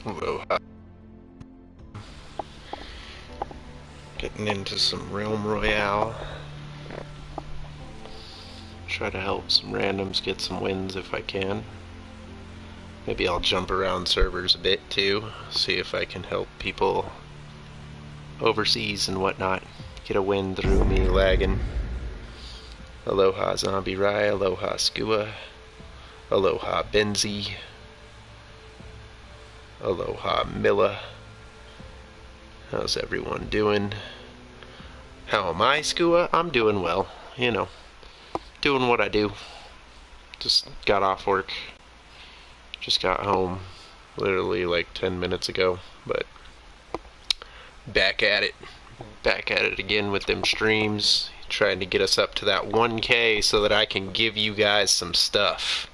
Aloha. Getting into some Realm Royale. Try to help some randoms get some wins if I can. Maybe I'll jump around servers a bit too, see if I can help people overseas and whatnot get a win through me lagging. Aloha Zombie Rai, aloha Skua, aloha Benzie, aloha Milla. How's everyone doing? How am I, Skua? I'm doing well, you know, doing what I do. Just got off work. Just got home literally like 10 minutes ago, but back at it. Back at it again with them streams, trying to get us up to that 1K so that I can give you guys some stuff.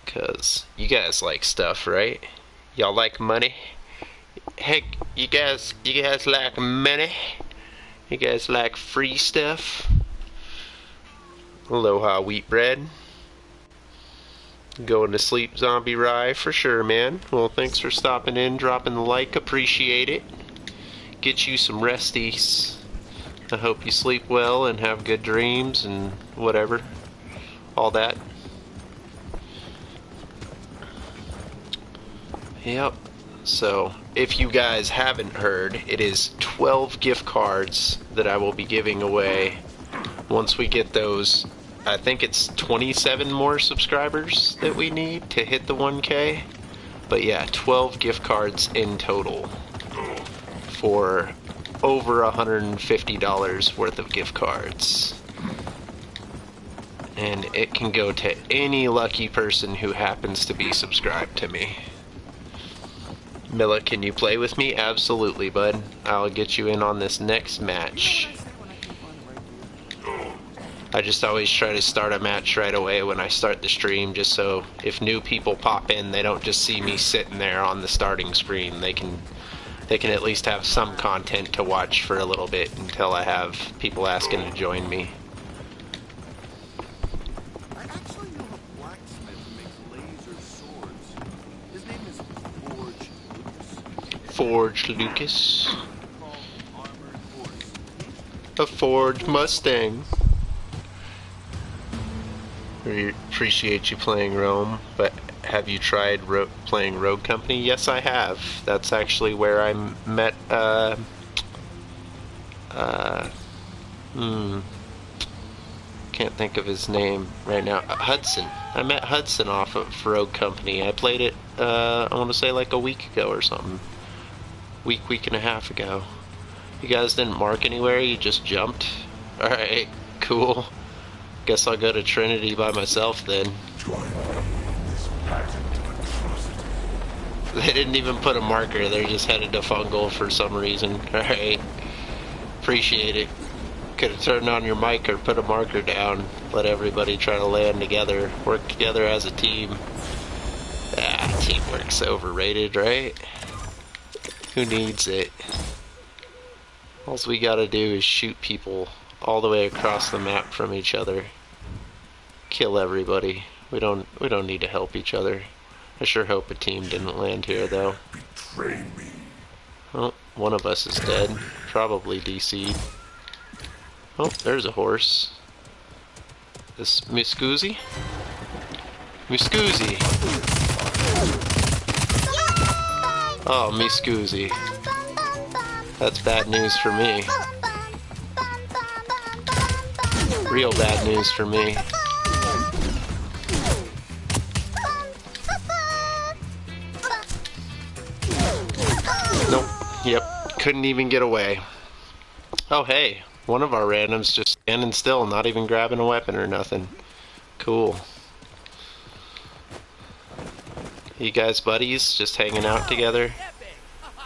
Cause you guys like stuff, right? Y'all like money? Heck, you guys like money? You guys like free stuff? Aloha wheat bread. Going to sleep, Zombie Rye, for sure, man. Well, thanks for stopping in, dropping the like, appreciate it. Get you some resties. I hope you sleep well and have good dreams and whatever. All that. Yep. So, if you guys haven't heard, it is 12 gift cards that I will be giving away once we get those. I think it's 27 more subscribers that we need to hit the 1K. But yeah, 12 gift cards in total for over $150 worth of gift cards. And it can go to any lucky person who happens to be subscribed to me. Milla, can you play with me? Absolutely, bud. I'll get you in on this next match. I just always try to start a match right away when I start the stream, just so if new people pop in, they don't just see me sitting there on the starting screen. They can at least have some content to watch for a little bit until I have people asking to join me. I actually know a blacksmith who makes laser swords. His name is Forge Lucas. called Armored Horse. A Forge Mustang. We appreciate you playing Rome, but have you tried playing Rogue Company? Yes, I have. That's actually where I met, can't think of his name right now. Hudson. I met Hudson off of Rogue Company. I played it, I want to say like a week ago or something. Week and a half ago. You guys didn't mark anywhere, you just jumped? Alright, cool. Guess I'll go to Trinity by myself then. They didn't even put a marker, they're just headed to Fungal for some reason. Alright. Appreciate it. Could have turned on your mic or put a marker down. Let everybody try to land together. Work together as a team. Ah, teamwork's overrated, right? Who needs it? All we gotta do is shoot people all the way across the map from each other. Kill everybody. We don't need to help each other. I sure hope a team didn't land here though. Betray me. Oh, one of us is dead. Probably DC'd. Oh, there's a horse. This Muscuzi? Muscuzi! Oh, Muscuzi. That's bad news for me. Real bad news for me. Nope. Yep. Couldn't even get away. Oh, hey. One of our randoms just standing still, not even grabbing a weapon or nothing. Cool. You guys buddies, just hanging out together?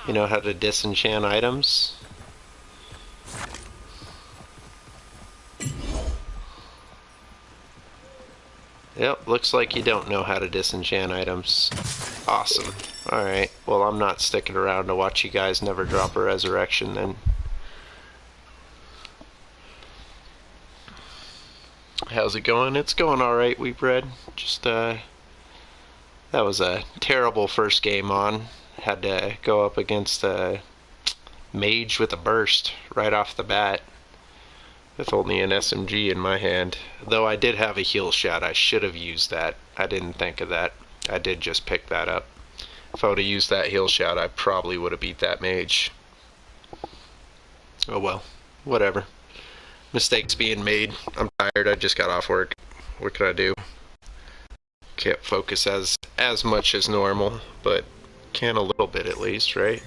You know how to disenchant items? Yep, looks like you don't know how to disenchant items. Awesome. Alright, well I'm not sticking around to watch you guys never drop a resurrection then. How's it going? It's going alright, Weebread. Just, That was a terrible first game on. Had to go up against a mage with a burst right off the bat with only an SMG in my hand. Though I did have a heal shot. I should have used that. I didn't think of that. I did just pick that up. If I would have used that heal shot, I probably would have beat that mage. Oh well. Whatever. Mistakes being made. I'm tired. I just got off work. What can I do? Can't focus as much as normal, but can a little bit at least, right?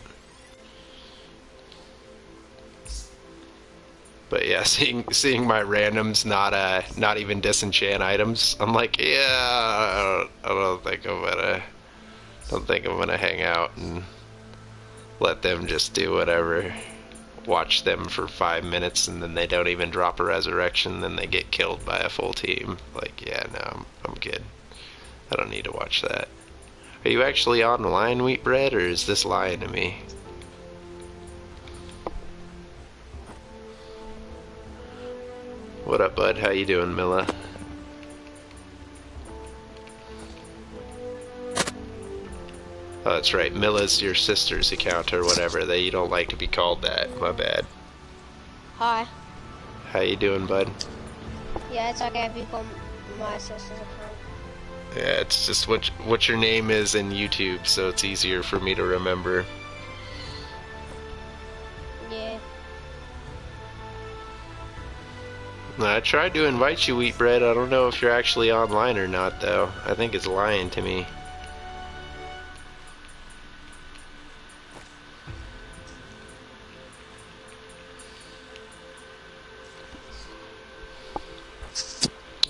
But yeah, seeing my randoms not even disenchant items, I'm like, yeah, I don't think I'm gonna hang out and let them just do whatever. Watch them for 5 minutes and then they don't even drop a resurrection, then they get killed by a full team. Like, yeah, no, I'm good. I don't need to watch that. Are you actually online, Wheat Bread, or is this lying to me? What up, bud? How you doing, Milla? Oh, that's right. Milla's your sister's account or whatever. You don't like to be called that. My bad. Hi. How you doing, bud? Yeah, it's okay if you call my sister's account. Yeah, it's just what your name is in YouTube, so it's easier for me to remember. Yeah. I tried to invite you, Wheat Bread. I don't know if you're actually online or not, though. I think it's lying to me.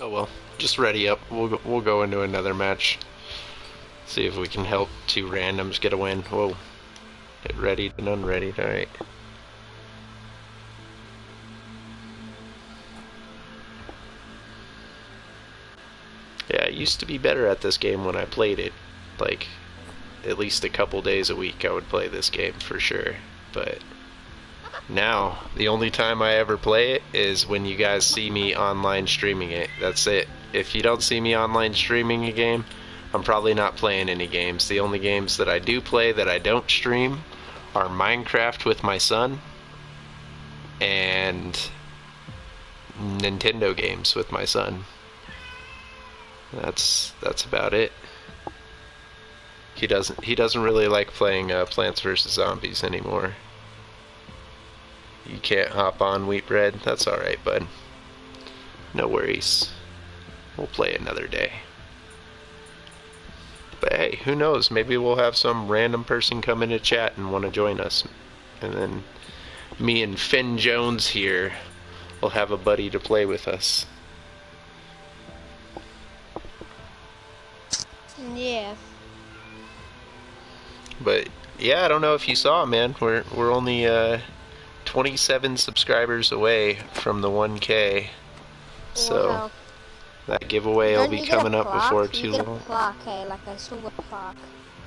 Oh well, just ready up. We'll go into another match. See if we can help two randoms get a win. Whoa. Get ready and unready. Alright. Yeah, I used to be better at this game when I played it. Like, at least a couple days a week I would play this game for sure. But now, the only time I ever play it is when you guys see me online streaming it. That's it. If you don't see me online streaming a game, I'm probably not playing any games. The only games that I do play that I don't stream are Minecraft with my son and Nintendo games with my son. That's about it. He doesn't really like playing Plants vs. Zombies anymore. You can't hop on, Wheat Bread. That's alright, bud. No worries. We'll play another day. But hey, who knows? Maybe we'll have some random person come into chat and want to join us. And then me and Finn Jones here will have a buddy to play with us. Yeah. But yeah, I don't know if you saw, man. We're only 27 subscribers away from the 1K. So Wow. that giveaway will be coming up before too long. You get a plaque, like a silver plaque.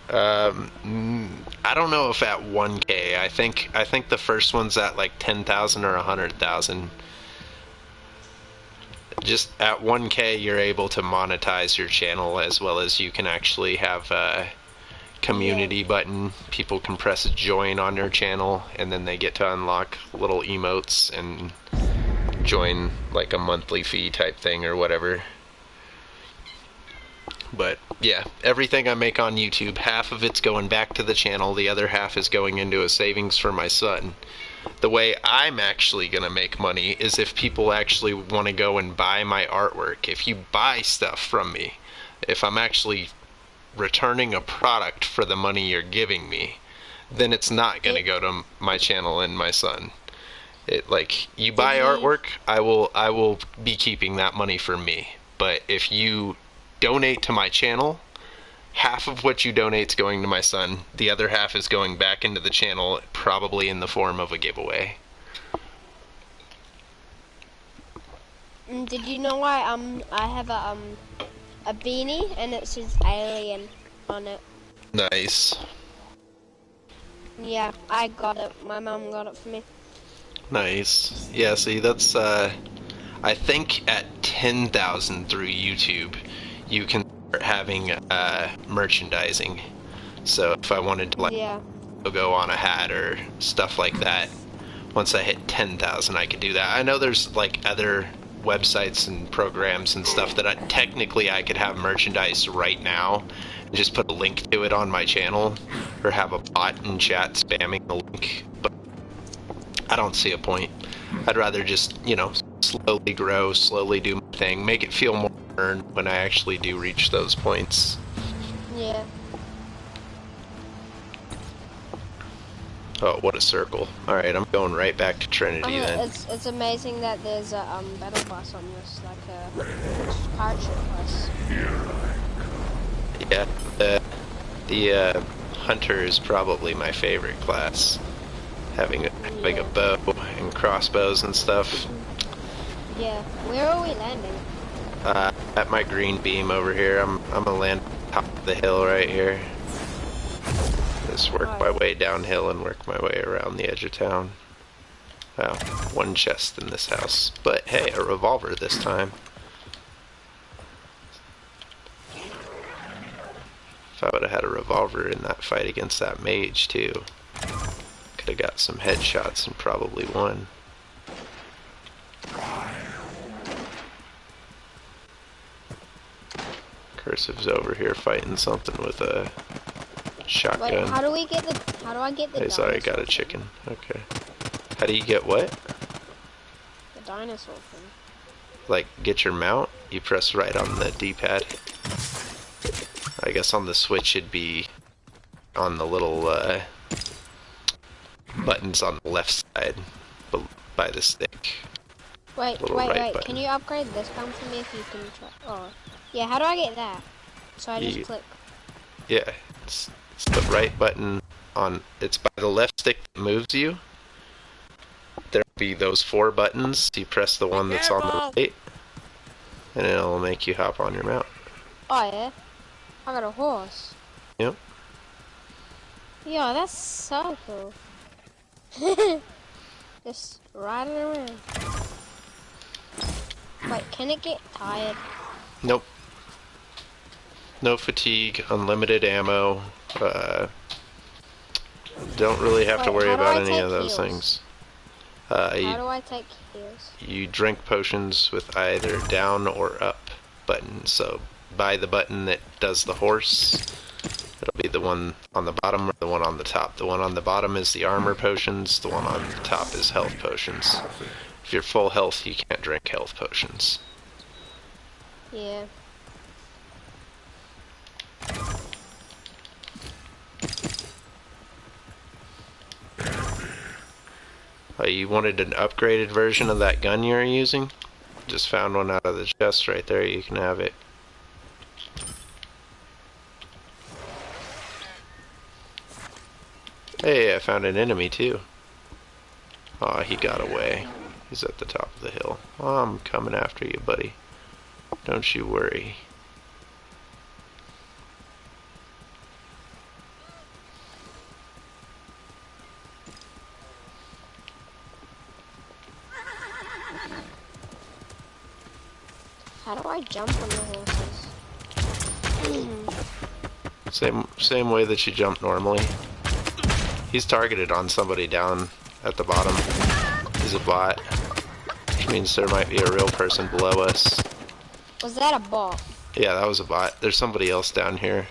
I don't know if at 1K. I think the first one's at like 10,000 or 100,000. Just at 1K, you're able to monetize your channel, as well as you can actually have a community button. People can press join on your channel, and then they get to unlock little emotes and join like a monthly fee type thing or whatever. But yeah, everything I make on YouTube, half of it's going back to the channel, the other half is going into a savings for my son. The way I'm actually going to make money is if people actually want to go and buy my artwork. If you buy stuff from me, if I'm actually returning a product for the money you're giving me, then it's not going to go to my channel and my son. Like, you buy artwork, I will be keeping that money for me. But if you donate to my channel, half of what you donate is going to my son. The other half is going back into the channel, probably in the form of a giveaway. Did you know I have a beanie and it says alien on it? Nice. Yeah, I got it. My mom got it for me. Nice. Yeah, see, that's, I think at 10,000 through YouTube, you can start having merchandising. So if I wanted to like Yeah. logo on a hat or stuff like that, once I hit 10,000, I could do that. I know there's like other websites and programs and stuff that technically I could have merchandise right now and just put a link to it on my channel or have a bot in chat spamming the link, but I don't see a point. I'd rather just, you know, slowly grow, slowly do my thing, make it feel more earned when I actually do reach those points. Yeah. Oh, what a circle. Alright, I'm going right back to Trinity then. It's amazing that there's a battle bus on this, like a pirate ship bus. Yeah, the hunter is probably my favorite class. Having a bow and crossbows and stuff. Yeah. Where are we landing? At my green beam over here. I'm gonna land top of the hill right here. Just work my way downhill and work my way around the edge of town. Wow, one chest in this house. But hey, a revolver this time. If I would have had a revolver in that fight against that mage too, could have got some headshots and probably won. Cursive's over here fighting something with a shotgun. Wait, how do I get the Hey, sorry, I got a chicken. Okay. How do you get what? The dinosaur thing. Like, get your mount? You press right on the D-pad. I guess on the Switch it'd be on the little buttons on the left side by the stick. Wait, Button. can you upgrade this gun for me if you can try? Oh, yeah, how do I get that? So I just click. Yeah, it's the right button on, it's by the left stick that moves you. There'll be those 4 buttons. You press the one that's on the right, and it'll make you hop on your mount. Oh yeah, I got a horse. Yep. Yeah, that's so cool. Just riding around. Wait, can it get tired? Nope. No fatigue, unlimited ammo. Don't really have to worry about any of those things. How do I take heals? You drink potions with either down or up button. So by the button that does the horse, it'll be the one on the bottom or the one on the top. The one on the bottom is the armor potions, the one on the top is health potions. If you're full health, you can't drink health potions. Yeah. You wanted an upgraded version of that gun you're using? Just found one out of the chest right there, you can have it. Hey, I found an enemy too. Aw, he got away. He's at the top of the hill. Oh, I'm coming after you, buddy. Don't you worry. How do I jump on the horses? Same way that you jump normally. He's targeted on somebody down at the bottom. He's a bot, which means there might be a real person below us. Was that a bot? Yeah, that was a bot. There's somebody else down here.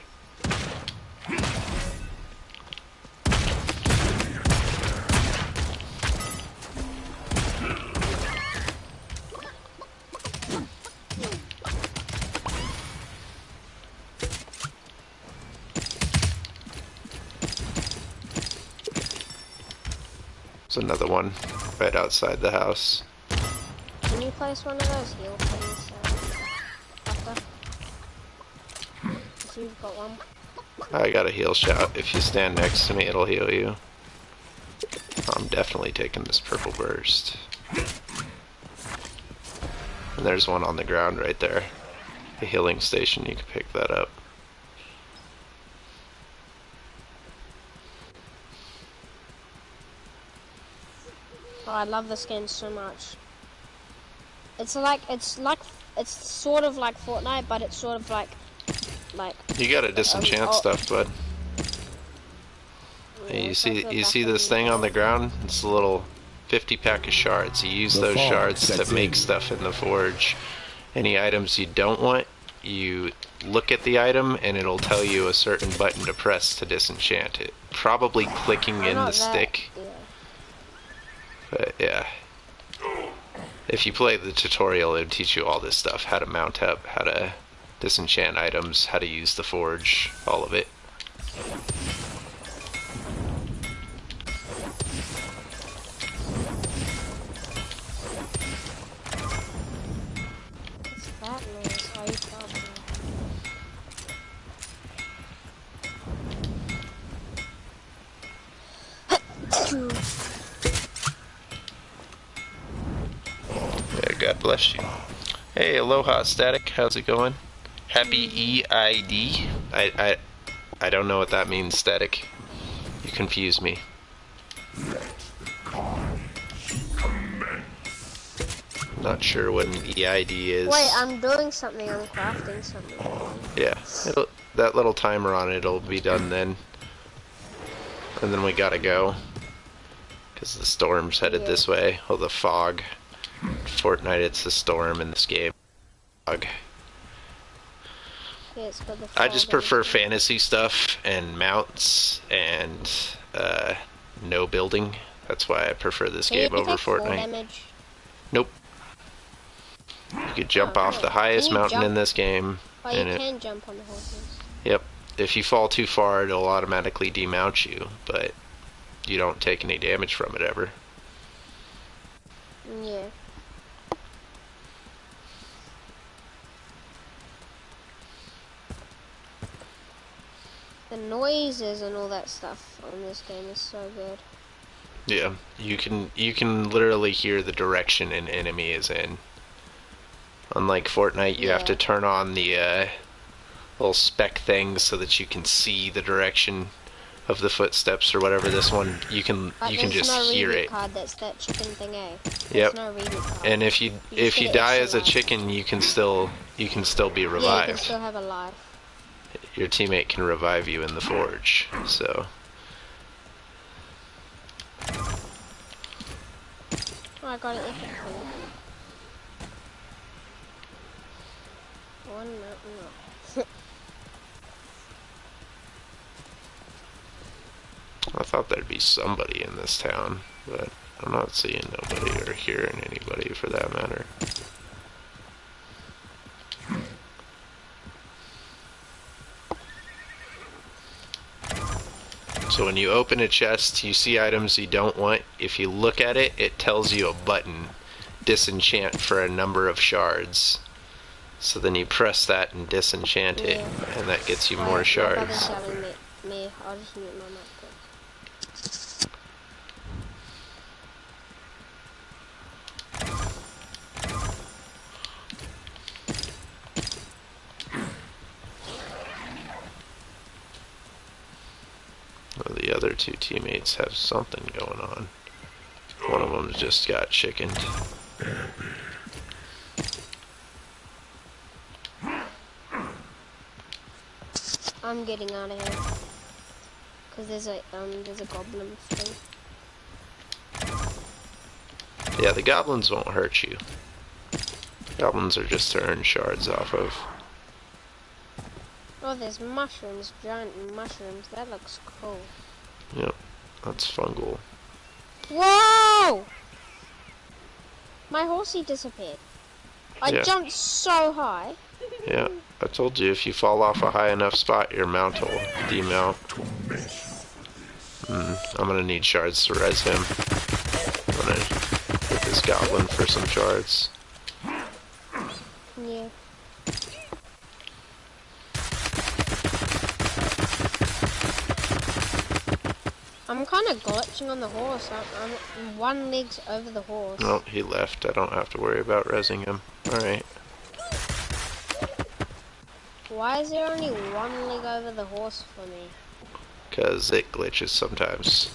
There's another one right outside the house. Can you place one of those heal things, Doctor? If you've got one. I got a heal shot. If you stand next to me, it'll heal you. I'm definitely taking this purple burst. And there's one on the ground right there. The healing station, you can pick that up. Oh, I love this game so much. It's sort of like Fortnite, but it's sort of like like. You gotta disenchant stuff, bud. Hey, you see this thing on the ground? It's a little 50 pack of shards. You use those shards to make stuff in the forge. Any items you don't want, you look at the item and it'll tell you a certain button to press to disenchant it. Probably clicking in the stick. Yeah. But yeah. If you play the tutorial, it'll teach you all this stuff. How to mount up, how to disenchant items, how to use the forge, all of it. What's that noise? Are you talking? Yeah, God bless you. Hey, aloha, Static. How's it going? Happy EID. I don't know what that means, Static. You confuse me. Not sure what an EID is. Wait, I'm doing something. I'm crafting something. Yeah, that little timer on it'll be done then. And then we gotta go. Because the storm's headed this way. Oh, the fog. Fortnite, it's the storm in this game. Fog. Yeah, it's called the I just fog prefer and- fantasy stuff and mounts and no building. That's why I prefer this Can you game over take fall Fortnite. damage? Nope. You could jump Oh, off really? the highest Can you mountain in jump? this game. Oh, you and can jump on the horses. Yep. If you fall too far, it'll automatically demount you, but you don't take any damage from it ever. Yeah. The noises and all that stuff on this game is so good. Yeah, you can literally hear the direction an enemy is in. Unlike Fortnite, you have to turn on the little spec things so that you can see the direction of the footsteps or whatever. This one, you can just no hear reboot it. card, that's that chicken thing, eh? Yep. There's no reboot card. And if you get die extra as a life. chicken, you can still be Yeah, you can revived. still have a life. Your teammate can revive you in the forge. So Oh, I got it epically. One no. I thought there'd be somebody in this town, but I'm not seeing nobody or hearing anybody for that matter. So when you open a chest, you see items you don't want. If you look at it, it tells you a button, disenchant for a number of shards. So then you press that and disenchant it, and that gets you more My brother's shards. yelling at me. I'll just mute my mic quick. Well, the other two teammates have something going on. One of them just got chickened. I'm getting out of here. Cause there's a goblin thing. Yeah, the goblins won't hurt you. Goblins are just to earn shards off of. Oh, there's mushrooms, giant mushrooms. That looks cool. Yep, that's fungal. Whoa! My horsey disappeared. I Yeah. jumped so high. Yeah, I told you if you fall off a high enough spot, your mount will demount. I'm gonna need shards to res him. I'm gonna hit this goblin for some shards. Yeah. I'm kind of glitching on the horse. I'm one leg's over the horse. Oh, he left. I don't have to worry about resing him. Alright. Why is there only one leg over the horse for me? Because it glitches sometimes.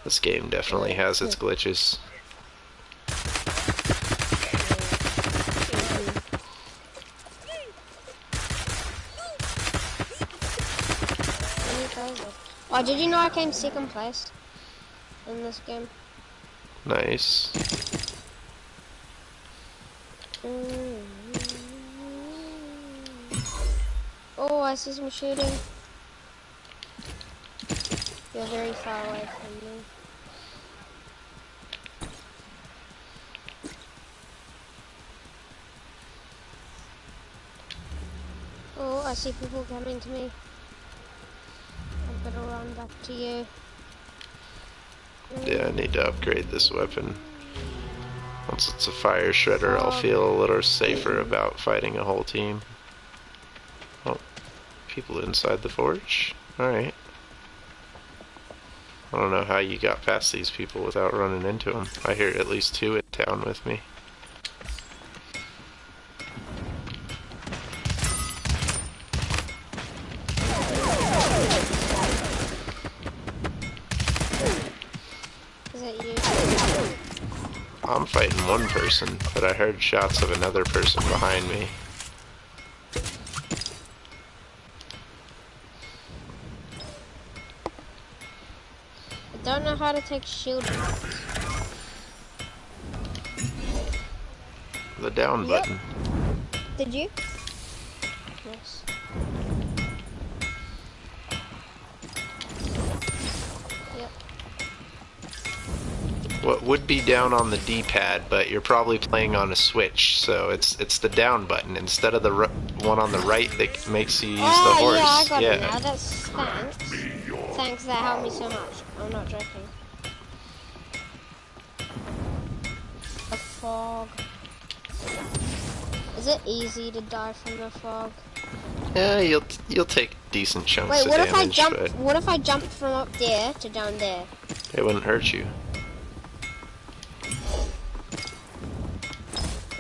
This game definitely has its glitches. did you know I came second place in this game? Nice. Oh, I see some shooting. You're very far away from me. Oh, I see people coming to me. I better run back to you. Yeah, I need to upgrade this weapon. Once it's a fire shredder, I'll feel a little safer about fighting a whole team. Oh, people inside the forge? Alright. I don't know how you got past these people without running into them. I hear at least 2 in town with me. Is that you? I'm fighting one person, but I heard shots of another person behind me. I don't know how to take shield shots. The down button. Did you? Yes. Yep. What would be down on the D-pad, but you're probably playing on a Switch, so it's the down button instead of the one on the right that makes you use the horse. Yeah, I got it now. That's thanks. Thanks, that helped me so much. I'm not joking. The fog. Is it easy to die from the fog? Yeah, you'll take decent chunks Wait, of what damage, if I jump? but What if I jumped from up there to down there? it wouldn't hurt you.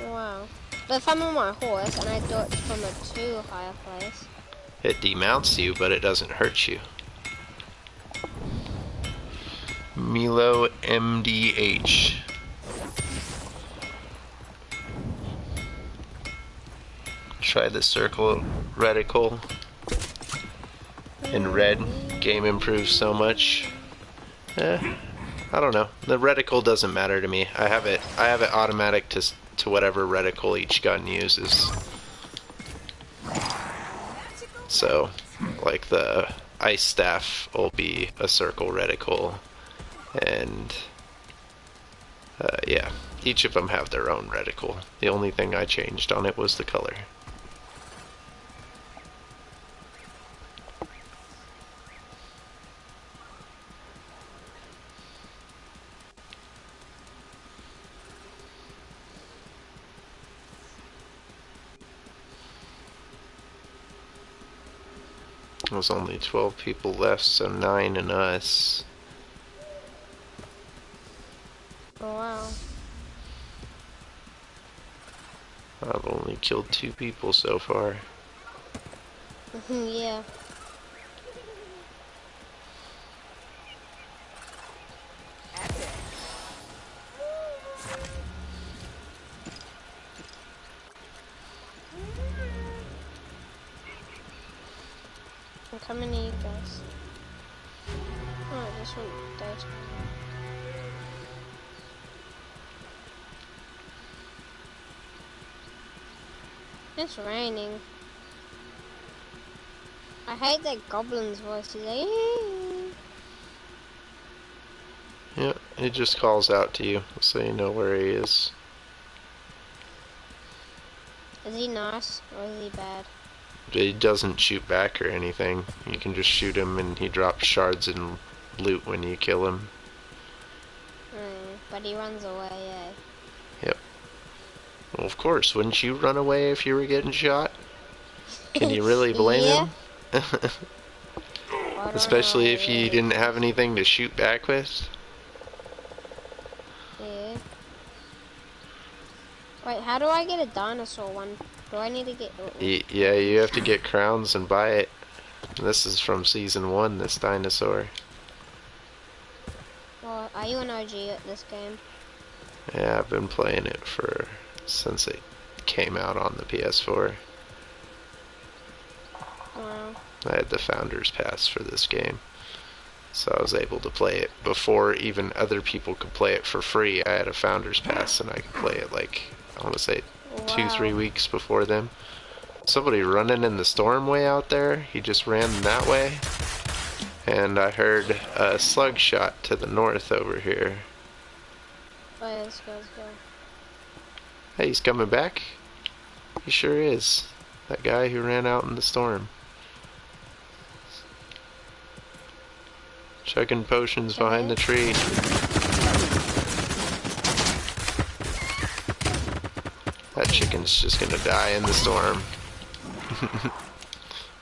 Wow. But if I'm on my horse and I do it from a too high a place. It demounts you, but it doesn't hurt you. Milo MDH. Try the circle reticle in red. Game improves so much. I don't know. The reticle doesn't matter to me. I have it automatic to whatever reticle each gun uses. So, like the ice staff will be a circle reticle, and yeah, each of them have their own reticle. The only thing I changed on it was the color. There's only 12 people left, so 9 in us. Oh wow. I've only killed 2 people so far. Yeah. I'm coming to you guys. Oh, this one died. It's raining. I hate that goblin's voice. He's like, Yeah, he just calls out to you, so you know where he is. is he nice or is he bad? He doesn't shoot back or anything. You can just shoot him and he drops shards and loot when you kill him. But he runs away, eh? Yep. Well, of course, wouldn't you run away if you were getting shot? Can you really blame him? Especially if you didn't have anything to shoot back with? Yeah. Wait, how do I get a dinosaur one? Do I need to get... Yeah, you have to get crowns and buy it. This is from season 1, this dinosaur. Well, are you an OG at this game? Yeah, I've been playing it since it came out on the PS4. Wow. I had the Founders Pass for this game. So I was able to play it before even other people could play it for free. I had a Founders Pass and I could play it like, I want to say 2-3 Wow. weeks before them. Somebody running in the storm way out there. He just ran that way. And I heard a slug shot to the north over here. Oh, yeah, let's go, let's go. Hey, he's coming back? He sure is. That guy who ran out in the storm. Chugging potions behind the tree. That chicken's just gonna die in the storm.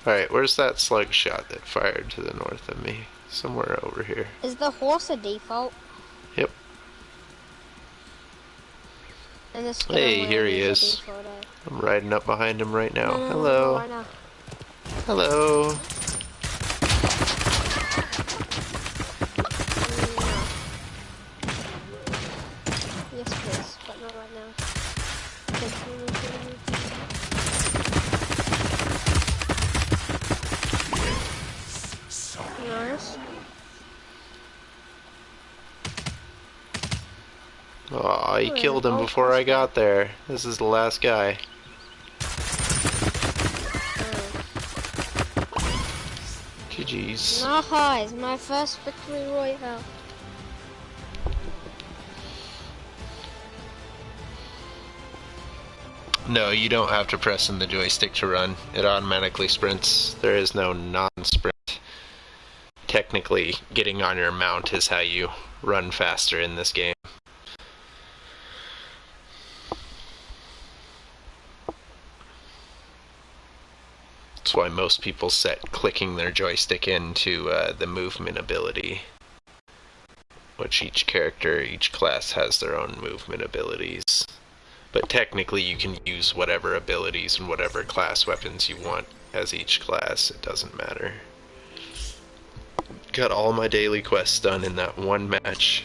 Alright, where's that slug shot that fired to the north of me? Somewhere over here. Is the horse a default? Yep. And the skin Hey, I'm here wearing he is a is. default, eh? I'm riding up behind him right now. No, Hello. right now. Hello. Yes, please, but not right now. Nice. Aw, he killed him before I got there. This is the last guy. GG's. Nice, my first victory royale. No, you don't have to press in the joystick to run. It automatically sprints. There is no non-sprint. Technically, getting on your mount is how you run faster in this game. That's why most people set clicking their joystick into the movement ability. Which each character, each class has their own movement abilities. But technically you can use whatever abilities and whatever class weapons you want as each class. It doesn't matter. Got all my daily quests done in that one match.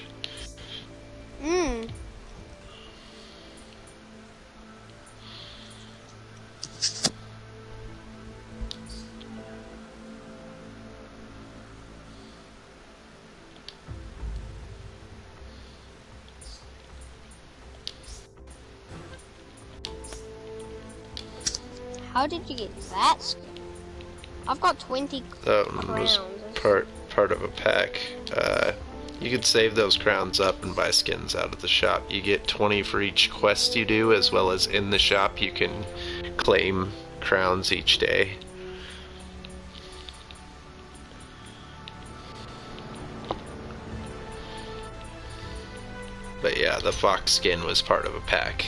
How did you get that skin? I've got 20 That one was crowns. part of a pack. You could save those crowns up and buy skins out of the shop. You get 20 for each quest you do, as well as in the shop you can claim crowns each day. But yeah, the fox skin was part of a pack.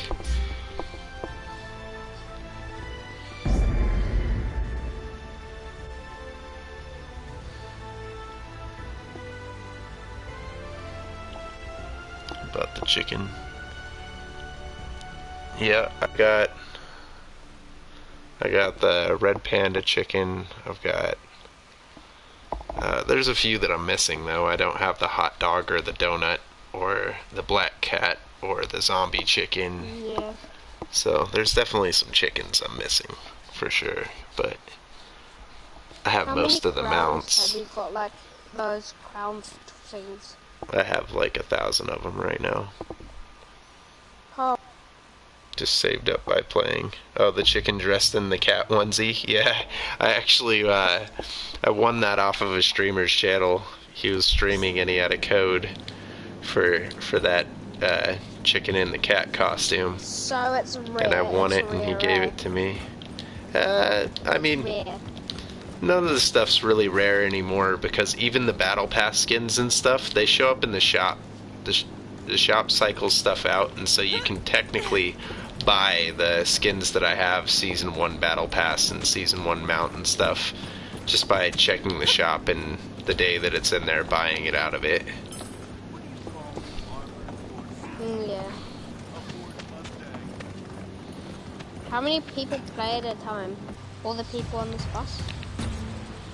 About the chicken. Yeah, I got the red panda chicken. I've got there's a few that I'm missing though. I don't have the hot dog or the donut or the black cat or the zombie chicken. Yeah. So there's definitely some chickens I'm missing for sure, but I have most of the mounts. Have you got like those crown things? I have like 1,000 of them right now. Oh. Just saved up by playing. Oh, the chicken dressed in the cat onesie? Yeah, I actually, I won that off of a streamer's channel. He was streaming and he had a code for that chicken in the cat costume. So it's rare. And I won it's it and he rare, gave right? it to me. I mean, Rare. none of the stuff's really rare anymore because even the battle pass skins and stuff, they show up in the shop. The shop cycles stuff out, and so you can technically buy the skins that I have, Season 1 Battle Pass and Season 1 Mount and stuff, just by checking the shop and the day that it's in there, buying it out of it. Yeah. How many people play at a time? All the people on this bus?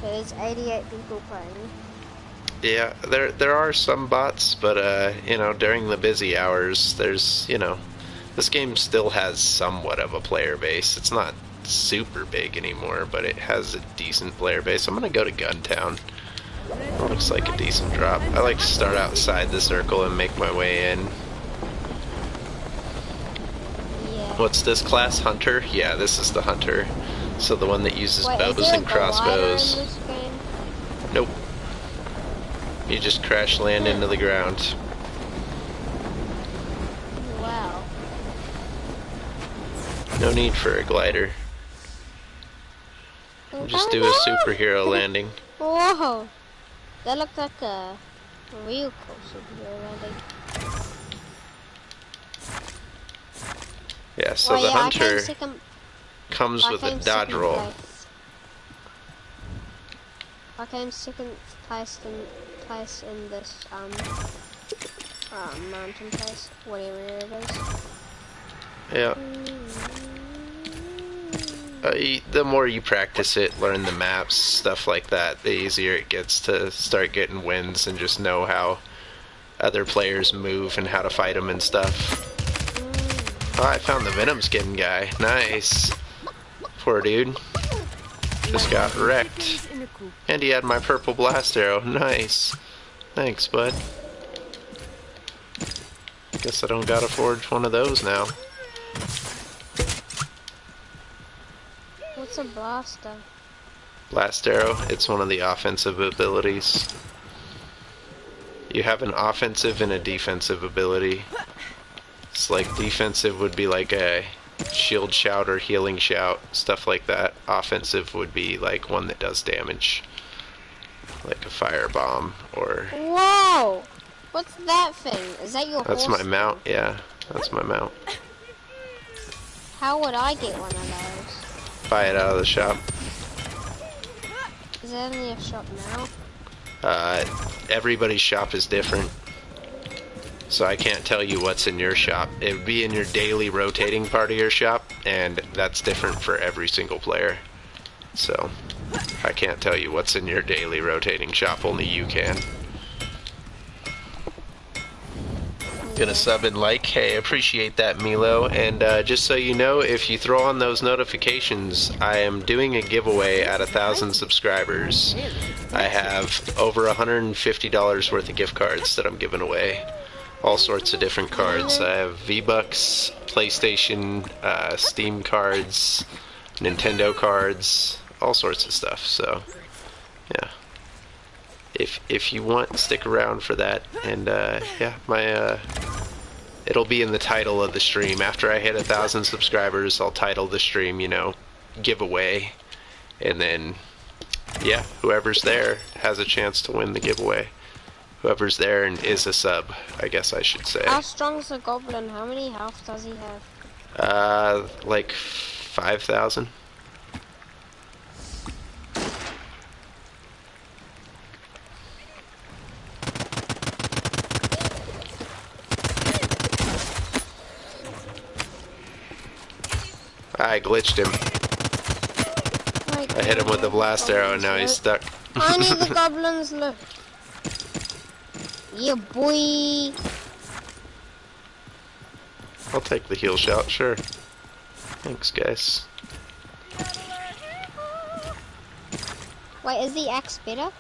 There's 88 people playing. Yeah, there are some bots, but you know, during the busy hours, there's, you know, this game still has somewhat of a player base. It's not super big anymore, but it has a decent player base. I'm gonna go to Guntown. Looks like a decent drop. I like to start outside the circle and make my way in. Yeah. What's this class? Hunter? Yeah, this is the Hunter. So the one that uses bows and crossbows. In this game? Nope. You just crash land into the ground. Wow. No need for a glider. Just do a superhero landing. Whoa! That looked like a real cool superhero landing. Yeah, so the Hunter comes I with a came dodge second roll. place. I came second place in this mountain place, whatever it is. Yeah. The more you practice it, learn the maps, stuff like that, the easier it gets to start getting wins and just know how other players move and how to fight them and stuff. Oh, I found the Venom skin guy. Nice. Poor dude. Just got wrecked. And he had my purple blast arrow. Nice. Thanks, bud. Guess I don't gotta forge one of those now. What's a blaster? Blast arrow, it's one of the offensive abilities. You have an offensive and a defensive ability. It's like defensive would be like a shield shout or healing shout, stuff like that. Offensive would be like one that does damage. Like a firebomb or... Whoa! What's that thing? Is that your That's horse? my mount, yeah. That's my mount. How would I get one of those? Buy it out of the shop. Is that in your shop now? Everybody's shop is different. So I can't tell you what's in your shop. It would be in your daily rotating part of your shop, and that's different for every single player. So I can't tell you what's in your daily rotating shop, only you can. Gonna sub and like. Hey, appreciate that, Milo. And just so you know, if you throw on those notifications, I am doing a giveaway at 1,000 subscribers. I have over $150 worth of gift cards that I'm giving away. All sorts of different cards. I have V-Bucks, PlayStation, Steam cards, Nintendo cards, all sorts of stuff. So, yeah. If you want, stick around for that. And yeah, my it'll be in the title of the stream. After I hit 1,000 subscribers, I'll title the stream, you know, giveaway, and then yeah, whoever's there has a chance to win the giveaway. Whoever's there and is a sub, I guess I should say. How strong's the goblin? How many health does he have? Like 5,000. I glitched him. I hit him with the blast arrow and now he's stuck. I need the goblins look. Yeah, boy. I'll take the heal shout, sure. Thanks, guys. Wait, is the axe better?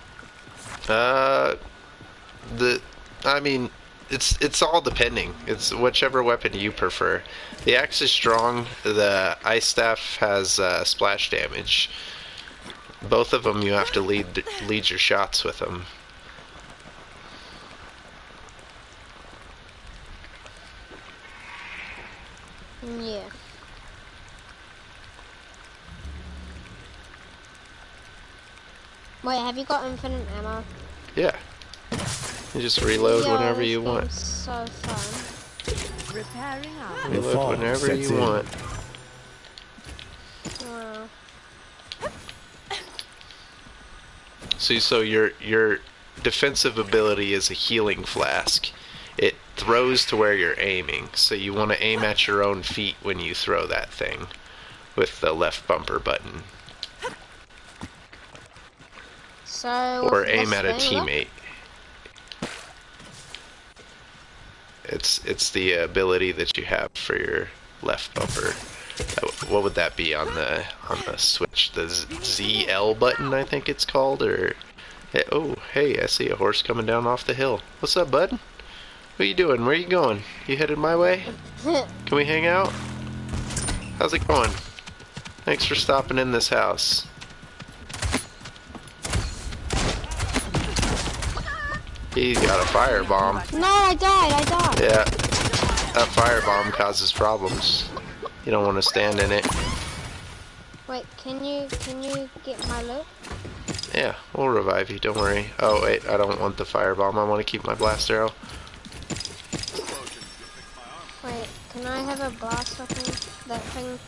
I mean, it's all depending. It's whichever weapon you prefer. The axe is strong. The ice staff has splash damage. Both of them you have to lead your shots with them. Yeah. Wait, have you got infinite ammo? Yeah. You just reload whenever you want. So fun. Repairing up. Reload whenever you want. Wow. See, so your defensive ability is a healing flask. It throws to where you're aiming, so you want to aim at your own feet when you throw that thing with the left bumper button. So Or aim at a teammate. It's the ability that you have for your left bumper. What would that be on the Switch? The ZL button, I think it's called, or Hey, oh, hey, I see a horse coming down off the hill. What's up, bud? What you doing? Where you going? You headed my way? Can we hang out? How's it going? Thanks for stopping in this house. He got a firebomb. No, I died. Yeah, that firebomb causes problems. You don't want to stand in it. Wait, can you get my loot? Yeah, we'll revive you, don't worry. Oh wait, I don't want the firebomb, I want to keep my blast arrow. Wait, can I have a blast weapon? That thing?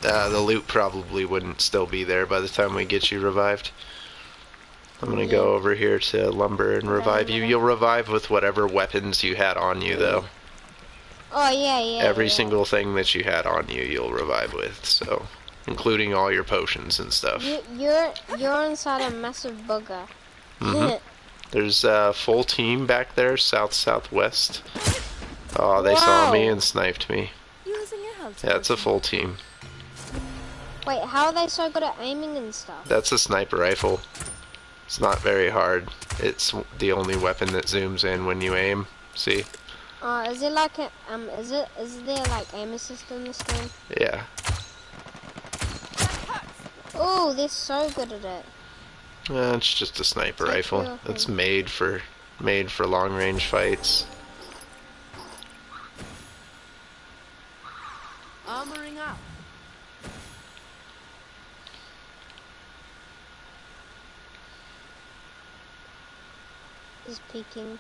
The loot probably wouldn't still be there by the time we get you revived. I'm gonna go over here to lumber and revive you. You'll revive with whatever weapons you had on you, though. Oh, yeah. Every single thing that you had on you, you'll revive with, so... including all your potions and stuff. You're inside a massive bugger. There's a full team back there, southwest. Oh, they saw me and sniped me. Yeah, it's a full team. Wait, how are they so good at aiming and stuff? That's a sniper rifle. It's not very hard. It's the only weapon that zooms in when you aim. See? Is it like a is there like aim assist in this game? Yeah. Oh, they're so good at it. It's just a sniper rifle. It's made for long range fights. Armoring up. Is peeking.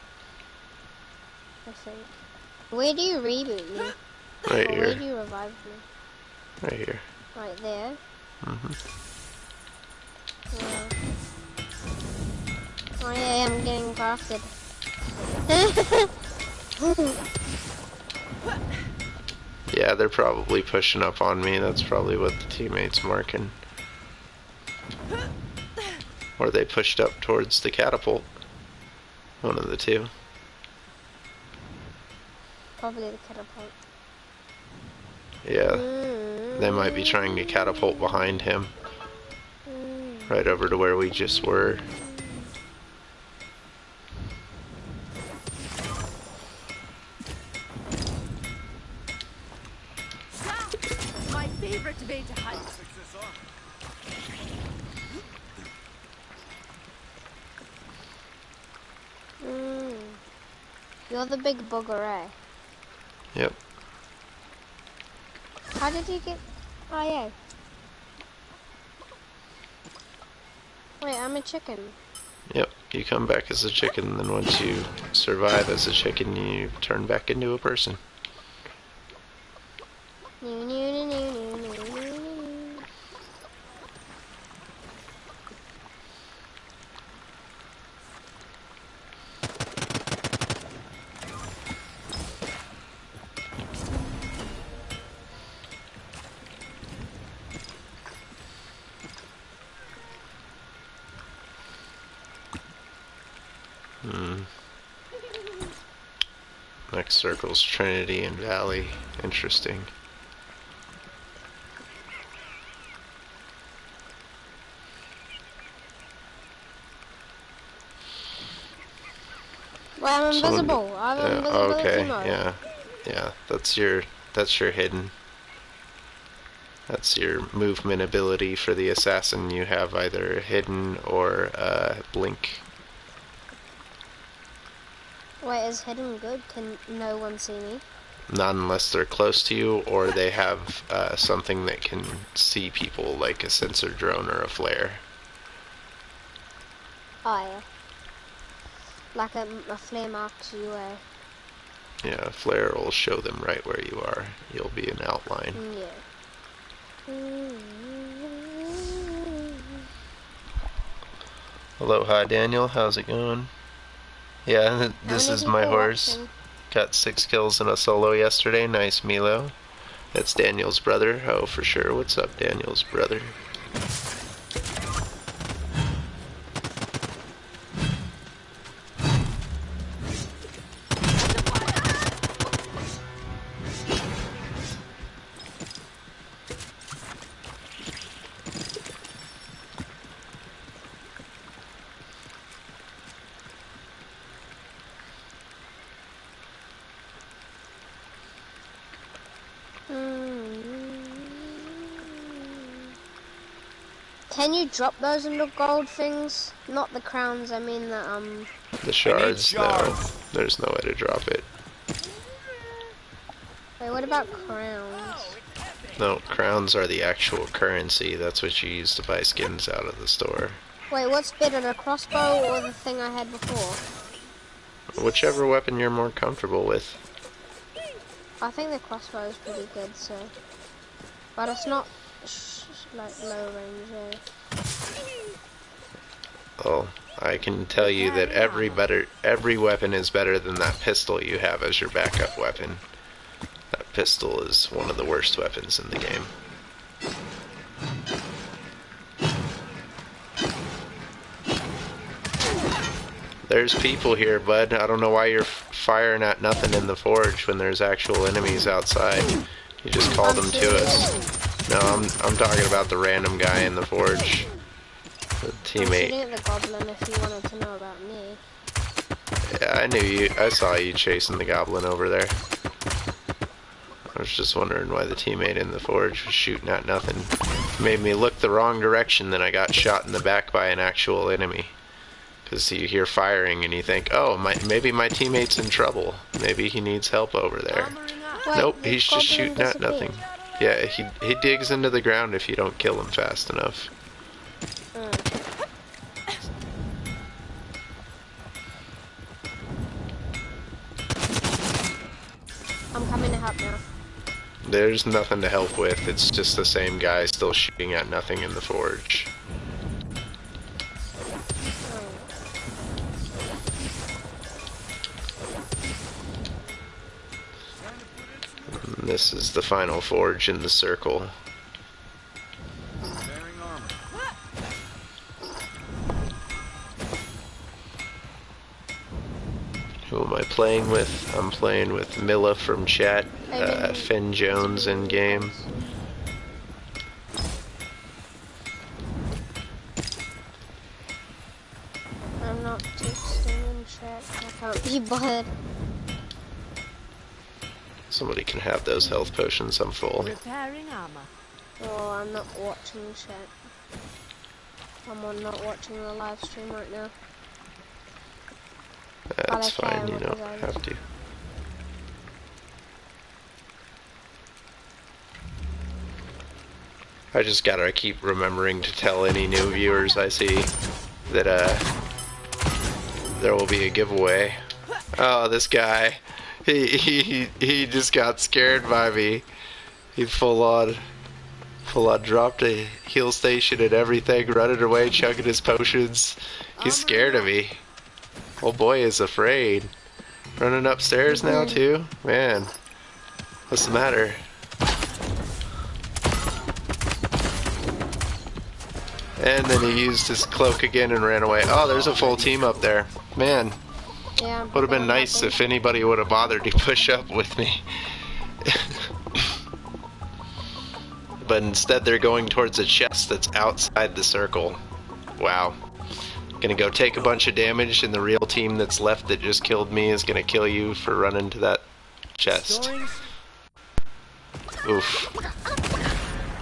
I think. Where do you reboot me? Right Or here. where do you revive me? Right here. Right there. Yeah. Oh yeah, I'm getting crafted. Yeah, they're probably pushing up on me. That's probably what the teammate's marking. Or they pushed up towards the catapult. One of the two. Probably the catapult. Yeah. They might be trying to catapult behind him. Right over to where we just were. My favorite way to hunt. You're the big bugger, eh? Yep. How did you get... Oh yeah. Wait, I'm a chicken. Yep. You come back as a chicken, then once you survive as a chicken, you turn back into a person. Next circle's Trinity and Valley. Interesting. Well, I'm invisible. I have invisibility okay, mode. yeah. That's your hidden. That's your movement ability for the assassin. You have either hidden or blink. Wait, is hidden good? Can no one see me? Not unless they're close to you or they have something that can see people, like a sensor drone or a flare. Oh yeah. Like a flare marks you, Yeah, a flare will show them right where you are. You'll be an outline. Yeah. Aloha, Daniel. How's it going? Yeah, this is my horse. Got 6 kills in a solo yesterday. Nice, Milo. That's Daniel's brother. Oh, for sure. What's up, Daniel's brother? Can you drop those into gold things? Not the crowns, I mean the The shards, no. shards. There's no way to drop it. Wait, what about crowns? No, crowns are the actual currency. That's what you use to buy skins out of the store. Wait, what's better, the crossbow or the thing I had before? Whichever weapon you're more comfortable with. I think the crossbow is pretty good, so... But it's not, like, low range, Well, I can tell you that every weapon is better than that pistol you have as your backup weapon. That pistol is one of the worst weapons in the game. There's people here, bud. I don't know why you're firing at nothing in the forge when there's actual enemies outside. You just called them to us. No, I'm talking about the random guy in the forge. The I'm teammate. shooting at the goblin if you wanted to know about me. Yeah, I knew you. I saw you chasing the goblin over there. I was just wondering why the teammate in the forge was shooting at nothing. It made me look the wrong direction, then I got shot in the back by an actual enemy. Because you hear firing and you think, oh, maybe my teammate's in trouble. Maybe he needs help over there. Wait, Nope, the he's just goblin shooting at nothing. disappeared. Yeah, he digs into the ground if you don't kill him fast enough. I'm coming to help now. There's nothing to help with. It's just the same guy still shooting at nothing in the forge. And this is the final forge in the circle. Bearing armor. Who am I playing with? I'm playing with Milla from chat, Finn Jones in game. I'm not texting in chat. I can't be bothered. Somebody can have those health potions. I'm full. Repairing armor. Oh, I'm not watching chat. I'm not watching the live stream right now. That's okay, fine. You what don't was I have to. I just gotta keep remembering to tell any new viewers I see that there will be a giveaway. Oh, this guy, he just got scared by me. He full on dropped a heal station and everything, running away, chugging his potions. He's scared of me. Old boy is afraid. Running upstairs now too? Man, what's the matter? And then he used his cloak again and ran away. Oh, there's a full team up there. Man, Yeah. would have been nice if anybody would have bothered to push up with me. But instead they're going towards a chest that's outside the circle. Wow. Gonna go take a bunch of damage, and the real team that's left that just killed me is gonna kill you for running to that chest. Oof.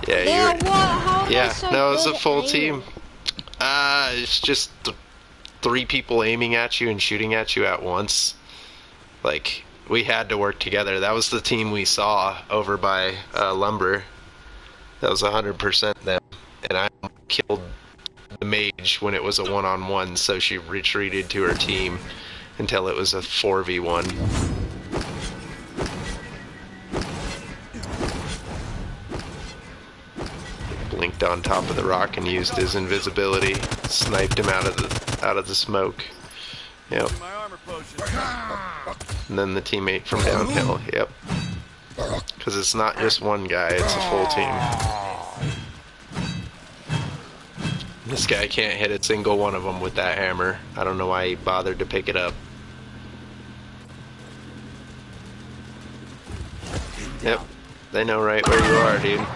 Yeah, Yeah, you're... what? How are Yeah, they so no, it's good a at full aiming? team. It's just 3 people aiming at you and shooting at you at once. Like, we had to work together. That was the team we saw over by Lumber. That was 100% them. And I killed the mage when it was a one-on-one, so she retreated to her team until it was a 4v1. Blinked on top of the rock and used his invisibility, sniped him out of the smoke. Yep. My armor potion. And then the teammate from downhill. Yep. Because it's not just one guy; it's a full team. This guy can't hit a single one of them with that hammer. I don't know why he bothered to pick it up. Yep. They know right where you are, dude.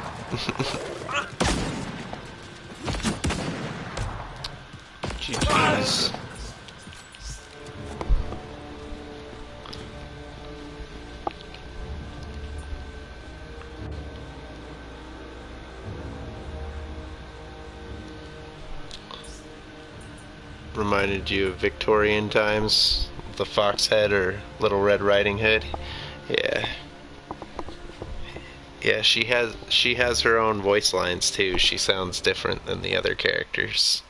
GG's. reminded you of Victorian times, the fox head or Little Red Riding Hood. Yeah. Yeah, she has her own voice lines too. She sounds different than the other characters.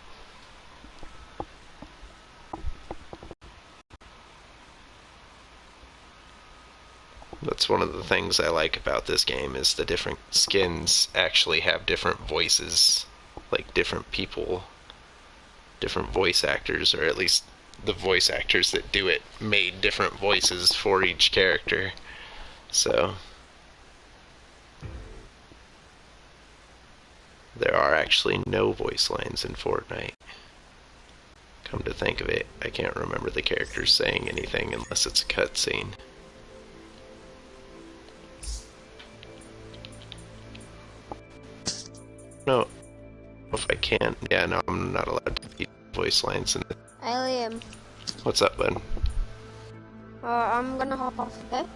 That's one of the things I like about this game is the different skins actually have different voices. Like different people, different voice actors, or at least the voice actors that do it made different voices for each character. So there are actually no voice lines in Fortnite. Come to think of it, I can't remember the characters saying anything unless it's a cutscene. No, if I can. Yeah, no, I'm not allowed to keep voice lines in the... Alien. What's up, bud? I'm gonna hop off, okay?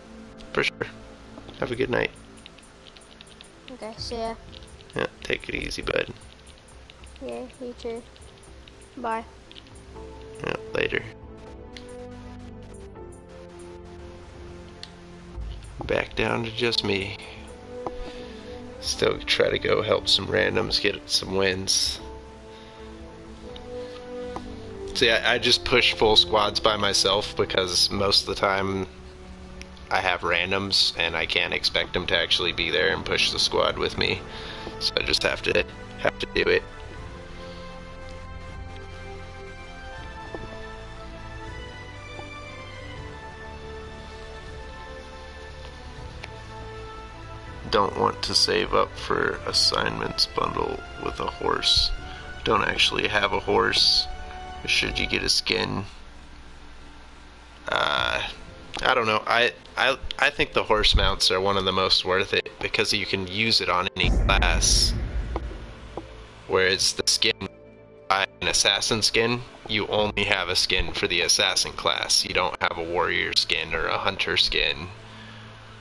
For sure. Have a good night. Okay, see ya. Yeah, take it easy, bud. Yeah, you too. Bye. Yeah, later. Back down to just me. Still try to go help some randoms get some wins. See, I just push full squads by myself because most of the time I have randoms and I can't expect them to actually be there and push the squad with me. So I just have to do it. Don't want to save up for assignments bundle with a horse. Don't actually have a horse. Should you get a skin? I don't know. I think the horse mounts are one of the most worth it because you can use it on any class. Whereas the skin, buy an assassin skin, you only have a skin for the assassin class. You don't have a warrior skin or a hunter skin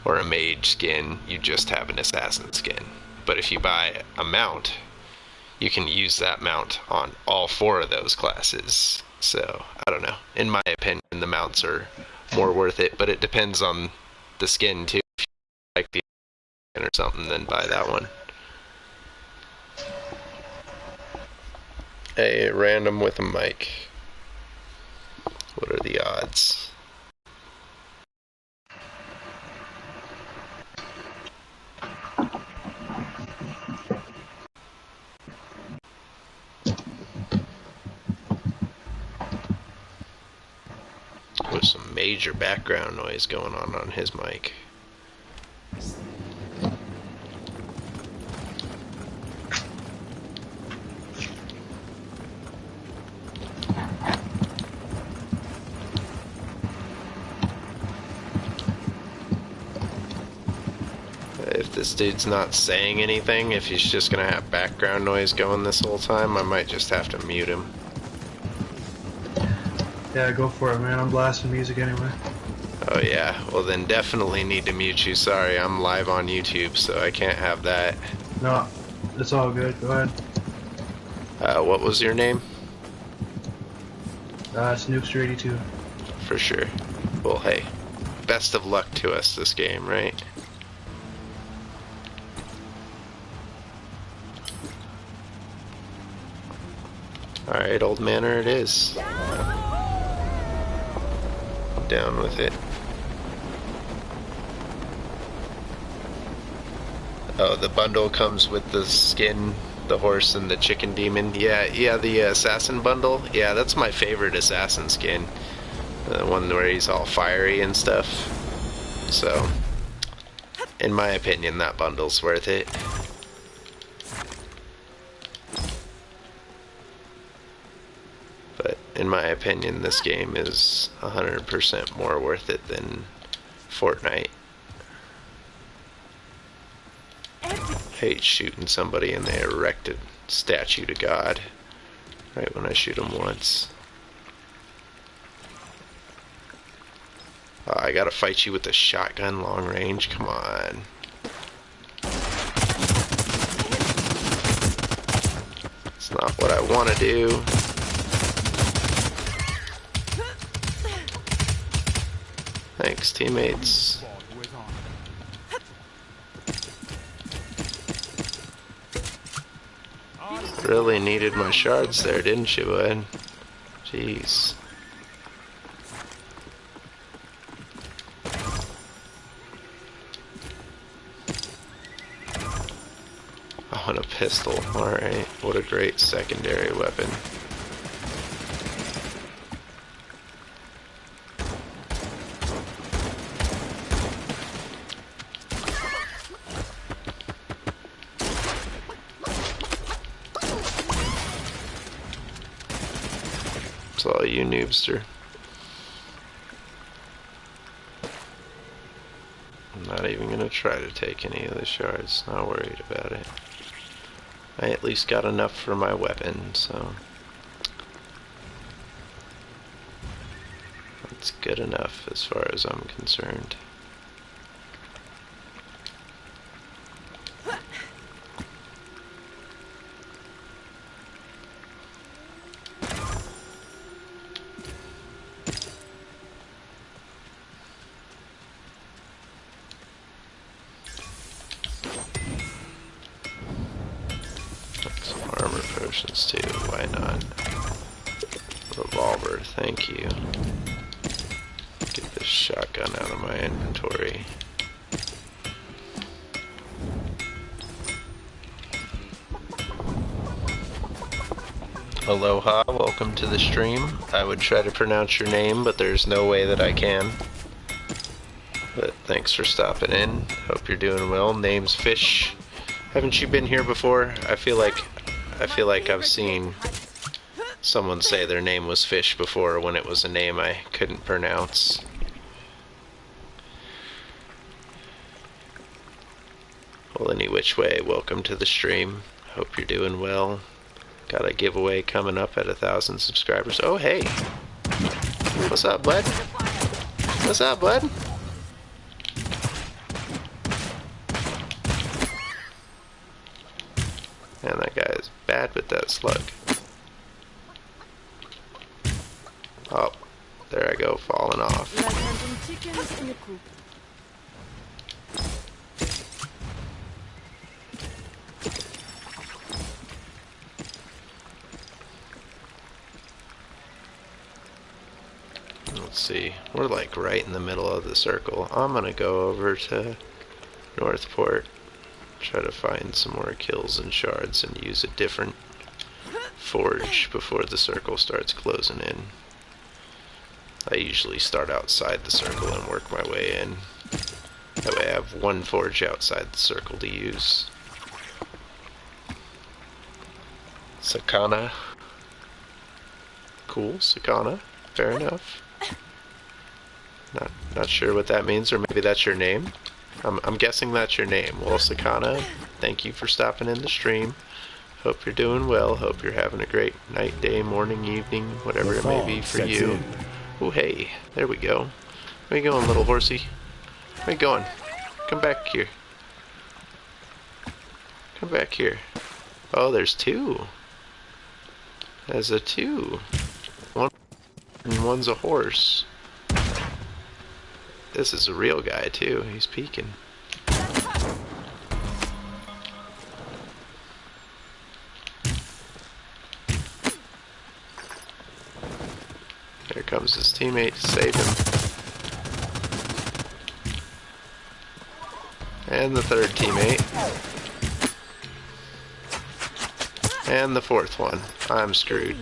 or a mage skin. You just have an assassin skin. But if you buy a mount, you can use that mount on all 4 of those classes. So, I don't know. In my opinion, the mounts are more worth it, but it depends on the skin too. If you like the skin or something, then buy that one. A random with a mic. What are the odds? There's some major background noise going on his mic. If this dude's not saying anything, if he's just gonna have background noise going this whole time, I might just have to mute him. Yeah, go for it, man. I'm blasting music anyway. Oh yeah, well then definitely need to mute you. Sorry, I'm live on YouTube, so I can't have that. No, it's all good. Go ahead. What was your name? Snoopster82. For sure. Well, hey, best of luck to us this game, right? Alright, old manor it is. Down with it. Oh, the bundle comes with the skin, the horse, and the chicken demon. Yeah, the assassin bundle. Yeah, that's my favorite assassin skin. The one where he's all fiery and stuff. So, in my opinion, that bundle's worth it. But in my opinion, this game is 100% more worth it than Fortnite. Hate shooting somebody and they erect a statue to God right when I shoot them once. Oh, I gotta fight you with a shotgun long range? Come on. It's not what I want to do. Thanks, teammates. Fought with honor. Really needed my shards there, didn't you, bud? Jeez. Oh, and a pistol. Alright, what a great secondary weapon. It's all you, noobster. I'm not even gonna try to take any of the shards. Not worried about it. I at least got enough for my weapon, so that's good enough as far as I'm concerned. Some armor potions too, why not? Revolver, thank you. Get this shotgun out of my inventory. Aloha, welcome to the stream. I would try to pronounce your name, but there's no way that I can. But thanks for stopping in. Hope you're doing well. Name's Fish. Haven't you been here before? I feel like I've seen someone say their name was Fish before when it was a name I couldn't pronounce. Well, any which way, welcome to the stream. Hope you're doing well. Got a giveaway coming up at 1,000 subscribers. Oh, hey. What's up, bud? What's up, bud? Man, that guy is bad with that slug. Oh, there I go, falling off. Like hunting chickens in a coop. Let's see, we're like right in the middle of the circle. I'm gonna go over to Northport, try to find some more kills and shards and use a different forge before the circle starts closing in. I usually start outside the circle and work my way in. That way I have one forge outside the circle to use. Sakana. Cool, Sakana. Fair enough. Not sure what that means, or maybe that's your name. I'm guessing that's your name. Well, Sakana, thank you for stopping in the stream. Hope you're doing well. Hope you're having a great night, day, morning, evening, whatever it may be for you. Oh, hey, there we go. Where you going, little horsey? Where you going? Come back here. Come back here. Oh, there's two. There's a two. One and one's a horse. This is a real guy too. He's peeking. Here comes his teammate to save him. And the third teammate. And the fourth one. I'm screwed.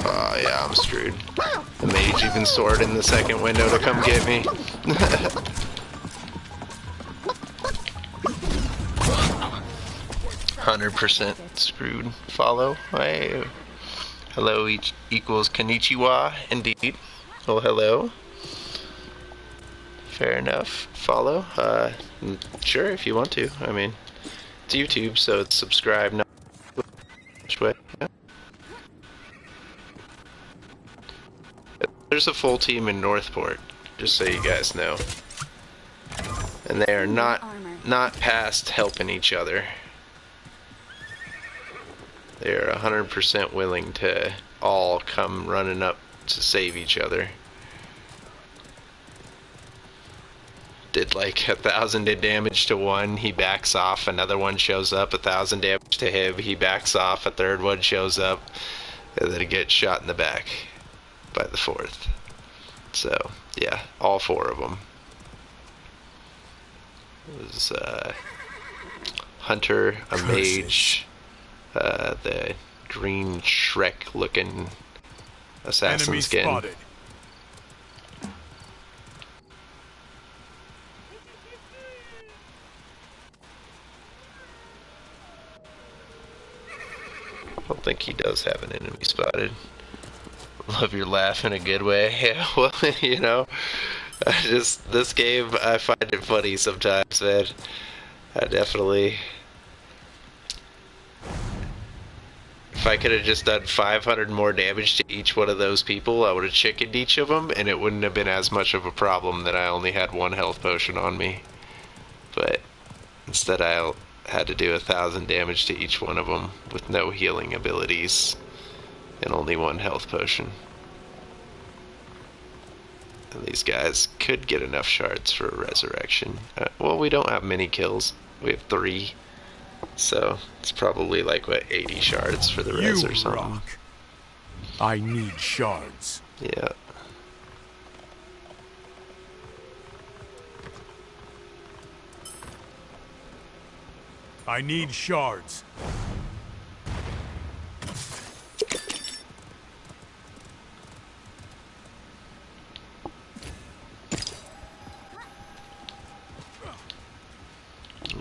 Oh yeah, I'm screwed. The mage even soared in the second window to come get me. 100% screwed. Follow. Hey. Hello equals konnichiwa, indeed. Well, hello. Fair enough. Follow. Sure, if you want to. I mean, it's YouTube, so it's subscribe. Not which way. Yeah. There's a full team in Northport, just so you guys know. And they are not armor. past helping each other. They're 100% willing to all come running up to save each other. Did like 1,000 damage to one, he backs off, another one shows up, 1,000 damage to him, he backs off, a third one shows up, and then he gets shot in the back by the fourth. So, yeah, all four of them. It was Hunter, a mage, the green Shrek looking assassin Enemy skin. spotted. I don't think he does have an enemy spotted. Love your laugh in a good way. Yeah, well, you know, this game, I find it funny sometimes, man. I definitely... If I could have just done 500 more damage to each one of those people, I would have chickened each of them, and it wouldn't have been as much of a problem that I only had one health potion on me. But instead I had to do 1,000 damage to each one of them with no healing abilities and only one health potion. And these guys could get enough shards for a resurrection. Well, we don't have many kills. We have 3. So it's probably like, what, 80 shards for the res or something. Rock. I need shards. Yeah. I need shards.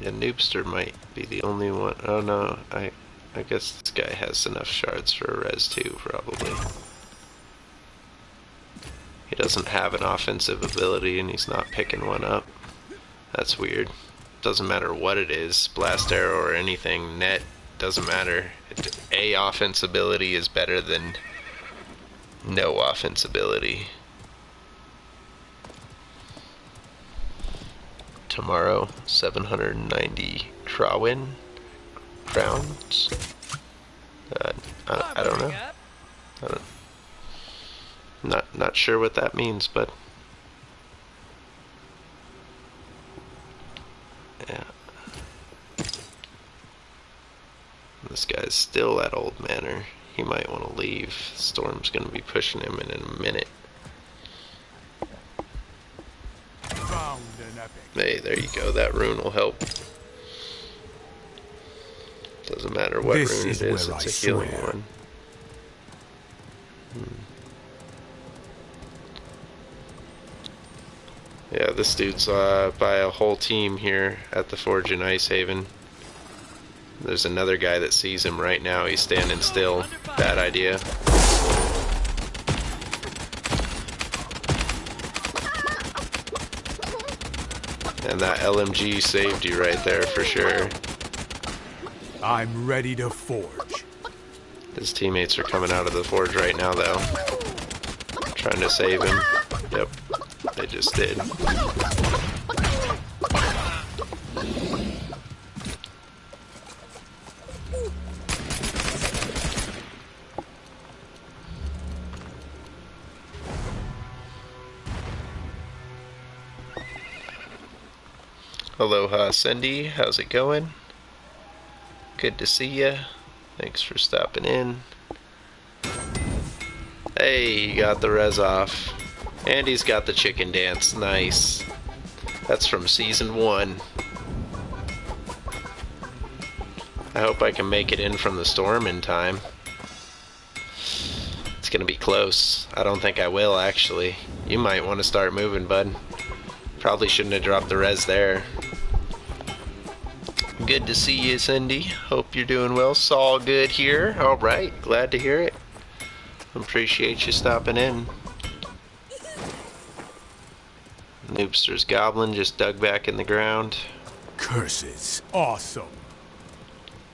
Yeah, Noobster might be the only one. Oh no, I guess this guy has enough shards for a res too, probably. He doesn't have an offensive ability and he's not picking one up. That's weird. Doesn't matter what it is, blast arrow or anything, net, doesn't matter. A offense ability is better than no offense ability. Tomorrow, 790 crowns. I don't know. Not sure what that means, but yeah. This guy's still at Old Manor. He might want to leave. Storm's gonna be pushing him in a minute. Found an epic. Hey, there you go. That rune will help. Doesn't matter what This rune is it is, where it's I a healing swear. one. Yeah, this dude's by a whole team here at the Forge in Icehaven. There's another guy that sees him right now. He's standing still. Bad idea. And that LMG saved you right there for sure. I'm ready to forge. His teammates are coming out of the forge right now, though. Trying to save him. Yep, they just did. Aloha, Cindy. How's it going? Good to see ya. Thanks for stopping in. Hey, you got the res off. And he's got the chicken dance. Nice. That's from season 1. I hope I can make it in from the storm in time. It's gonna be close. I don't think I will, actually. You might want to start moving, bud. Probably shouldn't have dropped the res there. Good to see you, Cindy. Hope you're doing well. Saul good here. Alright, glad to hear it. Appreciate you stopping in. Noobster's goblin just dug back in the ground. Curses. Awesome.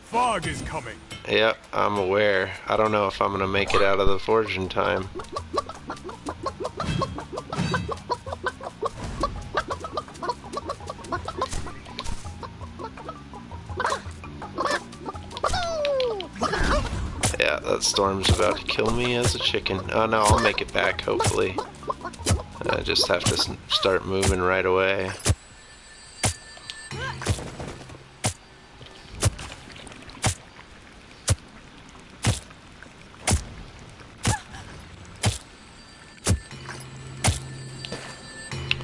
Fog is coming. Yep, I'm aware. I don't know if I'm gonna make it out of the forge in time. that storm's about to kill me as a chicken. Oh no, I'll make it back, hopefully. I just have to start moving right away.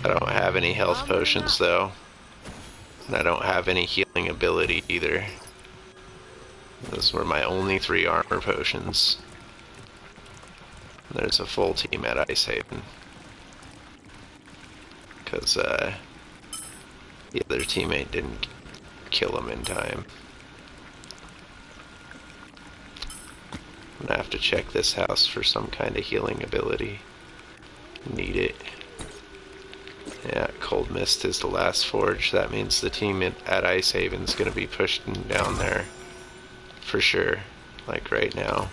I don't have any health potions though. And I don't have any healing ability either. Those were my only 3 armor potions. There's a full team at Ice Haven. Because the other teammate didn't kill him in time. I'm gonna have to check this house for some kind of healing ability. Need it. Yeah, Cold Mist is the last forge. That means the team at Ice Haven is going to be pushing down there. For sure. Like right now.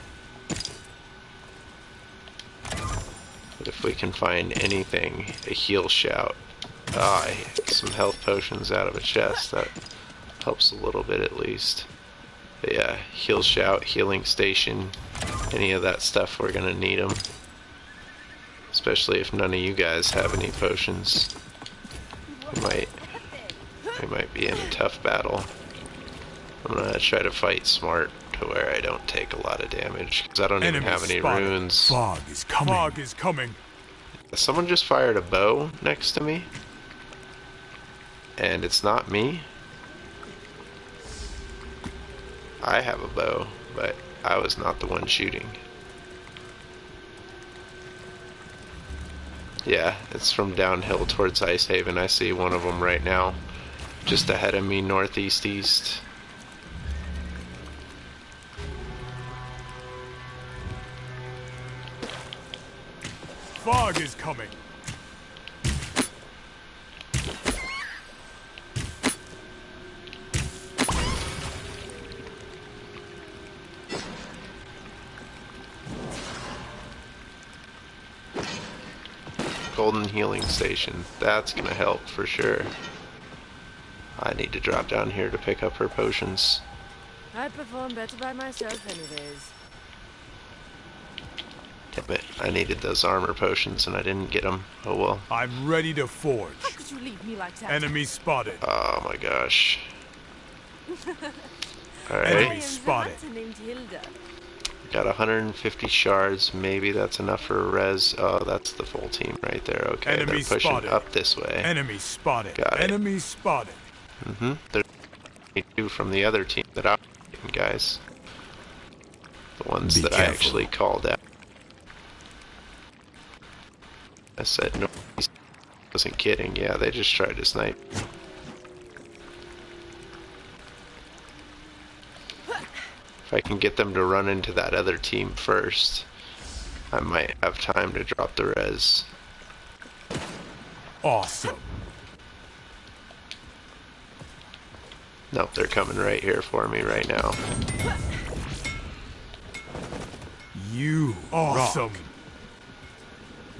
But if we can find anything, a heal shout. Some health potions out of a chest. That helps a little bit at least. But yeah, heal shout, healing station, any of that stuff, we're going to need them. Especially if none of you guys have any potions. We might be in a tough battle. I'm gonna try to fight smart to where I don't take a lot of damage, because I don't even have any runes. Fog is coming. Fog is coming. Someone just fired a bow next to me. And it's not me. I have a bow, but I was not the one shooting. Yeah, it's from downhill towards Ice Haven. I see one of them right now, just ahead of me, northeast-east. Fog is coming. Golden healing station. That's gonna help for sure. I need to drop down here to pick up her potions. I perform better by myself anyways. Damn it, I needed those armor potions and I didn't get them. Oh well. I'm ready to forge. How could you leave me like that? Enemy spotted. Oh my gosh. Alright. Enemy spotted. Named Hilda. Got 150 shards. Maybe that's enough for a res. Oh, that's the full team right there. Okay, Enemy they're pushing spotted. up this way. Enemy spotted. Got it. Enemy spotted. There's 2 from the other team that I'm getting, guys. The ones that I actually called out. I said no, I wasn't kidding. Yeah, they just tried to snipe. If I can get them to run into that other team first, I might have time to drop the res. Awesome. Nope, they're coming right here for me right now. You awesome. Rock.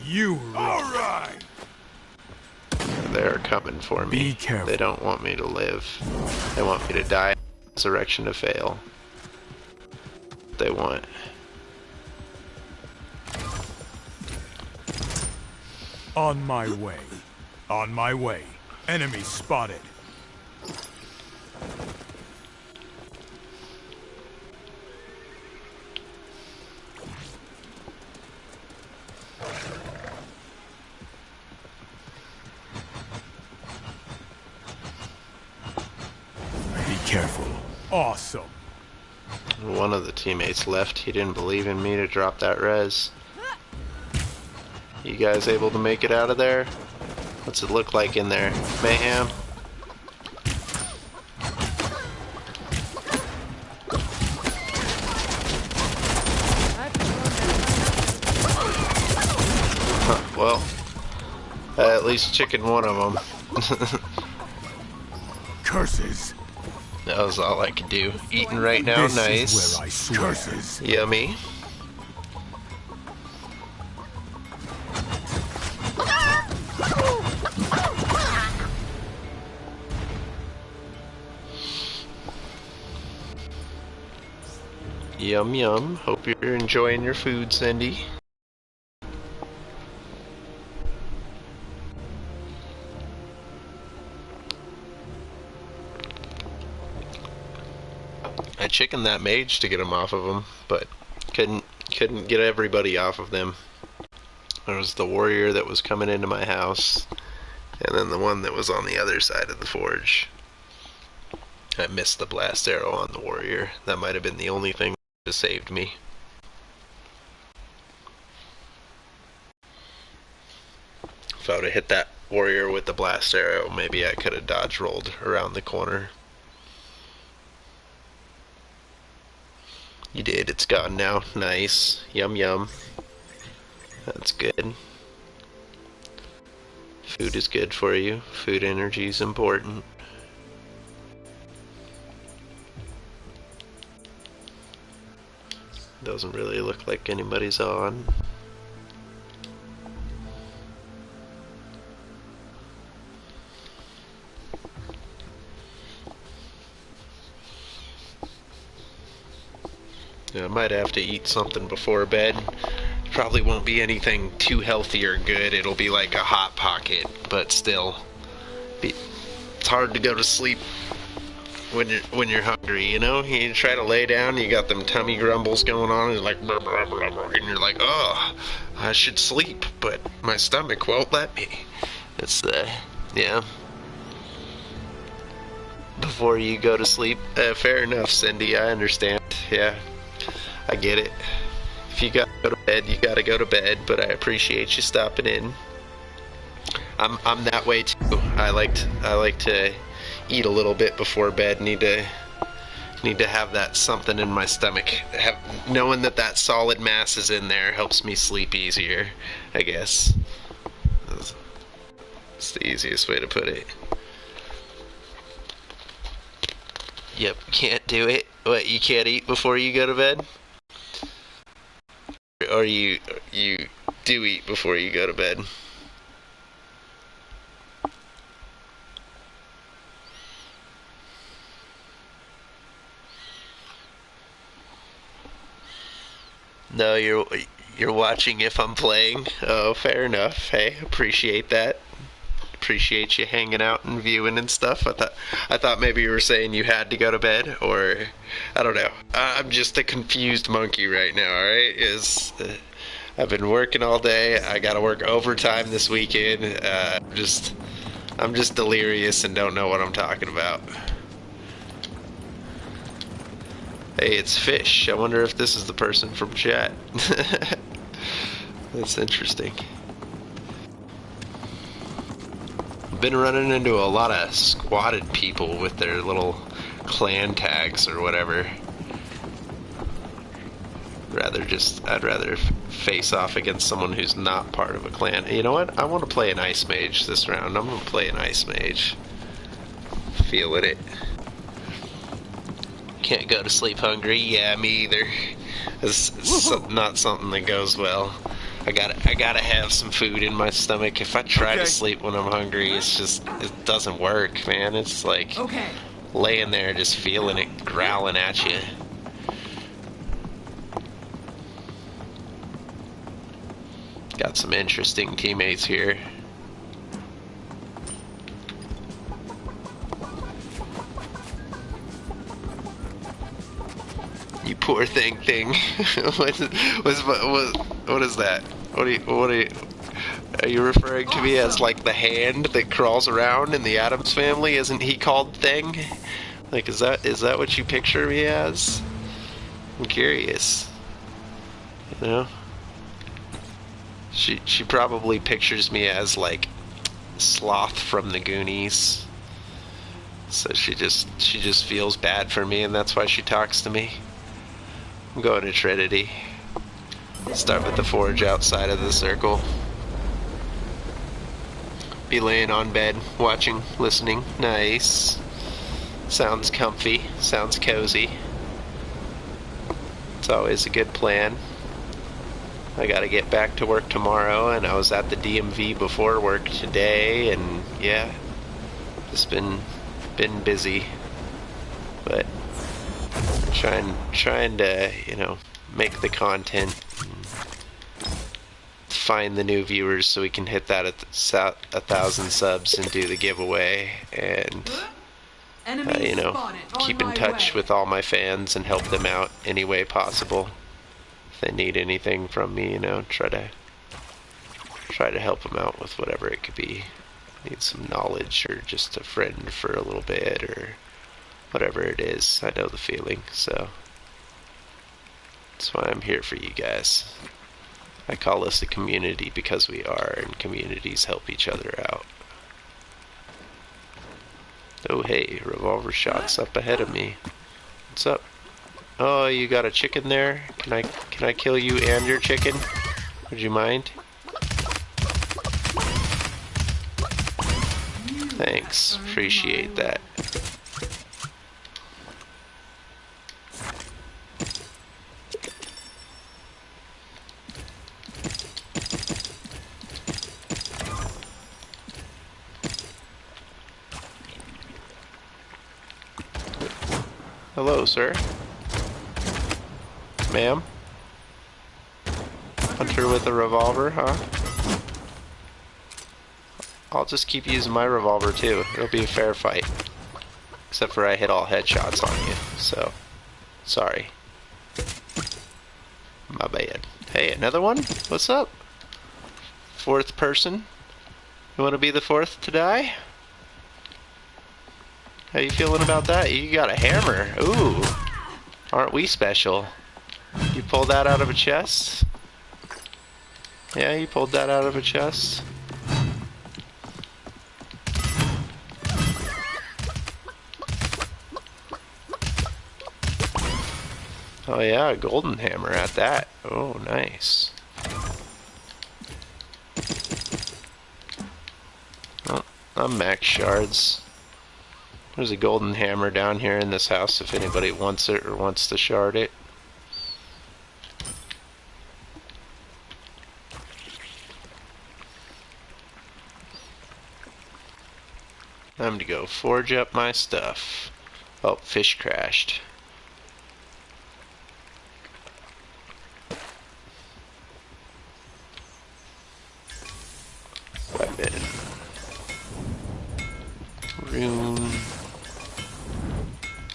You rock. All right. They're coming for me. Be careful. They don't want me to live. They want me to die. Resurrection to fail. They want. On my way. On my way. Enemy spotted. Be careful. Awesome. One of the teammates left. He didn't believe in me to drop that res. You guys able to make it out of there? What's it look like in there? Mayhem? Huh, well, at least chicken one of them. Curses. That was all I could do. Eating right now, This nice. is where I swear. Curses. Yummy. Yum yum. Hope you're enjoying your food, Cindy. I chickened that mage to get him off of him, but couldn't get everybody off of them. There was the warrior that was coming into my house, and then the one that was on the other side of the forge. I missed the blast arrow on the warrior. That might have been the only thing that saved me. If I would have hit that warrior with the blast arrow, maybe I could have dodge rolled around the corner. You did. It's gone now. Nice. Yum yum. That's good. Food is good for you. Food energy is important. Doesn't really look like anybody's on. Yeah, I might have to eat something before bed. Probably won't be anything too healthy or good. It'll be like a Hot Pocket, but still. It's hard to go to sleep when you're hungry, you know? You try to lay down, you got them tummy grumbles going on, and you're like, blah, blah, blah, blah, and you're like, oh, I should sleep, but my stomach won't let me. It's yeah. Before you go to sleep. Fair enough, Cindy, I understand. Yeah, I get it. If you gotta go to bed, you gotta go to bed, but I appreciate you stopping in. I'm that way too. I like to eat a little bit before bed. Need to have that something in my stomach. Knowing that solid mass is in there helps me sleep easier, I guess. It's the easiest way to put it. Yep, can't do it. What, you can't eat before you go to bed? Or you do eat before you go to bed? No, you're watching if I'm playing. Oh, fair enough. Hey, appreciate that. Appreciate you hanging out and viewing and stuff. I thought maybe you were saying you had to go to bed, or I don't know. I'm just a confused monkey right now. All right, I've been working all day. I gotta work overtime this weekend. I'm just delirious and don't know what I'm talking about. Hey, it's Fish. I wonder if this is the person from chat. That's interesting. Been running into a lot of squatted people with their little clan tags or whatever. I'd rather face off against someone who's not part of a clan. You know what? I want to play an Ice Mage this round. I'm going to play an Ice Mage. Feeling it. Can't go to sleep hungry. Yeah, me either. It's not something that goes well. I gotta have some food in my stomach. If I try to sleep when I'm hungry, it doesn't work, man. It's like laying there just feeling it growling at you. Got some interesting teammates here. You poor thing. What is that? Are you referring to me as like the hand that crawls around in the Addams Family? Isn't he called Thing? Like, is that what you picture me as? I'm curious. You know? She probably pictures me as like Sloth from the Goonies. So she just feels bad for me, and that's why she talks to me. I'm going to Trinity. Start with the forge outside of the circle. Be laying on bed, watching, listening. Nice. Sounds comfy. Sounds cozy. It's always a good plan. I gotta get back to work tomorrow, and I was at the DMV before work today, and yeah, just been busy. But trying to, you know, make the content, find the new viewers so we can hit that at 1,000 subs and do the giveaway, and you know, keep in touch with all my fans and help them out any way possible. If they need anything from me, you know, try to help them out with whatever it could be. Need some knowledge or just a friend for a little bit or whatever it is. I know the feeling, so that's why I'm here for you guys. I call this a community because we are, and communities help each other out. Oh hey, revolver shots up ahead of me. What's up? Oh, you got a chicken there? Can I kill you and your chicken? Would you mind? Thanks, appreciate that. Hello, sir. Ma'am? Hunter with a revolver, huh? I'll just keep using my revolver too. It'll be a fair fight. Except for I hit all headshots on you, so sorry. My bad. Hey, another one? What's up? Fourth person? You want to be the fourth to die? How you feeling about that? You got a hammer. Ooh. Aren't we special? You pulled that out of a chest? Yeah, you pulled that out of a chest. Oh yeah, a golden hammer at that. Oh, nice. Oh, I'm max shards. There's a golden hammer down here in this house if anybody wants it or wants to shard it. Time to go forge up my stuff. Oh, fish crashed. Weapon. Rune.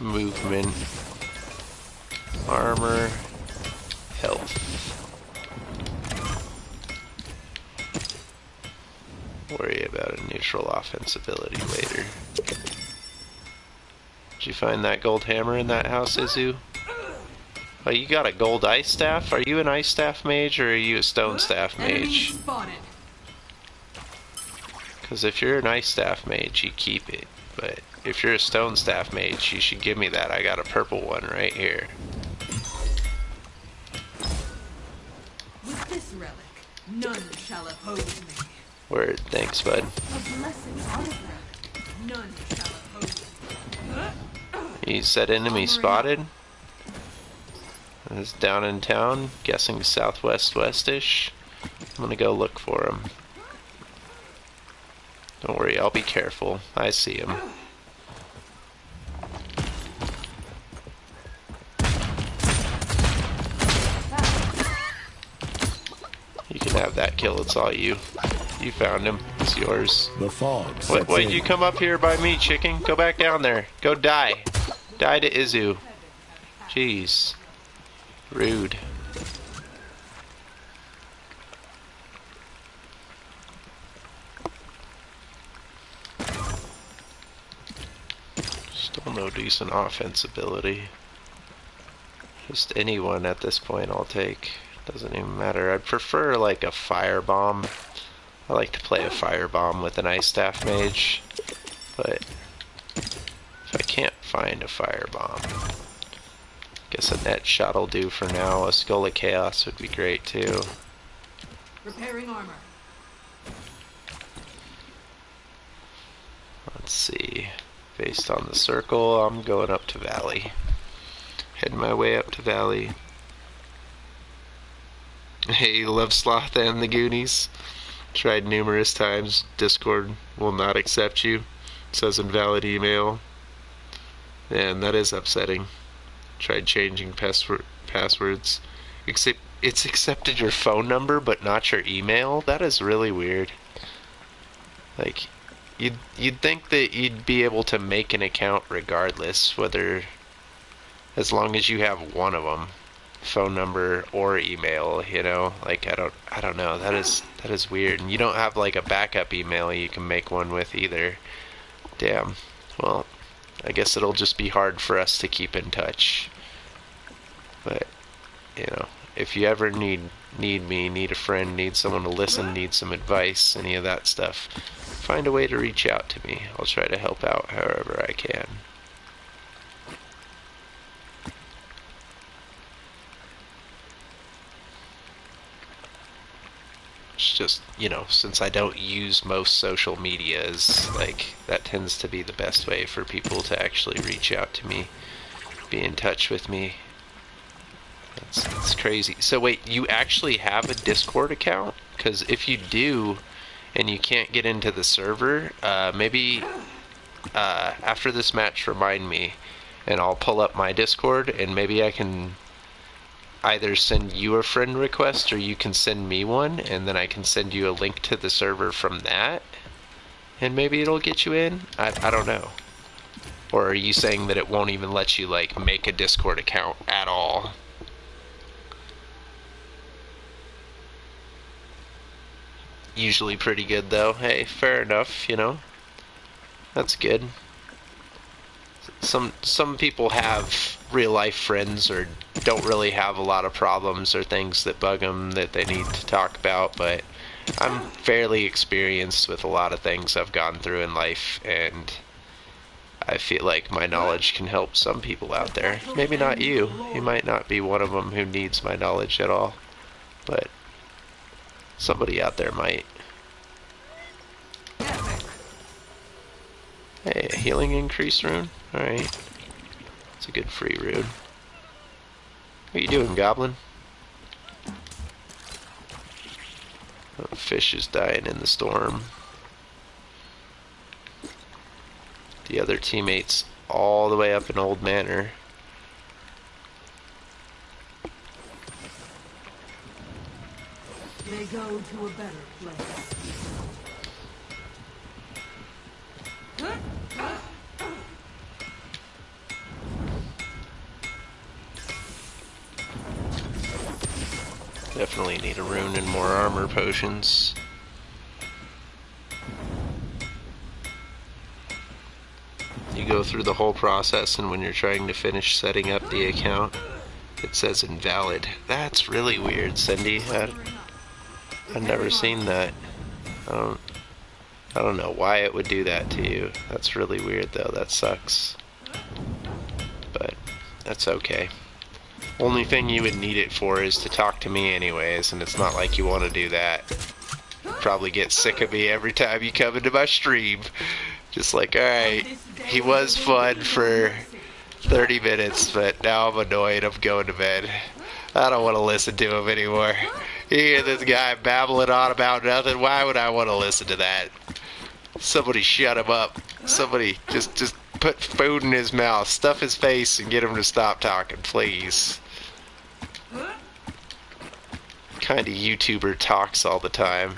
Movement. Armor. Health. Worry about a neutral offense ability later. Did you find that gold hammer in that house, Izu? Oh, you got a gold ice staff? Are you an ice staff mage or are you a stone staff mage? Because if you're an ice staff mage, you keep it. But if you're a stone staff mage, you should give me that. I got a purple one right here. With this relic, none shall oppose me. Word, thanks, bud. A blessed artifact, none shall oppose me. You said enemy spotted? It's down in town, guessing southwest westish. I'm gonna go look for him. Don't worry, I'll be careful. I see him. You can have that kill, it's all you. You found him, it's yours. The fog. Wait, you come up here by me, chicken. Go back down there. Go die. Die to Izu. Jeez. Rude. Still no decent offense ability. Just anyone at this point I'll take. Doesn't even matter. I'd prefer like a firebomb. I like to play a firebomb with an ice staff mage. But if I can't find a firebomb, guess a net shot will do for now. A Skull of Chaos would be great too. Repairing armor. Let's see. Based on the circle, I'm going up to Valley. Heading my way up to Valley. Hey, Love Sloth and the Goonies. Tried numerous times. Discord will not accept you. It says invalid email. And that is upsetting. Tried changing passwords. Except it's accepted your phone number but not your email. That is really weird. Like, you'd think that you'd be able to make an account regardless, whether, as long as you have one of them, phone number or email. You know, like I don't know. That is weird. And you don't have like a backup email you can make one with either. Damn. Well, I guess it'll just be hard for us to keep in touch. But, you know, if you ever need me, need a friend, need someone to listen, need some advice, any of that stuff, find a way to reach out to me. I'll try to help out however I can. It's just, you know, since I don't use most social medias, like, that tends to be the best way for people to actually reach out to me, be in touch with me. It's crazy. So wait, you actually have a Discord account? Because if you do, and you can't get into the server, maybe after this match remind me, and I'll pull up my Discord, and maybe I can either send you a friend request or you can send me one, and then I can send you a link to the server from that, and maybe it'll get you in. I don't know. Or are you saying that it won't even let you like make a Discord account at all? Usually pretty good though. Hey, fair enough, you know. That's good. Some people have real life friends or don't really have a lot of problems or things that bug them that they need to talk about, but I'm fairly experienced with a lot of things I've gone through in life, and I feel like my knowledge can help some people out there. Maybe not you. You might not be one of them who needs my knowledge at all, but somebody out there might. Hey, a healing increase rune? Alright. It's a good free rune. What are you doing, goblin? Oh, fish is dying in the storm. The other teammates all the way up in Old Manor. They go to a better place. Definitely need a rune and more armor potions. You go through the whole process, and when you're trying to finish setting up the account, it says invalid. That's really weird, Cindy. I've never seen that. I don't know why it would do that to you. That's really weird though. That sucks. But that's okay. Only thing you would need it for is to talk to me anyways, and it's not like you want to do that. Probably get sick of me every time you come into my stream. Just like, alright, he was fun for 30 minutes, but now I'm annoyed. I'm going to bed. I don't want to listen to him anymore. You hear this guy babbling on about nothing. Why would I want to listen to that? Somebody shut him up. Somebody just put food in his mouth, stuff his face, and get him to stop talking, please. Kind of YouTuber talks all the time.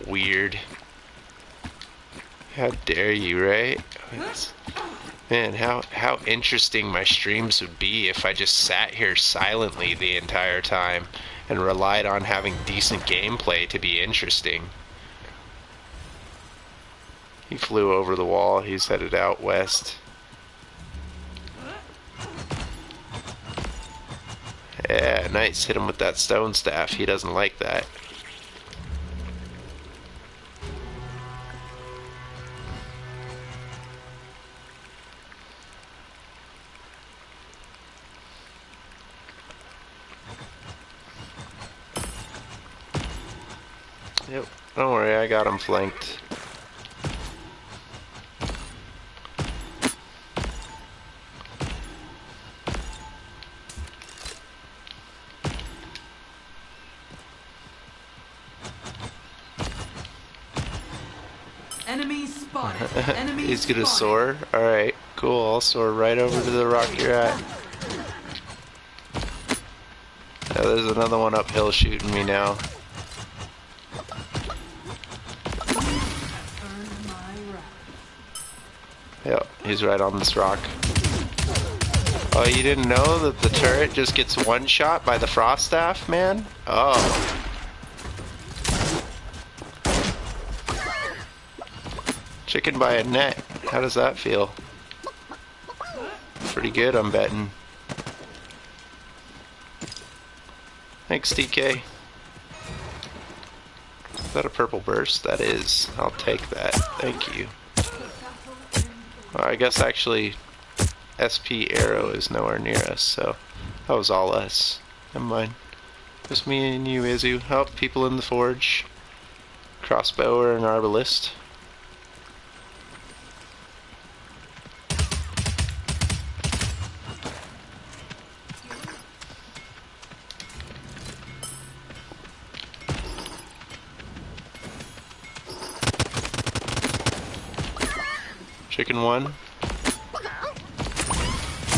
Weird. How dare you, right? Man, how interesting my streams would be if I just sat here silently the entire time and relied on having decent gameplay to be interesting. He flew over the wall. He's headed out west. Yeah, nice. Hit him with that stone staff. He doesn't like that. Yep, don't worry, I got him flanked. Enemy spotted. Enemy He's gonna spotted. soar? Alright, cool, I'll soar right over to the rock you're at. Yeah, there's another one uphill shooting me now. Earned my wrath. Yep, he's right on this rock. Oh, you didn't know that the turret just gets one shot by the frost staff, man? Oh. Chicken by a net. How does that feel? Pretty good, I'm betting. Thanks, TK. Is that a purple burst? That is. I'll take that. Thank you. Well, I guess actually SP Arrow is nowhere near us, so that was all us. Never mind. Just me and you, Izu. Help people in the forge. Crossbower and arbalist. Chicken one.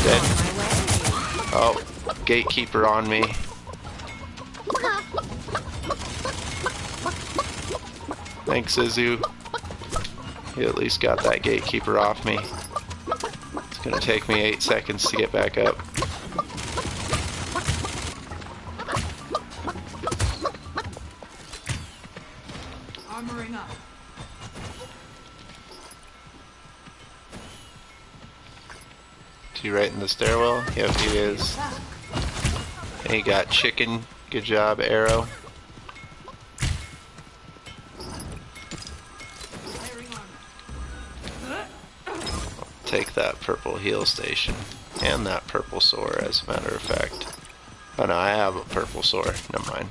Dead. Oh, gatekeeper on me. Thanks, Izu. You at least got that gatekeeper off me. It's gonna take me 8 seconds to get back up. Armoring up. Is he right in the stairwell? Yep, he is. And he got chicken. Good job, Arrow. Take that purple heal station. And that purple sword, as a matter of fact. Oh no, I have a purple sword. Never mind.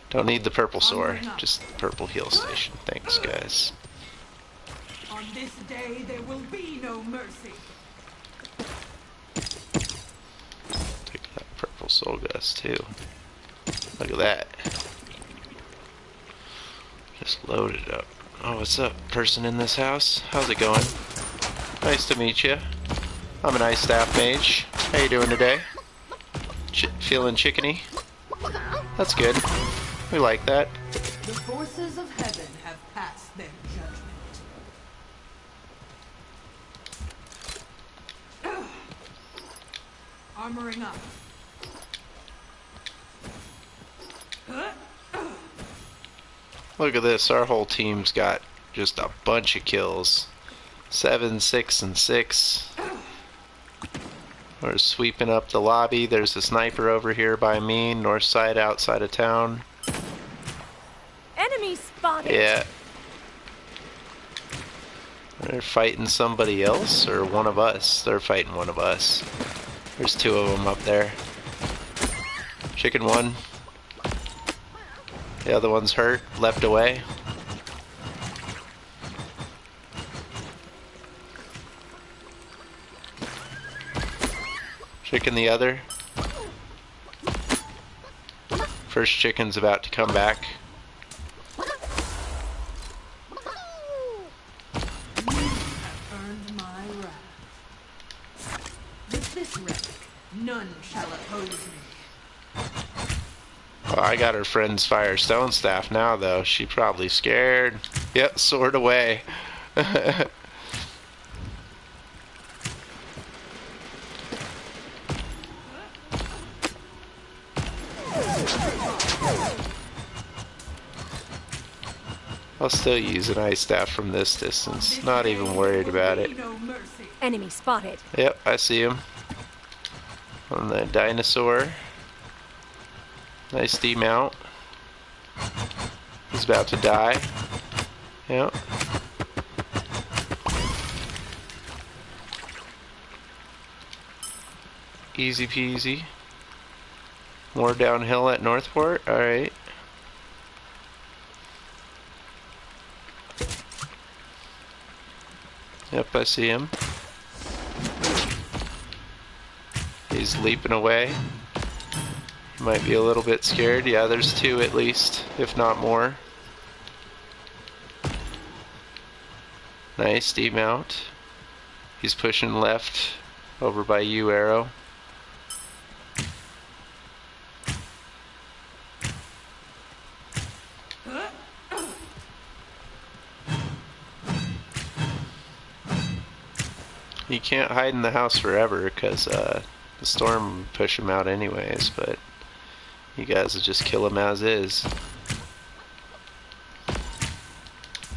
Don't need the purple sword. Just purple heal station. Thanks, guys. On this day there will be no mercy. Take that purple soul gust too. Look at that. Just load it up. Oh, what's up, person in this house? How's it going? Nice to meet you. I'm an ice staff mage. How you doing today? Feeling chickeny? That's good. We like that. The forces of heaven have passed their judgment. Armoring up. Look at this. Our whole team's got just a bunch of kills. 7, 6, and 6. We're sweeping up the lobby. There's a sniper over here by me, north side, outside of town. Enemy spotted. Yeah. They're fighting somebody else, or one of us? They're fighting one of us. There's 2 of them up there. Chicken one. The other one's hurt, left away. Chicken the other. First chicken's about to come back. Earned my wrath. With this relic, none shall oppose me. Oh, I got her friend's Firestone staff now, though. She probably scared. Yep, sword away. I'll still use an ice staff from this distance. Not even worried about it. No mercy. Enemy spotted. Yep, I see him. On the dinosaur. Nice demount. He's about to die. Yep. Easy peasy. More downhill at Northport. Alright. Yep, I see him. He's leaping away. He might be a little bit scared. Yeah, there's 2 at least, if not more. Nice demount. He's pushing left over by you, Arrow. can't hide in the house forever because the storm will push him out anyways, but you guys will just kill him as is.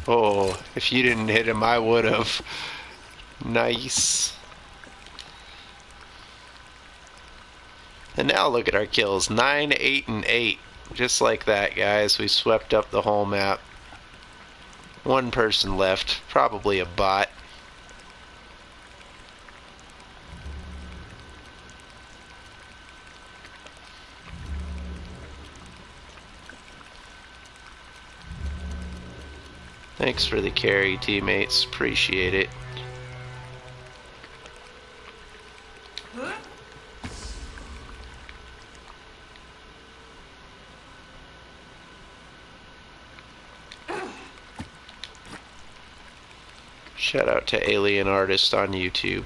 Oh, if you didn't hit him, I would have. Nice. And now look at our kills. 9, 8, and 8. Just like that, guys. We swept up the whole map. One person left. Probably a bot. Thanks for the carry, teammates. Appreciate it. Shout out to alienartist on YouTube.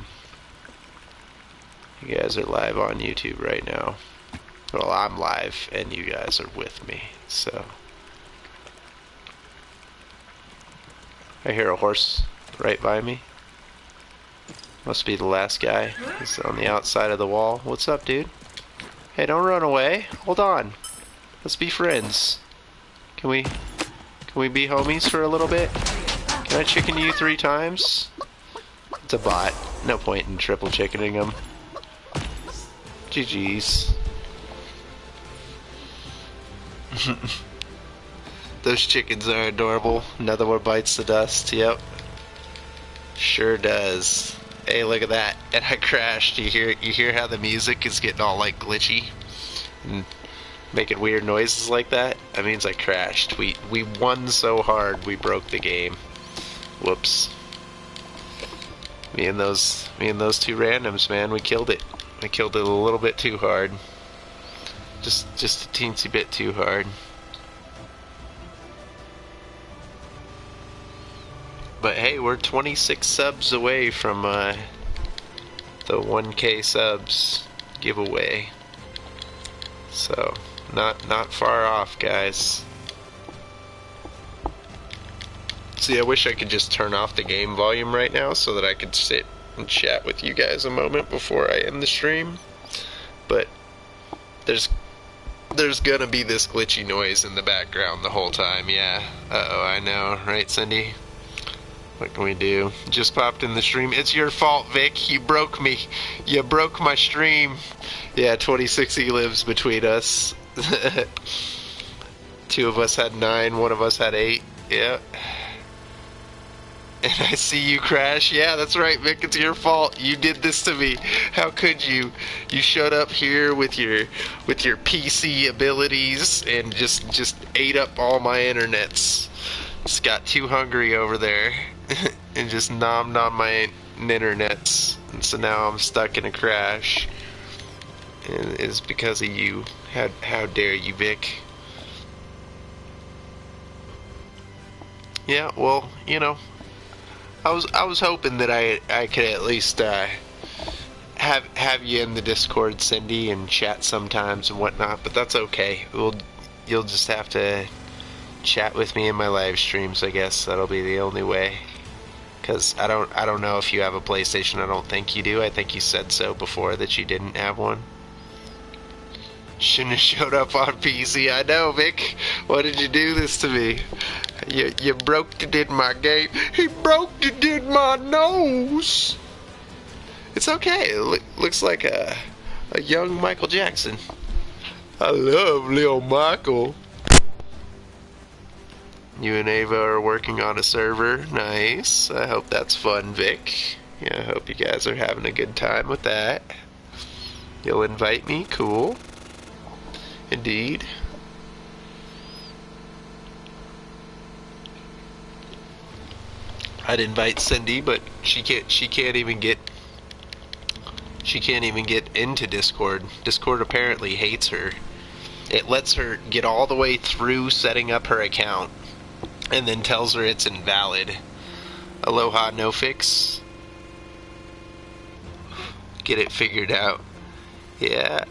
You guys are live on YouTube right now. Well, I'm live and you guys are with me, so. I hear a horse right by me. Must be the last guy. He's on the outside of the wall. What's up, dude? Hey, don't run away. Hold on. Let's be friends. Can we be homies for a little bit? Can I chicken you 3 times? It's a bot. No point in triple chickening him. GG's. Those chickens are adorable. Another one bites the dust. Yep. Sure does. Hey, look at that. And I crashed. You hear how the music is getting all like glitchy and making weird noises like that? That means I crashed. We won so hard we broke the game. Whoops. Me and those 2 randoms, man, we killed it. I killed it a little bit too hard. Just a teensy bit too hard. But hey, we're 26 subs away from the 1K subs giveaway. So, not far off, guys. See, I wish I could just turn off the game volume right now so that I could sit and chat with you guys a moment before I end the stream. But there's gonna be this glitchy noise in the background the whole time, yeah. Uh-oh, I know, right, Cindy? What can we do? Just popped in the stream. It's your fault, Vic. You broke me. You broke my stream. Yeah, 2060 lives between us. 2 of us had 9, 1 of us had 8. Yeah. And I see you crash. Yeah, that's right, Vic. It's your fault. You did this to me. How could you? You showed up here with your PC abilities and just ate up all my internets. Just got too hungry over there and just nommed on my internets. And so now I'm stuck in a crash. And it's because of you. How dare you, Vic? Yeah, well, you know, I was hoping that I could at least have you in the Discord, Cindy, and chat sometimes and whatnot, but that's okay. You'll just have to chat with me in my live streams, I guess. That'll be the only way. Cause I don't know if you have a PlayStation. I don't think you do. I think you said so before that you didn't have one. Shouldn't have showed up on PC. I know, Vic. Why did you do this to me? You broke it in my game. He broke it in my nose. It's okay. It looks like a young Michael Jackson. I love Lil Michael. You and Ava are working on a server. Nice. I hope that's fun, Vic. Yeah, I hope you guys are having a good time with that. You'll invite me? Cool. Indeed. I'd invite Cindy, but she can't even get into Discord. Discord apparently hates her. It lets her get all the way through setting up her account and then tells her it's invalid. Aloha, no fix. Get it figured out. Yeah.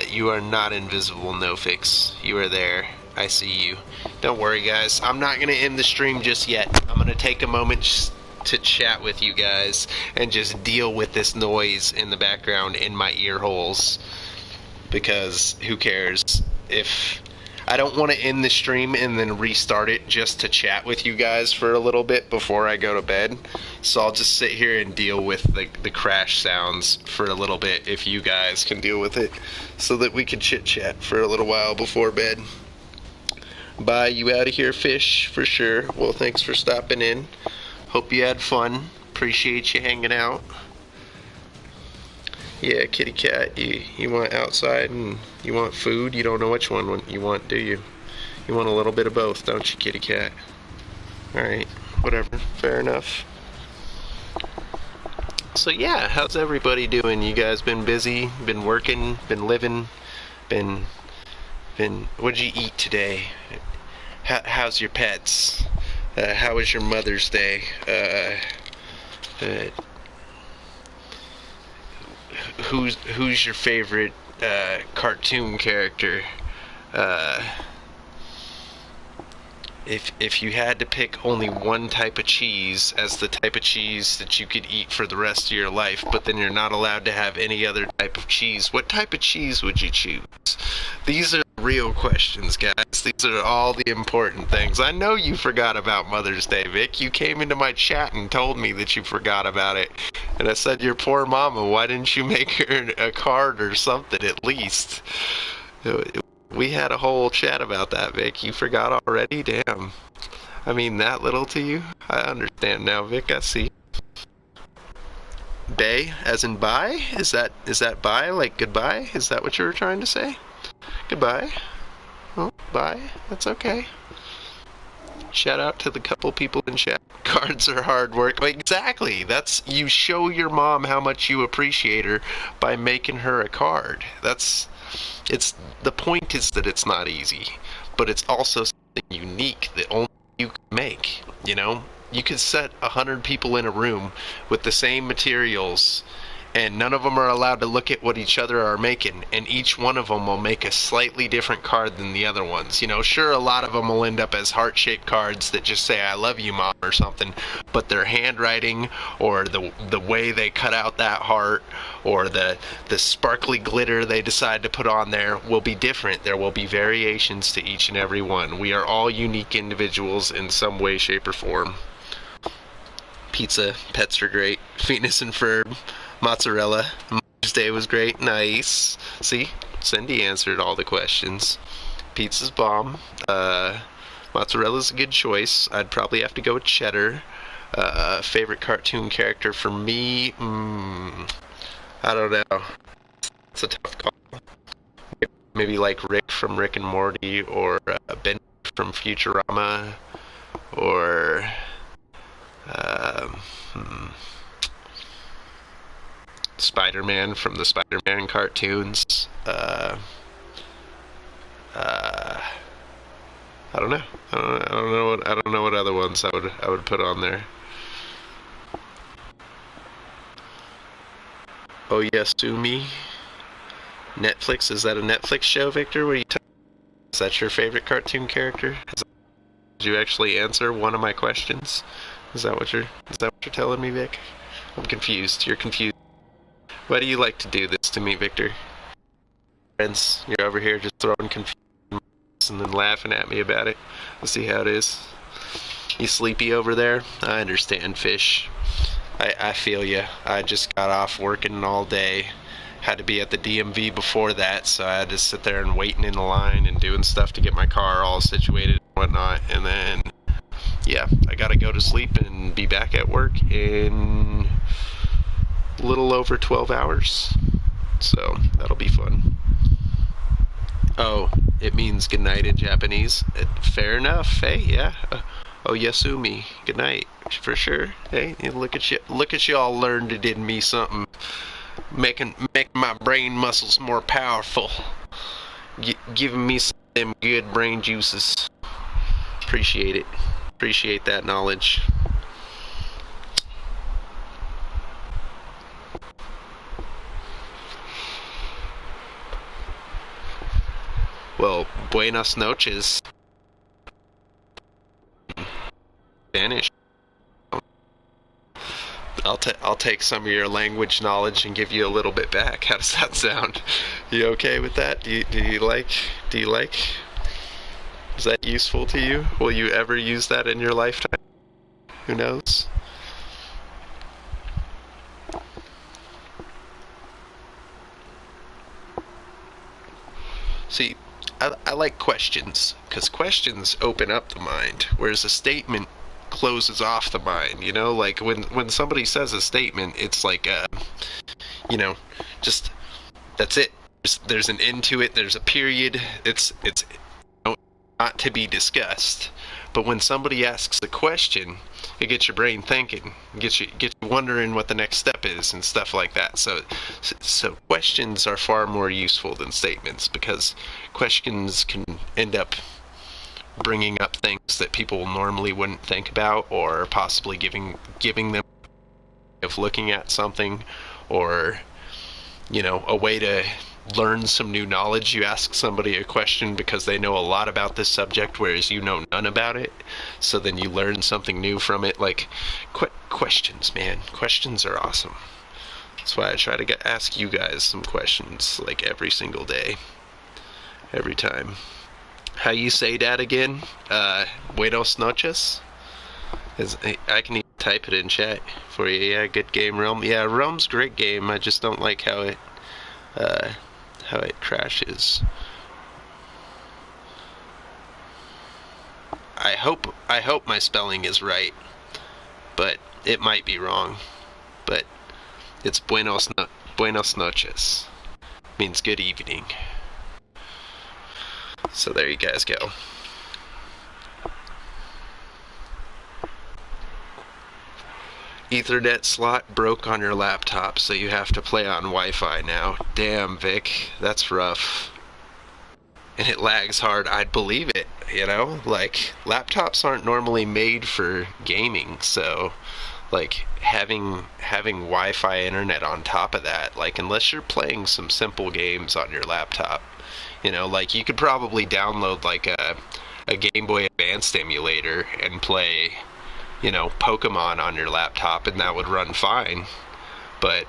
You are not invisible, no fix. You are there. I see you. Don't worry, guys. I'm not going to end the stream just yet. I'm going to take a moment to chat with you guys and just deal with this noise in the background in my ear holes. Because who cares? If I don't want to end the stream and then restart it just to chat with you guys for a little bit before I go to bed. So I'll just sit here and deal with the crash sounds for a little bit if you guys can deal with it, so that we can chit chat for a little while before bed. Bye, you out of here, fish, for sure. Well, thanks for stopping in. Hope you had fun. Appreciate you hanging out. Yeah, kitty cat, you want outside and you want food? You don't know which one you want, do you? You want a little bit of both, don't you, kitty cat? Alright, whatever. Fair enough. So yeah, how's everybody doing? You guys been busy? Been working? Been living? Been... What'd you eat today? How's your pets? How was your Mother's Day? Who's your favorite cartoon character? If you had to pick only one type of cheese as the type of cheese that you could eat for the rest of your life, but then you're not allowed to have any other type of cheese, what type of cheese would you choose? These are real questions, guys. These are all the important things. I know you forgot about Mother's Day, Vic. You came into my chat and told me that you forgot about it. And I said, your poor mama, why didn't you make her a card or something at least? We had a whole chat about that, Vic. You forgot already? Damn. I mean, that little to you? I understand now, Vic. I see. Bay, as in bye? Is that bye, like goodbye? Is that what you were trying to say? Goodbye. Oh, bye. That's okay. Shout out to the couple people in chat. Cards are hard work. Exactly. You show your mom how much you appreciate her by making her a card. The point is that it's not easy, but it's also something unique that only you can make. You know, you could set 100 people in a room with the same materials, and none of them are allowed to look at what each other are making, and each one of them will make a slightly different card than the other ones. You know, sure, a lot of them will end up as heart-shaped cards that just say, I love you, Mom, or something, but their handwriting, or the way they cut out that heart, or the sparkly glitter they decide to put on there will be different. There will be variations to each and every one. We are all unique individuals in some way, shape, or form. Pizza, pets are great. Venus and Ferb. Mozzarella. Mother's Day was great. Nice. See? Cindy answered all the questions. Pizza's bomb. Mozzarella's a good choice. I'd probably have to go with cheddar. Favorite cartoon character for me? I don't know. It's a tough call. Maybe like Rick from Rick and Morty, or Ben from Futurama, or... Spider-Man from the Spider-Man cartoons. I don't know. I don't know what other ones I would put on there. Oh yes, Sumi. Netflix, is that a Netflix show, Victor? What are you talking about? Is that your favorite cartoon character? Did you actually answer one of my questions? Is that what you're telling me, Vic? I'm confused. You're confused. Why do you like to do this to me, Victor? Friends, you're over here just throwing confusion and then laughing at me about it. Let's see how it is. You sleepy over there? I understand, fish. I feel you. I just got off working all day. Had to be at the DMV before that, so I had to sit there and waiting in the line and doing stuff to get my car all situated and whatnot. And then, yeah, I gotta go to sleep and be back at work in a little over 12 hours. So, that'll be fun. Oh, it means good night in Japanese. Fair enough. Hey, yeah. Oh, Yasumi. Good night. For sure. Hey, look at y'all learned it in me something. Making my brain muscles more powerful. Giving me some of them good brain juices. Appreciate it. Appreciate that knowledge. Well, buenas noches. Spanish. I'll take some of your language knowledge and give you a little bit back. How does that sound? You okay with that? Do you like? Is that useful to you? Will you ever use that in your lifetime? Who knows? See, I like questions, because questions open up the mind, whereas a statement closes off the mind, you know? Like, when somebody says a statement, it's like, you know, just, that's it. There's an end to it, there's a period, it's not to be discussed. But when somebody asks a question, it gets your brain thinking, gets you wondering what the next step is and stuff like that. So questions are far more useful than statements, because questions can end up bringing up things that people normally wouldn't think about, or possibly giving them of looking at something, or a way to learn some new knowledge. You ask somebody a question because they know a lot about this subject, whereas you know none about it. So then you learn something new from it. Like, questions, man. Questions are awesome. That's why I try to ask you guys some questions, like, every single day. Every time. How you say that again? Buenos noches? I can even type it in chat for you. Yeah, good game, Realm. Yeah, Realm's a great game. I just don't like how it crashes. I hope my spelling is right, but it might be wrong. But it's buenos noches. Means good evening. So there you guys go. Ethernet slot broke on your laptop, so you have to play on Wi-Fi now. Damn, Vic, that's rough. And it lags hard. I'd believe it, Like, laptops aren't normally made for gaming, so, like, having Wi-Fi internet on top of that, like, unless you're playing some simple games on your laptop, like, you could probably download, like, a Game Boy Advanced emulator and play Pokemon on your laptop, and that would run fine. But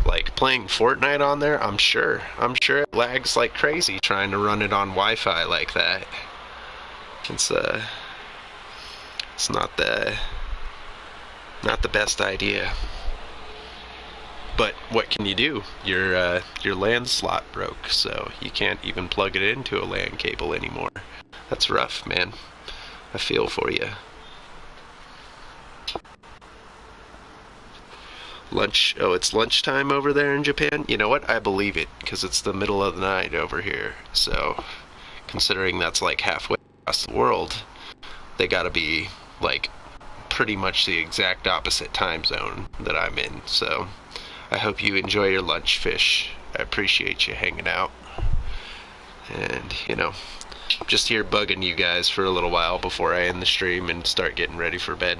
like playing Fortnite on there, I'm sure it lags like crazy trying to run it on Wi-Fi like that. It's not the best idea. But what can you do? Your LAN slot broke, so you can't even plug it into a LAN cable anymore. That's rough, man. I feel for you. Lunch. Oh, it's lunchtime over there in Japan? You know what? I believe it, because it's the middle of the night over here. So, considering that's like halfway across the world, they gotta be, like, pretty much the exact opposite time zone that I'm in. So, I hope you enjoy your lunch, Fish. I appreciate you hanging out. And, just here bugging you guys for a little while before I end the stream and start getting ready for bed.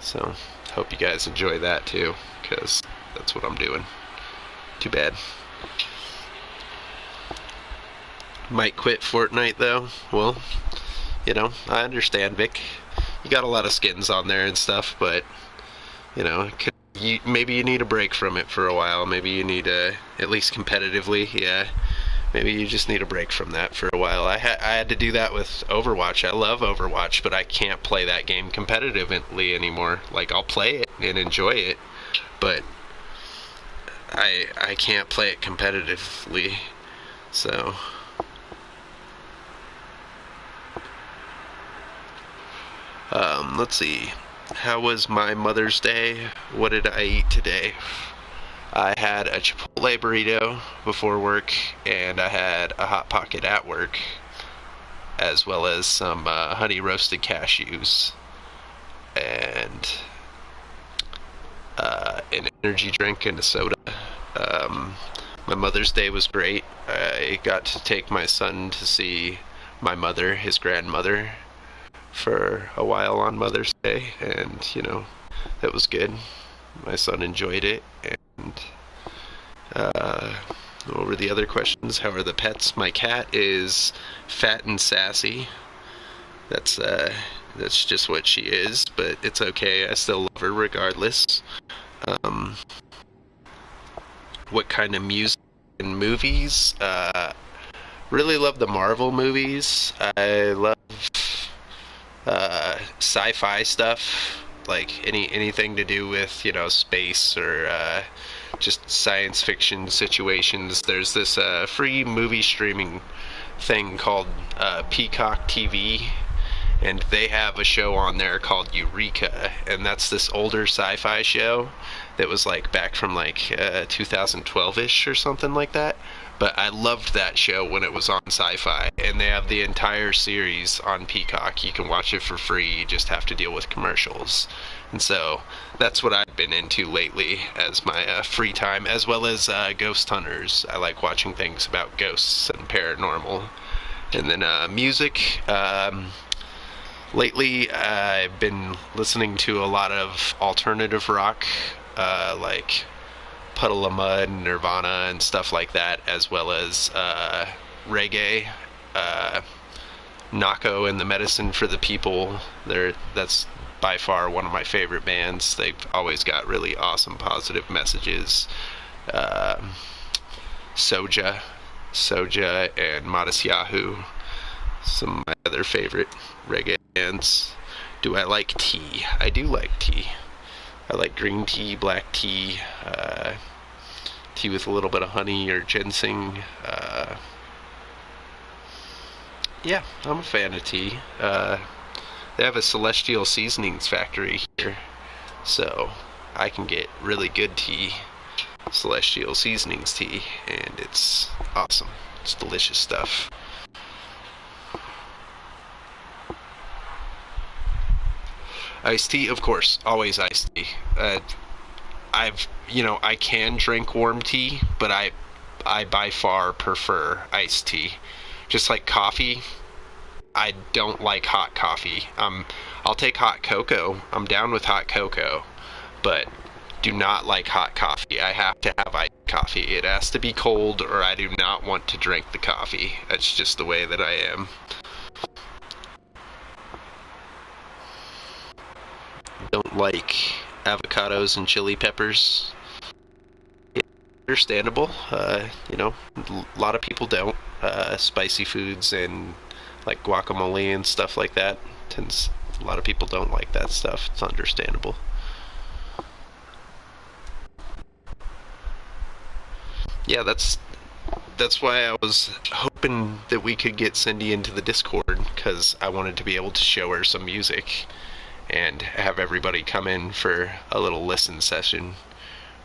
So, hope you guys enjoy that too, because that's what I'm doing. Too bad. Might quit Fortnite though. Well, I understand, Vic. You got a lot of skins on there and stuff, but maybe you need a break from it for a while. Maybe you need at least competitively, yeah. Maybe you just need a break from that for a while. I had to do that with Overwatch. I love Overwatch, but I can't play that game competitively anymore. Like, I'll play it and enjoy it, but I can't play it competitively. So let's see. How was my Mother's Day? What did I eat today? I had a Chipotle burrito before work, and I had a Hot Pocket at work, as well as some honey roasted cashews, and an energy drink and a soda. My Mother's Day was great. I got to take my son to see my mother, his grandmother, for a while on Mother's Day, and, that was good. My son enjoyed it. And what were the other questions? How are the pets? My cat is fat and sassy. That's That's just what she is, but it's okay. I still love her regardless. What kind of music and movies? Really love the Marvel movies. I love sci-fi stuff, like anything to do with space or just science fiction situations. There's this free movie streaming thing called Peacock TV, and they have a show on there called Eureka, and that's this older sci-fi show that was like back from like 2012ish or something like that. But I loved that show when it was on Sci-Fi, and they have the entire series on Peacock. You can watch it for free, you just have to deal with commercials. And so that's what I've been into lately as my free time, as well as Ghost Hunters. I like watching things about ghosts and paranormal. And then music. Lately, I've been listening to a lot of alternative rock, like Puddle of Mud, Nirvana, and stuff like that, as well as reggae. Nako and the Medicine for the People. That's by far one of my favorite bands. They've always got really awesome, positive messages. Soja and Modest Yahoo. Some of my other favorite reggae bands. Do I like tea? I do like tea. I like green tea, black tea, tea with a little bit of honey or ginseng. Yeah, I'm a fan of tea. They have a Celestial Seasonings factory here, so I can get really good tea, Celestial Seasonings tea, and it's awesome. It's delicious stuff. Iced tea, of course, always iced tea. I can drink warm tea, but I by far prefer iced tea. Just like coffee, I don't like hot coffee. I'll take hot cocoa. I'm down with hot cocoa, but do not like hot coffee. I have to have iced coffee. It has to be cold, or I do not want to drink the coffee. That's just the way that I am. Don't like avocados and chili peppers. Yeah, understandable. A lot of people don't. Spicy foods and like guacamole and stuff like that. A lot of people don't like that stuff. It's understandable. Yeah, that's why I was hoping that we could get Cindy into the Discord, because I wanted to be able to show her some music and have everybody come in for a little listen session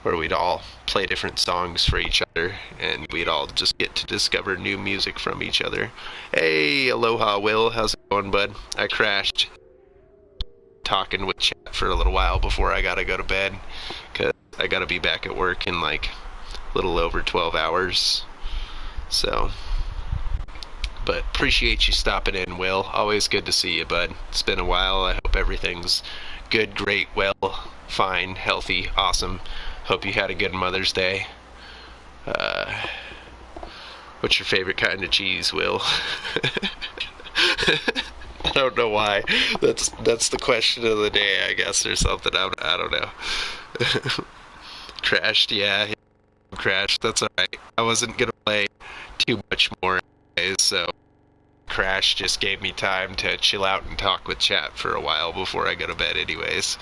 where we'd all play different songs for each other, and we'd all just get to discover new music from each other. Hey, aloha, Will. How's it going, bud? I crashed talking with chat for a little while before I gotta go to bed, because I gotta be back at work in like a little over 12 hours. So, but appreciate you stopping in, Will. Always good to see you, bud. It's been a while. I hope everything's good, great, well, fine, healthy, awesome. Hope you had a good Mother's Day. What's your favorite kind of cheese, Will? I don't know why. That's the question of the day, I guess, or something. I don't know. Crashed, yeah. Crashed. That's alright. I wasn't gonna play too much more anyways, so Crash just gave me time to chill out and talk with chat for a while before I go to bed anyways,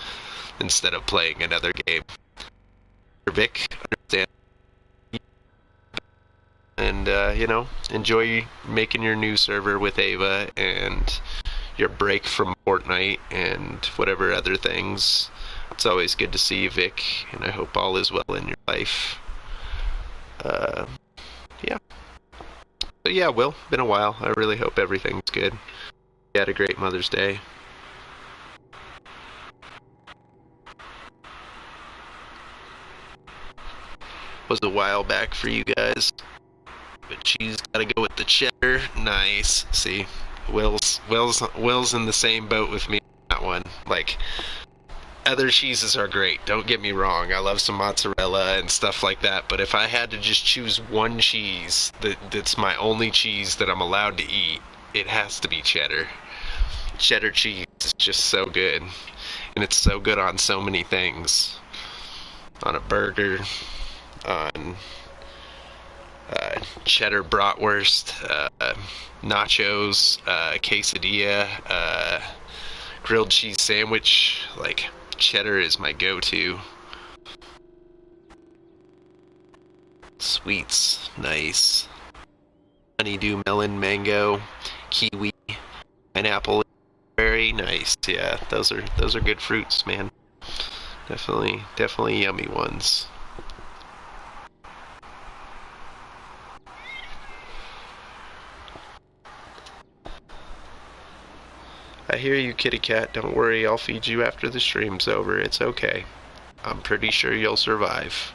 instead of playing another game. Vic, understand, and enjoy making your new server with Ava and your break from Fortnite and whatever other things. It's always good to see you, Vic, and I hope all is well in your life. Yeah. But yeah, Will, been a while. I really hope everything's good. You had a great Mother's Day. Was a while back for you guys. But cheese gotta go with the cheddar. Nice. See, Will's in the same boat with me on that one. Like, other cheeses are great, don't get me wrong. I love some mozzarella and stuff like that, but if I had to just choose one cheese that's my only cheese that I'm allowed to eat, it has to be cheddar. cheddar cheese is just so good. And it's so good on so many things. On a burger, on cheddar bratwurst, nachos, quesadilla, grilled cheese sandwich. Like, cheddar is my go-to. Sweets, nice. Honeydew melon, mango, kiwi, pineapple, berry, nice. Yeah, those are good fruits, man. Definitely yummy ones. I hear you, kitty cat. Don't worry, I'll feed you after the stream's over. It's okay. I'm pretty sure you'll survive.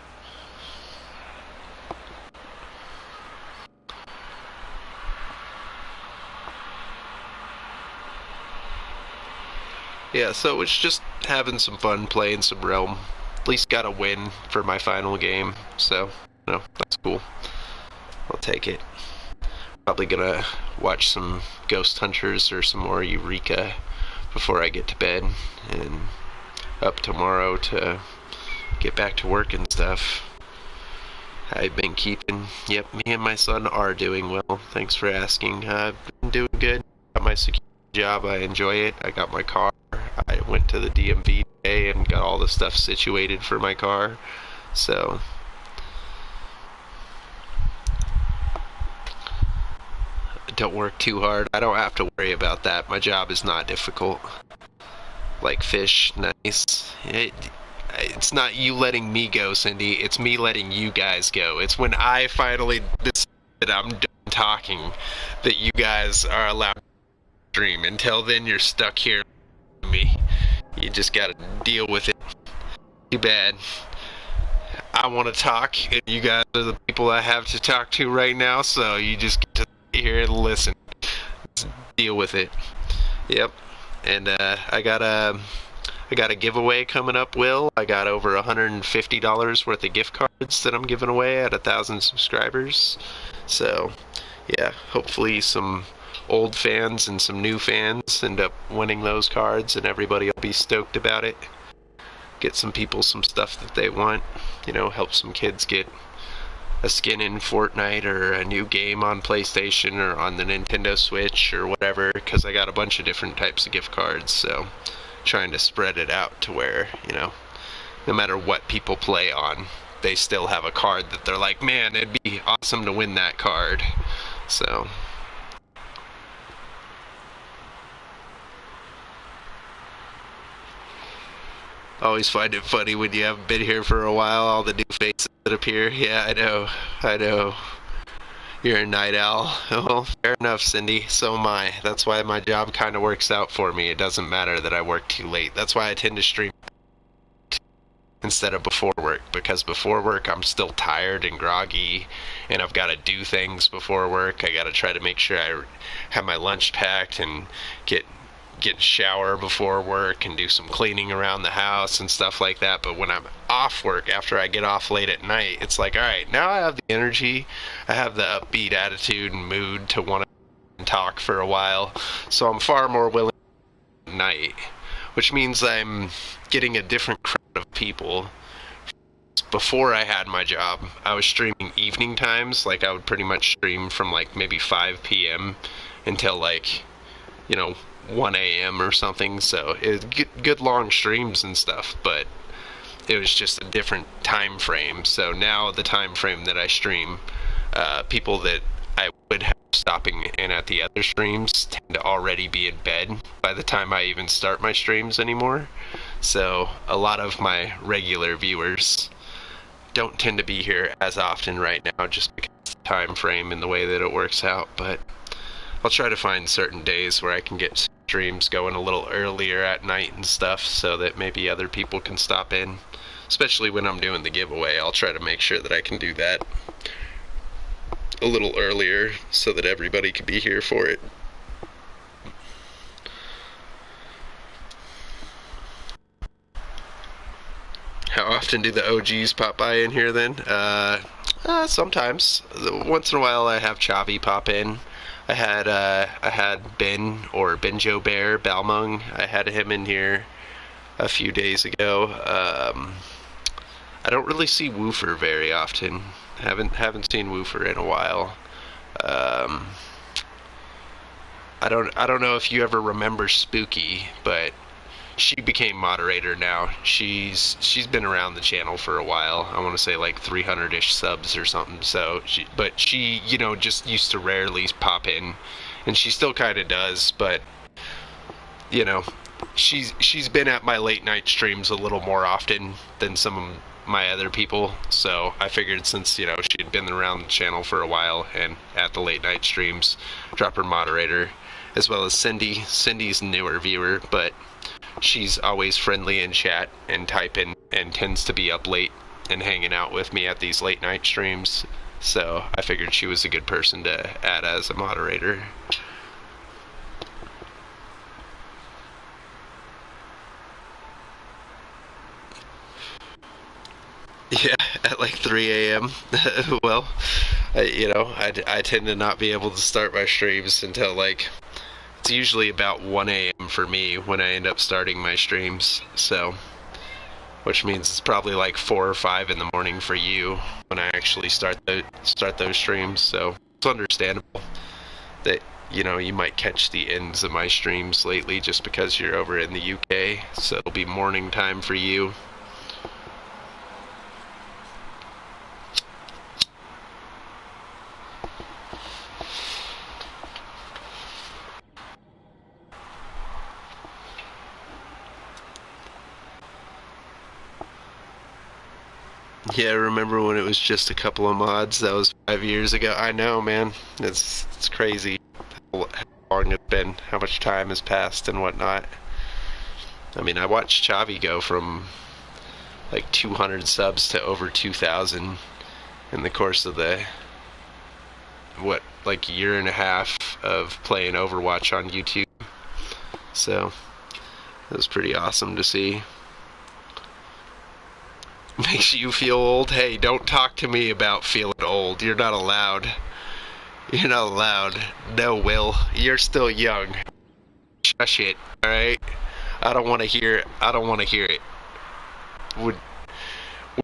Yeah, so it's just having some fun playing some Realm. At least got a win for my final game, so, that's cool. I'll take it. Probably gonna watch some Ghost Hunters or some more Eureka before I get to bed, and up tomorrow to get back to work and stuff. I've been keeping, yep, me and my son are doing well. Thanks for asking. I've been doing good. Got my security job. I enjoy it. I got my car. I went to the DMV today and got all the stuff situated for my car. So, don't work too hard. I don't have to worry about that. My job is not difficult. Like fish, nice. It's not you letting me go, Cindy. It's me letting you guys go. It's when I finally decide that I'm done talking that you guys are allowed to stream. Until then, you're stuck here with me. You just gotta deal with it. Too bad. I want to talk, and you guys are the people I have to talk to right now, so you just get to sit here and listen. Just deal with it. Yep. And I got a giveaway coming up, Will. I got over $150 worth of gift cards that I'm giving away at 1,000 subscribers. So, yeah, hopefully some old fans and some new fans end up winning those cards, and everybody will be stoked about it. Get some people some stuff that they want. Help some kids get a skin in Fortnite or a new game on PlayStation or on the Nintendo Switch or whatever, because I got a bunch of different types of gift cards, so trying to spread it out to where, no matter what people play on, they still have a card that they're like, man, it'd be awesome to win that card. So, always find it funny when you haven't been here for a while, all the new faces that appear. Yeah, I know. You're a night owl. Well, fair enough, Cindy. So am I. That's why my job kind of works out for me. It doesn't matter that I work too late. That's why I tend to stream instead of before work, because before work I'm still tired and groggy, and I've got to do things before work. I got to try to make sure I have my lunch packed and get a shower before work and do some cleaning around the house and stuff like that. But when I'm off work, after I get off late at night, it's like, all right, now I have the energy, I have the upbeat attitude and mood to want to talk for a while, so I'm far more willing at night, which means I'm getting a different crowd of people. Before I had my job, I was streaming evening times. Like, I would pretty much stream from like maybe 5 p.m. until like 1 a.m. or something, so it was good long streams and stuff, but it was just a different time frame. So now the time frame that I stream, people that I would have stopping in at the other streams tend to already be in bed by the time I even start my streams anymore. So a lot of my regular viewers don't tend to be here as often right now, just because of the time frame and the way that it works out. But I'll try to find certain days where I can get streams going a little earlier at night and stuff, so that maybe other people can stop in. Especially when I'm doing the giveaway, I'll try to make sure that I can do that a little earlier so that everybody can be here for it. How often do the OGs pop by in here then? Sometimes. Once in a while I have Chavi pop in. I had Ben or Benjo Bear Balmung. I had him in here a few days ago. I don't really see Woofer very often. Haven't seen Woofer in a while. Um, I don't know if you ever remember Spooky, but she became moderator now. She's been around the channel for a while. I want to say like 300-ish subs or something. So she just used to rarely pop in, and she still kind of does. But you know, she's been at my late night streams a little more often than some of my other people. So I figured since she had been around the channel for a while and at the late night streams, drop her moderator, as well as Cindy. Cindy's a newer viewer, but she's always friendly in chat and typing and tends to be up late and hanging out with me at these late night streams. So I figured she was a good person to add as a moderator. Yeah, at like 3 a.m. Well, I tend to not be able to start my streams until like it's usually about 1 a.m. for me when I end up starting my streams. So, which means it's probably like 4 or 5 in the morning for you when I actually start those streams. So it's understandable that you might catch the ends of my streams lately just because you're over in the UK. So it'll be morning time for you. Yeah, remember when it was just a couple of mods? That was 5 years ago. I know, man. It's crazy how long it's been, how much time has passed and whatnot. I mean, I watched Chavi go from like 200 subs to over 2,000 in the course of the like year and a half of playing Overwatch on YouTube. So it was pretty awesome to see. Makes you feel old? Hey, don't talk to me about feeling old. You're not allowed. You're not allowed. No, Will. You're still young. Shush it, alright? I don't want to hear it. I don't want to hear it. When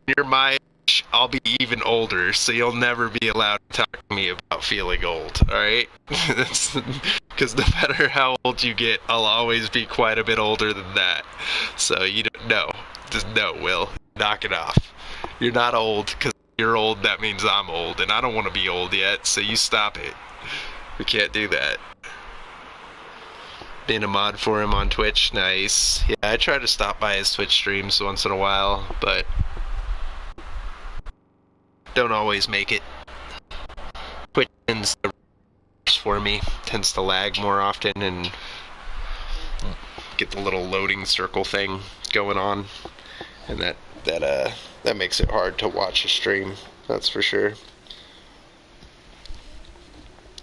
you're my age, I'll be even older, so you'll never be allowed to talk to me about feeling old, alright? Because no matter how old you get, I'll always be quite a bit older than that. So you don't know. Just no, Will. Knock it off. You're not old, because if you're old, that means I'm old, and I don't want to be old yet, so you stop it. We can't do that. Being a mod for him on Twitch, nice. Yeah, I try to stop by his Twitch streams once in a while, but don't always make it. Twitch tends to for me, tends to lag more often and get the little loading circle thing going on, and that makes it hard to watch a stream, that's for sure.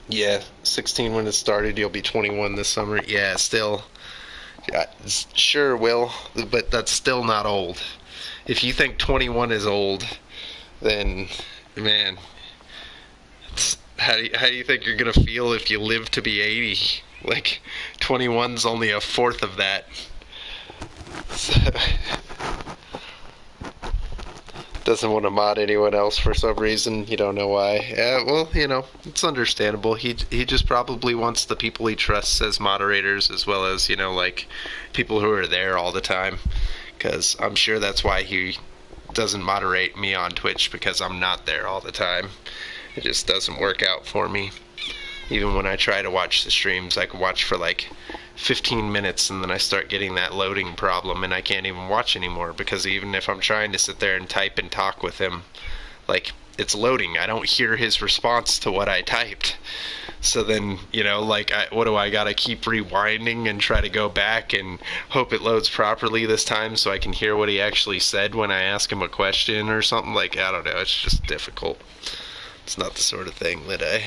Yeah, 16 when it started, you'll be 21 this summer. Yeah, still. Yeah, sure, Will, but that's still not old. If you think 21 is old, then, man, how do you think you're going to feel if you live to be 80? Like, 21's only a fourth of that. So, doesn't want to mod anyone else for some reason. You don't know why. Yeah, well, it's understandable. He just probably wants the people he trusts as moderators, as well as, like, people who are there all the time. Because I'm sure that's why he doesn't moderate me on Twitch, because I'm not there all the time. It just doesn't work out for me. Even when I try to watch the streams, I can watch for like 15 minutes and then I start getting that loading problem and I can't even watch anymore, because even if I'm trying to sit there and type and talk with him, like, it's loading. I don't hear his response to what I typed. So then, what do I gotta keep rewinding and try to go back and hope it loads properly this time so I can hear what he actually said when I ask him a question or something? Like, I don't know, it's just difficult. It's not the sort of thing that I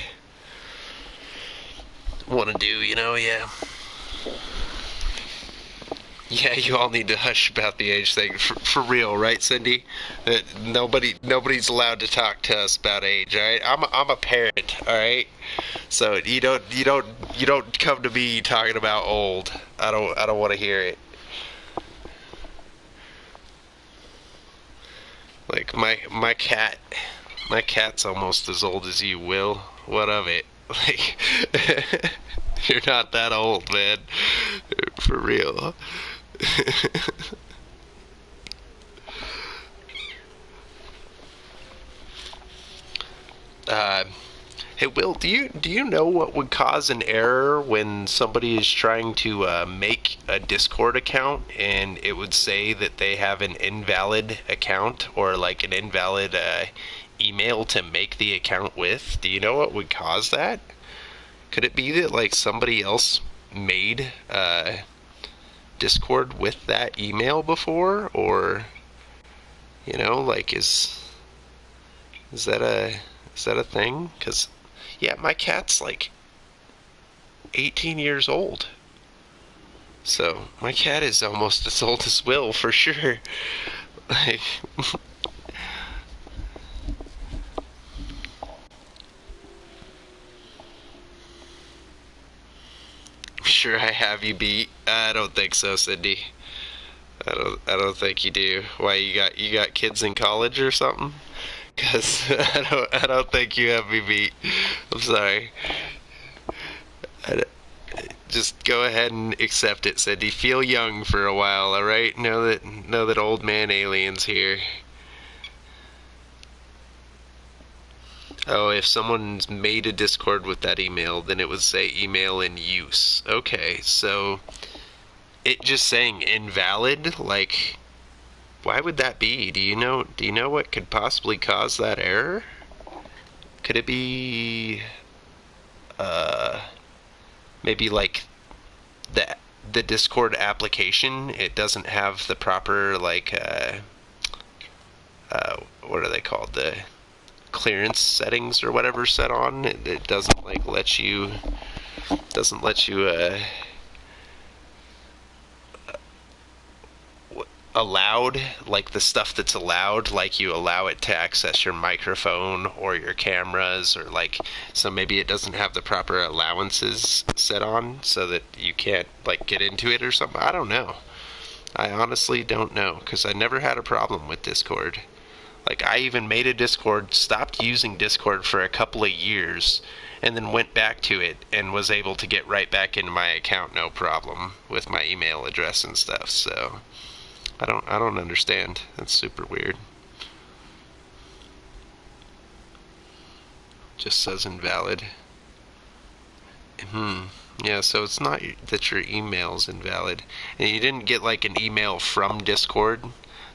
want to do, yeah. Yeah, you all need to hush about the age thing. For real, right, Cindy? Nobody's allowed to talk to us about age, alright? I'm a parent, alright? So you don't come to me talking about old. I don't want to hear it. Like my cat's almost as old as you, Will. What of it? Like you're not that old, man. For real. uh Hey Will, do you know what would cause an error when somebody is trying to make a Discord account and it would say that they have an invalid account or like an invalid email to make the account with? Do you know what would cause that? Could it be that like somebody else made Discord with that email before, or like is that a thing? Because yeah, my cat's like 18 years old. So my cat is almost as old as Will, for sure. Like, I'm sure I have you beat. I don't think so, Cindy. I don't think you do. Why, you got kids in college or something? Because I don't think you have me beat. I'm sorry. Just go ahead and accept it, Cindy. Feel young for a while, all right? Know that old man alien's here. Oh, if someone's made a Discord with that email, then it would say email in use. Okay, so it just saying invalid, like, why would that be? Do you know what could possibly cause that error? Could it be maybe like the Discord application, it doesn't have the proper like what are they called, the clearance settings or whatever set on? It doesn't like let you allowed, like the stuff that's allowed, like you allow it to access your microphone or your cameras, or like, so maybe it doesn't have the proper allowances set on so that you can't like get into it or something. I don't know. I honestly don't know, because I never had a problem with Discord. Like, I even made a Discord, stopped using Discord for a couple of years, and then went back to it and was able to get right back into my account, no problem, with my email address and stuff. So I don't understand. That's super weird. Just says invalid. Yeah, so it's not that your email's invalid. And you didn't get like an email from Discord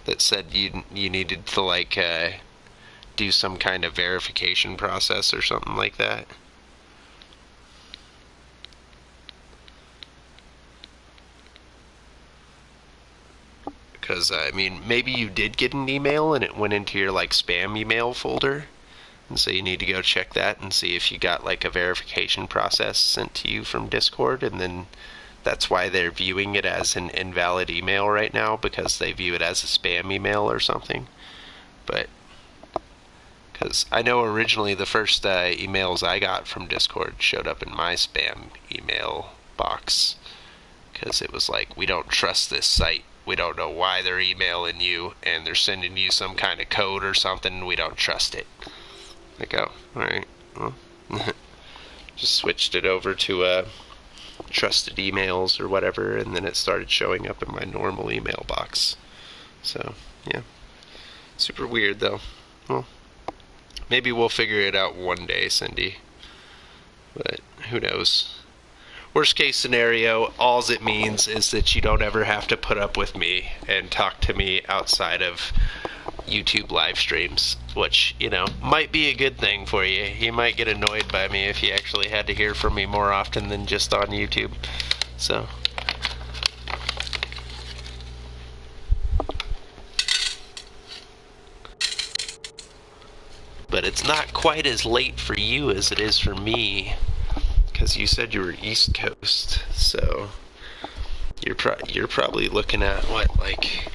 that said you needed to like do some kind of verification process or something like that? Because, I mean, maybe you did get an email and it went into your, like, spam email folder. And so you need to go check that and see if you got, like, a verification process sent to you from Discord. And then that's why they're viewing it as an invalid email right now, because they view it as a spam email or something. But, because I know originally the first emails I got from Discord showed up in my spam email box. Because it was like, we don't trust this site. We don't know why they're emailing you, and they're sending you some kind of code or something. We don't trust it. Like, oh, alright. Well, just switched it over to trusted emails or whatever, and then it started showing up in my normal email box. So, yeah. Super weird, though. Well, maybe we'll figure it out one day, Cindy. But who knows? Worst case scenario, all it means is that you don't ever have to put up with me and talk to me outside of YouTube live streams, which, might be a good thing for you. You might get annoyed by me if you actually had to hear from me more often than just on YouTube. So, but it's not quite as late for you as it is for me. Because you said you were East Coast, so you're probably looking at what, like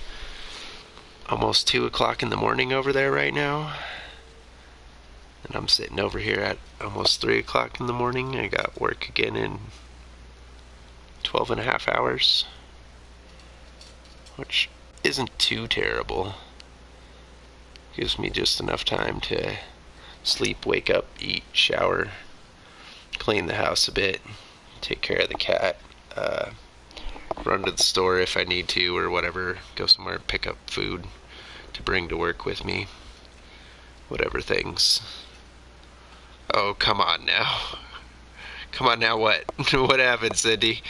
almost 2 o'clock in the morning over there right now. And I'm sitting over here at almost 3 o'clock in the morning. I got work again in 12 and a half hours, which isn't too terrible. Gives me just enough time to sleep, wake up, eat, shower, clean the house a bit, take care of the cat, run to the store if I need to or whatever, go somewhere, pick up food to bring to work with me, whatever things. Oh, come on now. Come on now, what? What happened, Cindy?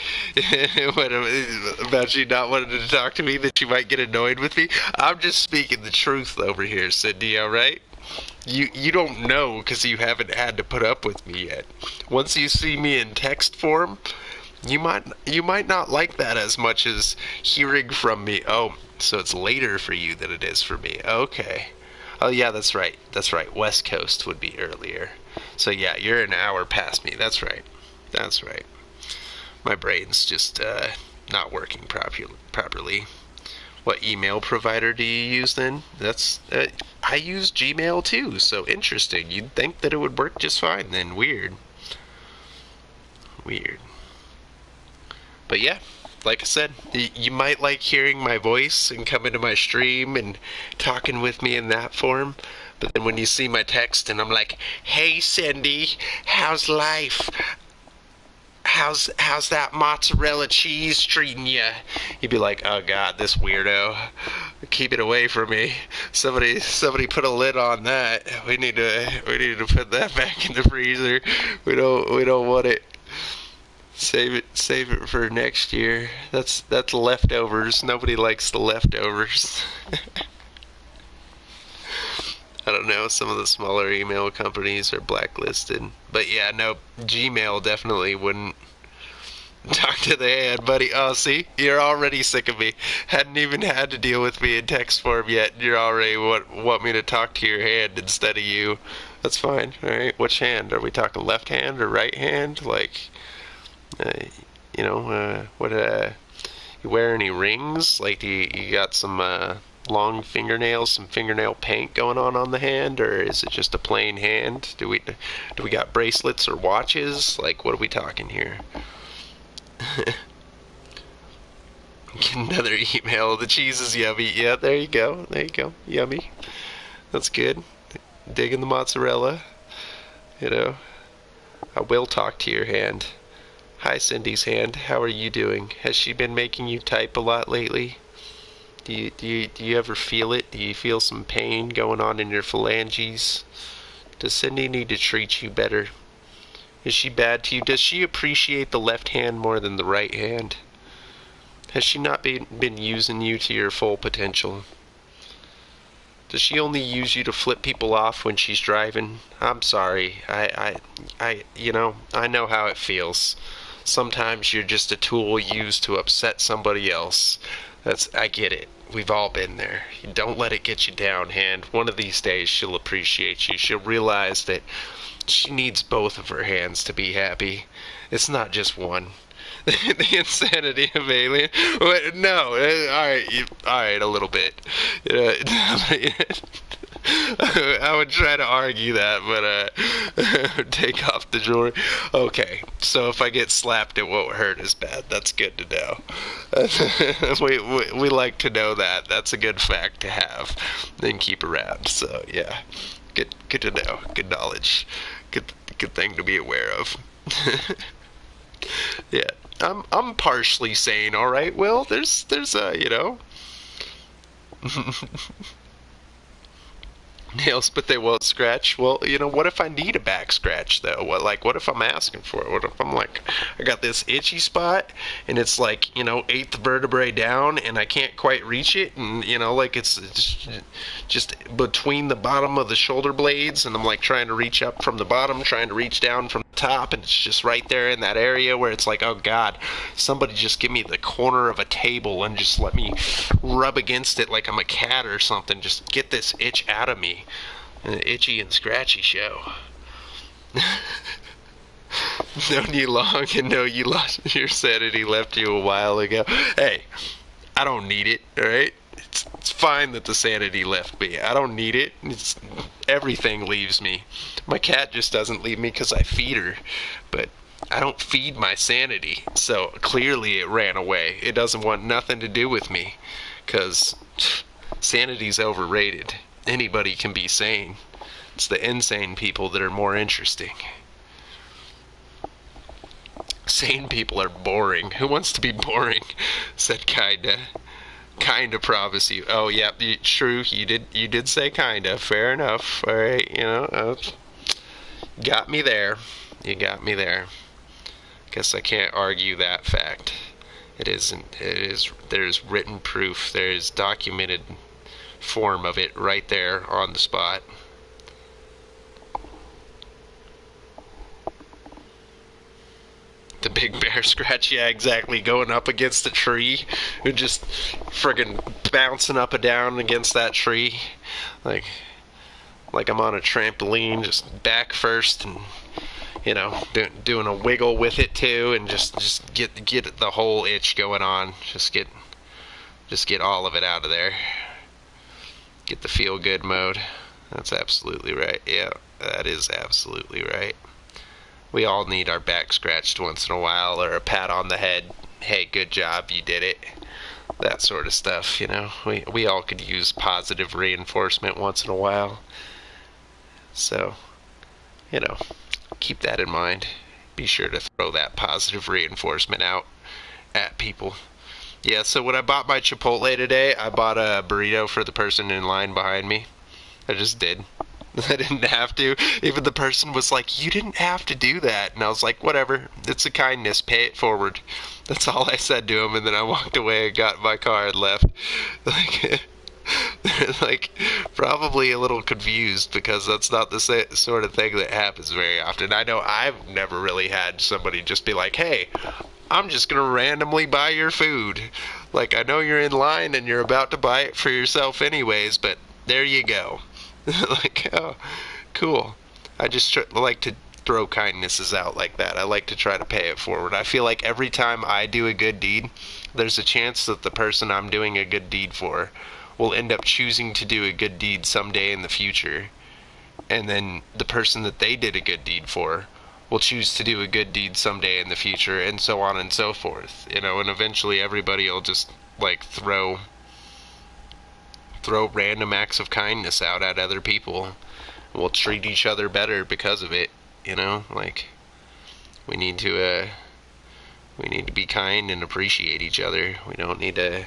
What, about you not wanting to talk to me, that you might get annoyed with me? I'm just speaking the truth over here, Cindy, alright? You don't know because you haven't had to put up with me yet. Once you see me in text form, you might not like that as much as hearing from me. Oh, so it's later for you than it is for me. Okay. Oh yeah, that's right. That's right. West Coast would be earlier. So yeah, you're an hour past me. That's right. That's right. My brain's just not working properly. What email provider do you use then? That's I use Gmail too, so interesting. You'd think that it would work just fine then. Weird. But yeah, like I said, you might like hearing my voice and coming to my stream and talking with me in that form. But then when you see my text and I'm like, hey Cindy, how's life? How's that mozzarella cheese treating you? You'd be like, oh god, this weirdo. Keep it away from me. Somebody put a lid on that. We need to put that back in the freezer. We don't want it. Save it for next year. That's leftovers. Nobody likes the leftovers. I don't know, some of the smaller email companies are blacklisted. But yeah, no, Gmail definitely wouldn't talk to the hand, buddy. Oh, see? You're already sick of me. Hadn't even had to deal with me in text form yet. You're already want me to talk to your hand instead of you. That's fine. Alright, which hand? Are we talking left hand or right hand? Like, you wear any rings? Like, do you got some, long fingernails, some fingernail paint going on the hand, or is it just a plain hand? Do we got bracelets or watches? Like, what are we talking here? Get another email. The cheese is yummy. Yeah, there you go. Yummy. That's good. Digging the mozzarella. I will talk to your hand. Hi, Cindy's hand. How are you doing? Has she been making you type a lot lately? Do you ever feel it? Do you feel some pain going on in your phalanges? Does Cindy need to treat you better? Is she bad to you? Does she appreciate the left hand more than the right hand? Has she not been using you to your full potential? Does she only use you to flip people off when she's driving? I'm sorry. I know how it feels. Sometimes you're just a tool used to upset somebody else. I get it. We've all been there. Don't let it get you down, hand. One of these days she'll appreciate you. She'll realize that she needs both of her hands to be happy. It's not just one. The insanity of Alien. No, alright, a little bit. I would try to argue that, but take off the jewelry. Okay, so if I get slapped, it won't hurt as bad. That's good to know. we like to know that. That's a good fact to have and keep around. So yeah, good to know. Good knowledge. Good thing to be aware of. Yeah, I'm partially sane. All right. Well, there's nails, but they won't scratch. Well, what if I need a back scratch though? What if I'm asking for it? What if I'm like, I got this itchy spot and it's like, 8th vertebrae down and I can't quite reach it, and it's just between the bottom of the shoulder blades, and I'm like trying to reach up from the bottom, trying to reach down from the top, and it's just right there in that area where it's like, oh god, somebody just give me the corner of a table and just let me rub against it like I'm a cat or something. Just get this itch out of me. An itchy and scratchy show. Known you long and know you lost your sanity, left you a while ago. Hey, I don't need it, alright? It's fine that the sanity left me. I don't need it. everything leaves me. My cat just doesn't leave me because I feed her, but I don't feed my sanity. So clearly it ran away. It doesn't want nothing to do with me, because sanity's overrated. Anybody can be sane. It's the insane people that are more interesting. Sane people are boring. Who wants to be boring? Said Kinda promise you. Oh yeah, true. You did say kinda. Fair enough. All right. Got me there. You got me there. Guess I can't argue that fact. It isn't. It is. There's written proof. There's documented form of it right there on the spot. The big bear scratch, yeah, exactly. Going up against the tree, and just friggin' bouncing up and down against that tree, like I'm on a trampoline, just back first, and doing a wiggle with it too, and just get the whole itch going on. Just get all of it out of there. Get the feel good mode. That's absolutely right. Yeah, that is absolutely right. We all need our back scratched once in a while, or a pat on the head. Hey, good job, you did it. That sort of stuff, We all could use positive reinforcement once in a while. So, keep that in mind. Be sure to throw that positive reinforcement out at people. Yeah, so when I bought my Chipotle today, I bought a burrito for the person in line behind me. I just did. I didn't have to. Even the person was like, you didn't have to do that. And I was like, whatever. It's a kindness. Pay it forward. That's all I said to him. And then I walked away and got in my car and left. Like, probably a little confused, because that's not the sort of thing that happens very often. I know I've never really had somebody just be like, hey, I'm just going to randomly buy your food. Like, I know you're in line and you're about to buy it for yourself anyways, but there you go. Like, oh, cool. I just like to throw kindnesses out like that. I like to try to pay it forward. I feel like every time I do a good deed, there's a chance that the person I'm doing a good deed for will end up choosing to do a good deed someday in the future. And then the person that they did a good deed for will choose to do a good deed someday in the future, and so on and so forth. And eventually everybody will just, like, throw random acts of kindness out at other people. We'll treat each other better because of it. Like, we need to be kind and appreciate each other. We don't need to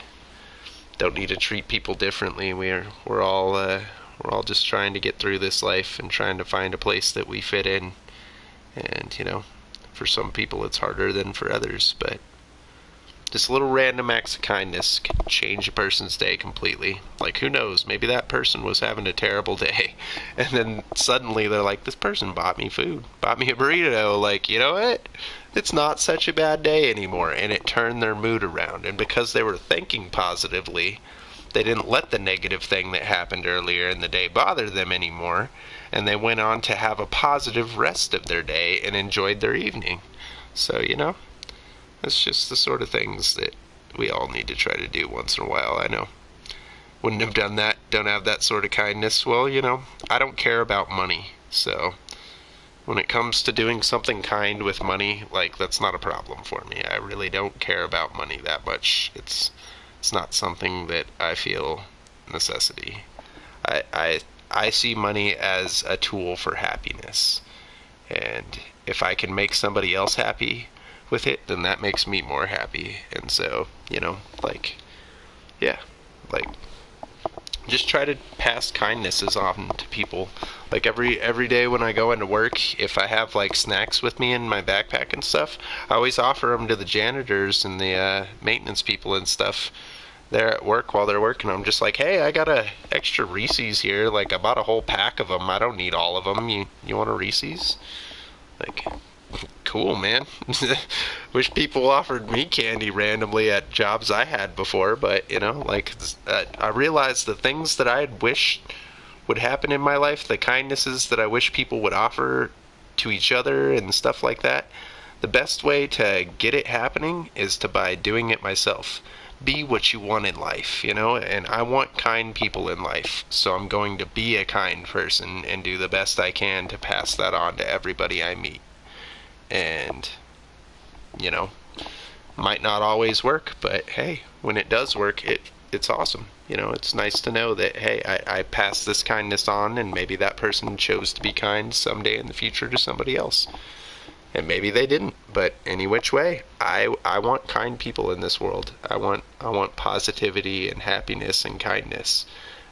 treat people differently. We're all just trying to get through this life and trying to find a place that we fit in. And for some people it's harder than for others, but just little random acts of kindness can change a person's day completely. Like, who knows? Maybe that person was having a terrible day, and then suddenly they're like, this person bought me food, bought me a burrito. Like, you know what? It's not such a bad day anymore, and it turned their mood around. And because they were thinking positively, they didn't let the negative thing that happened earlier in the day bother them anymore, and they went on to have a positive rest of their day and enjoyed their evening. So, it's just the sort of things that we all need to try to do once in a while. I know. Wouldn't have done that, don't have that sort of kindness. Well, I don't care about money. So when it comes to doing something kind with money, like, that's not a problem for me. I really don't care about money that much. It's not something that I feel necessity. I see money as a tool for happiness. And if I can make somebody else happy with it, then that makes me more happy. And so, just try to pass kindnesses on to people. Like, every day when I go into work, if I have, like, snacks with me in my backpack and stuff, I always offer them to the janitors and the maintenance people and stuff there at work while they're working. I'm just like, hey, I got a extra Reese's here. Like, I bought a whole pack of them. I don't need all of them. You want a Reese's? Like, cool, man. Wish people offered me candy randomly at jobs I had before, but, I realized the things that I wished would happen in my life, the kindnesses that I wish people would offer to each other and stuff like that, the best way to get it happening is by doing it myself. be what you want in life, you know? And I want kind people in life, so I'm going to be a kind person and do the best I can to pass that on to everybody I meet. And, you know, might not always work, but hey, when it does work, it's awesome. You know, it's nice to know that, hey, I passed this kindness on, and maybe that person chose to be kind someday in the future to somebody else. And maybe they didn't, but any which way, I want kind people in this world. I want positivity and happiness and kindness.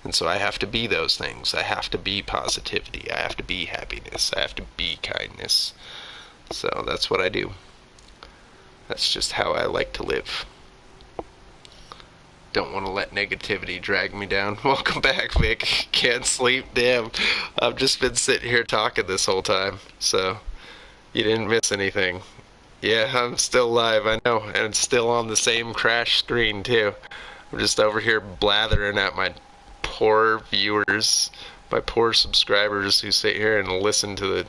And so I have to be those things. I have to be positivity. I have to be happiness. I have to be kindness. So that's what I do. That's just how I like to live. Don't want to let negativity drag me down. Welcome back, Vic. Can't sleep. Damn. I've just been sitting here talking this whole time. So you didn't miss anything. Yeah, I'm still live, I know. And it's still on the same crash screen, too. I'm just over here blathering at my poor viewers, my poor subscribers who sit here and listen to the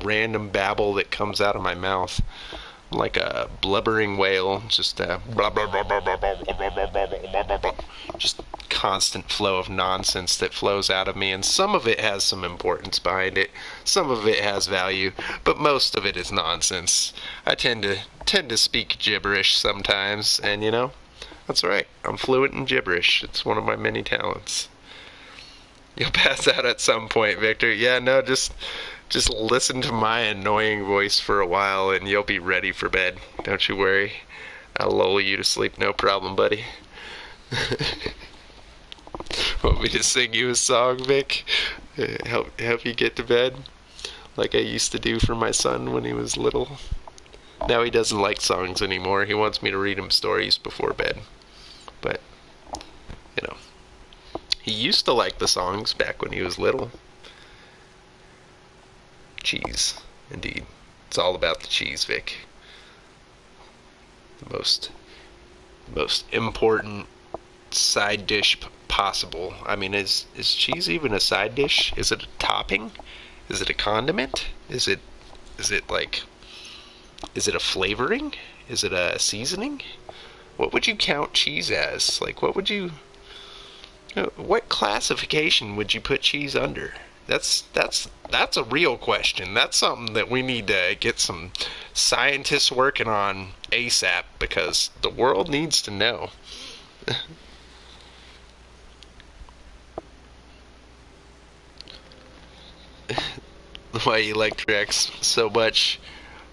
random babble that comes out of my mouth. I'm like a blubbering whale, just blah, blah, blah, blah, blah, blah, blah, blah, blah, blah. Just constant flow of nonsense that flows out of me, and some of it has some importance behind it, some of it has value, but most of it is nonsense. I tend to speak gibberish sometimes, and you know, that's right. I'm fluent in gibberish. It's one of my many talents. You'll pass out at some point, Victor. Yeah, no, just listen to my annoying voice for a while and you'll be ready for bed. Don't you worry. I'll lull you to sleep, no problem, buddy. Want me to sing you a song, Vic? Help you get to bed? Like I used to do for my son when he was little. Now he doesn't like songs anymore. He wants me to read him stories before bed. But, you know, he used to like the songs back when he was little. Cheese, indeed. It's all about the cheese, Vic. The most important side dish possible. I mean, is cheese even a side dish? Is it a topping? Is it a condiment? Is it a flavoring? Is it a seasoning? What would you count cheese as? Like, what classification would you put cheese under? That's a real question. That's something that we need to get some scientists working on ASAP, because the world needs to know. Why you like Rex so much?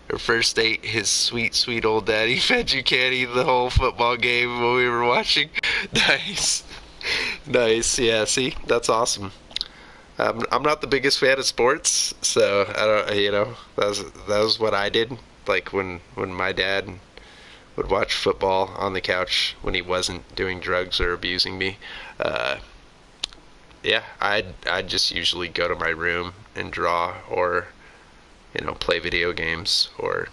Her first date, his sweet, sweet old daddy fed you candy the whole football game when we were watching. Nice. Nice. Yeah, see? That's awesome. I'm not the biggest fan of sports, so I don't, you know, that was what I did. Like when my dad would watch football on the couch when he wasn't doing drugs or abusing me. Yeah, I'd just usually go to my room and draw, or you know, play video games or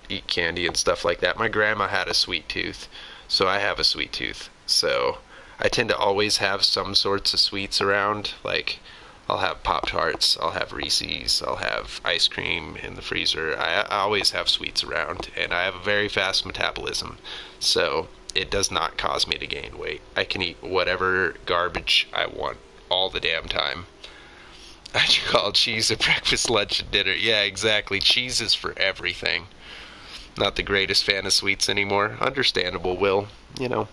eat candy and stuff like that. My grandma had a sweet tooth, so I have a sweet tooth. So I tend to always have some sorts of sweets around, like I'll have Pop-Tarts, I'll have Reese's, I'll have ice cream in the freezer. I always have sweets around, and I have a very fast metabolism, so it does not cause me to gain weight. I can eat whatever garbage I want all the damn time. I call cheese at breakfast, lunch, and dinner. Yeah, exactly. Cheese is for everything. Not the greatest fan of sweets anymore. Understandable, Will. You know,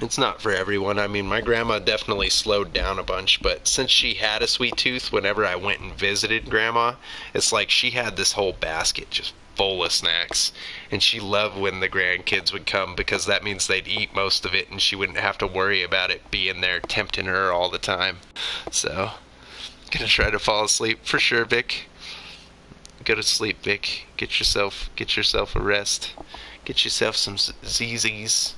it's not for everyone. I mean, my grandma definitely slowed down a bunch, but since she had a sweet tooth, whenever I went and visited grandma, it's like she had this whole basket just full of snacks. And she loved when the grandkids would come, because that means they'd eat most of it and she wouldn't have to worry about it being there tempting her all the time. So, gonna try to fall asleep for sure, Vic. Go to sleep, Vic. Get yourself a rest. Get yourself some ZZs.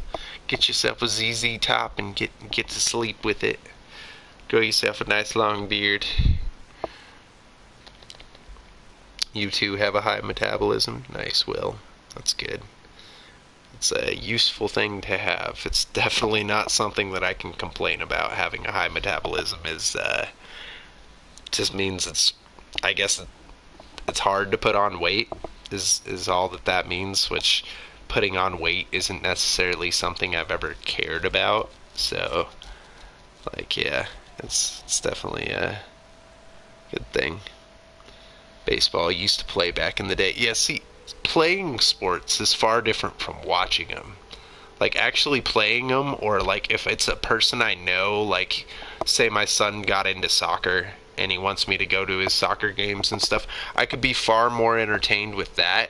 Get yourself a ZZ top and get to sleep with it. Grow yourself a nice long beard. You too have a high metabolism. Nice, Will. That's good. It's a useful thing to have. It's definitely not something that I can complain about. Having a high metabolism is just means it's, I guess it's hard to put on weight is all that means, which putting on weight isn't necessarily something I've ever cared about. So, like, yeah, it's definitely a good thing. Baseball I used to play back in the day. Yeah, see, playing sports is far different from watching them. Like, actually playing them, or like if it's a person I know, like, say my son got into soccer and he wants me to go to his soccer games and stuff, I could be far more entertained with that.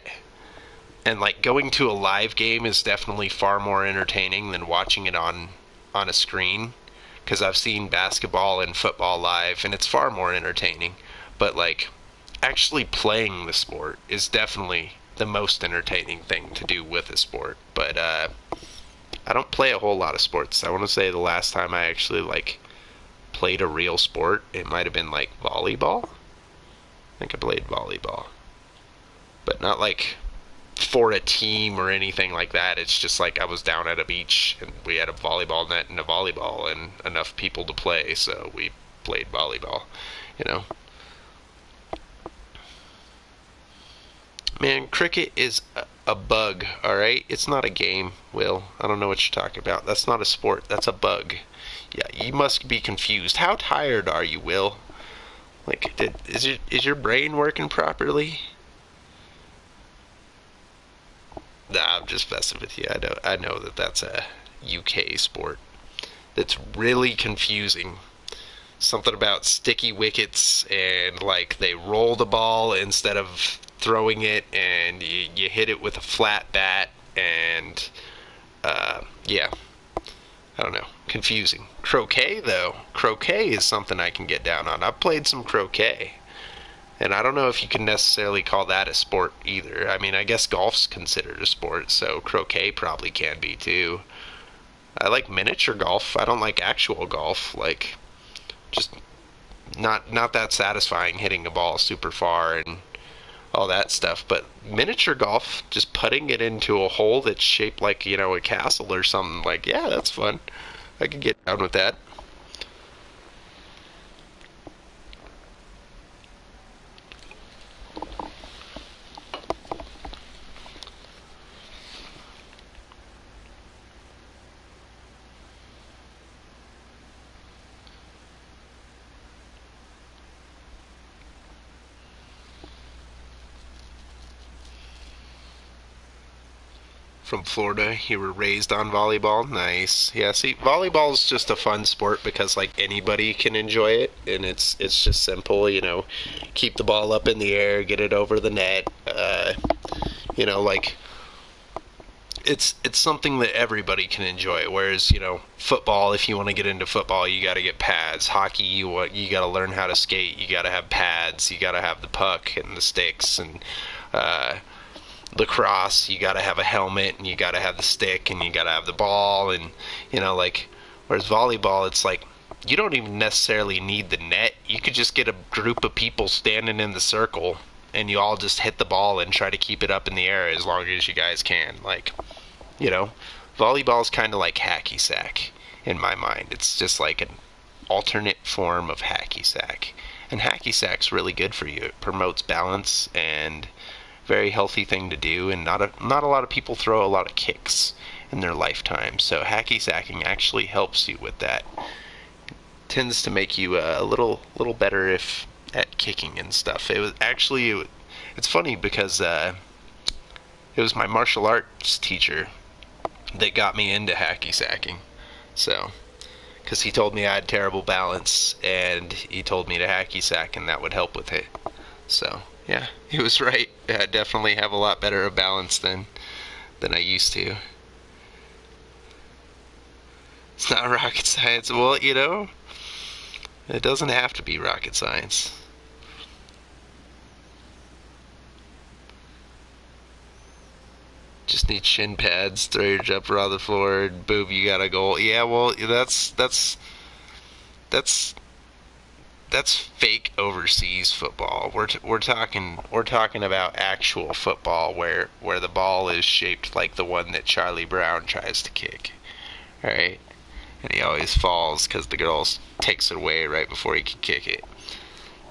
And like going to a live game is definitely far more entertaining than watching it on a screen, because I've seen basketball and football live and it's far more entertaining. But like actually playing the sport is definitely the most entertaining thing to do with a sport. But I don't play a whole lot of sports. I want to say the last time I actually like played a real sport, it might have been like volleyball. I think I played volleyball, but not like for a team or anything like that. It's just like I was down at a beach and we had a volleyball net and a volleyball and enough people to play, so we played volleyball, you know. Man, cricket is a bug, alright? It's not a game, Will. I don't know what you're talking about. That's not a sport. That's a bug. Yeah, you must be confused. How tired are you, Will? Like, is your brain working properly? Nah, I'm just messing with you. I know that that's a UK sport. That's really confusing. Something about sticky wickets and like they roll the ball instead of throwing it, and you hit it with a flat bat, and yeah, I don't know, confusing. Croquet though, croquet is something I can get down on. I've played some croquet, and I don't know if you can necessarily call that a sport either. I mean, I guess golf's considered a sport, so croquet probably can be too. I like miniature golf. I don't like actual golf. Like, just not that satisfying hitting a ball super far and all that stuff. But miniature golf, just putting it into a hole that's shaped like, you know, a castle or something, like, yeah, that's fun. I could get down with that. From Florida, you were raised on volleyball. Nice. Yeah, see, volleyball is just a fun sport because like anybody can enjoy it, and it's just simple, you know, keep the ball up in the air, get it over the net. You know, like it's something that everybody can enjoy. Whereas, you know, football, if you want to get into football, you got to get pads. Hockey, you got to learn how to skate. You got to have pads. You got to have the puck and the sticks, and lacrosse, you gotta have a helmet, and you gotta have the stick, and you gotta have the ball, and, you know, like, whereas volleyball, it's like, you don't even necessarily need the net. You could just get a group of people standing in the circle, and you all just hit the ball and try to keep it up in the air as long as you guys can. Like, you know, volleyball's kind of like hacky sack, in my mind. It's just like an alternate form of hacky sack. And hacky sack's really good for you. It promotes balance, and very healthy thing to do, and not a lot of people throw a lot of kicks in their lifetime. So hacky sacking actually helps you with that. Tends to make you a little better if at kicking and stuff. It's funny because it was my martial arts teacher that got me into hacky sacking. So, because he told me I had terrible balance, and he told me to hacky sack, and that would help with it. So, yeah, he was right. I definitely have a lot better of balance than I used to. It's not rocket science. Well, you know, it doesn't have to be rocket science. Just need shin pads, throw your jumper on the floor, and boom, you got a goal. Yeah, well, that's fake overseas football. We're talking about actual football where the ball is shaped like the one that Charlie Brown tries to kick. All right, and he always falls because the girl takes it away right before he can kick it.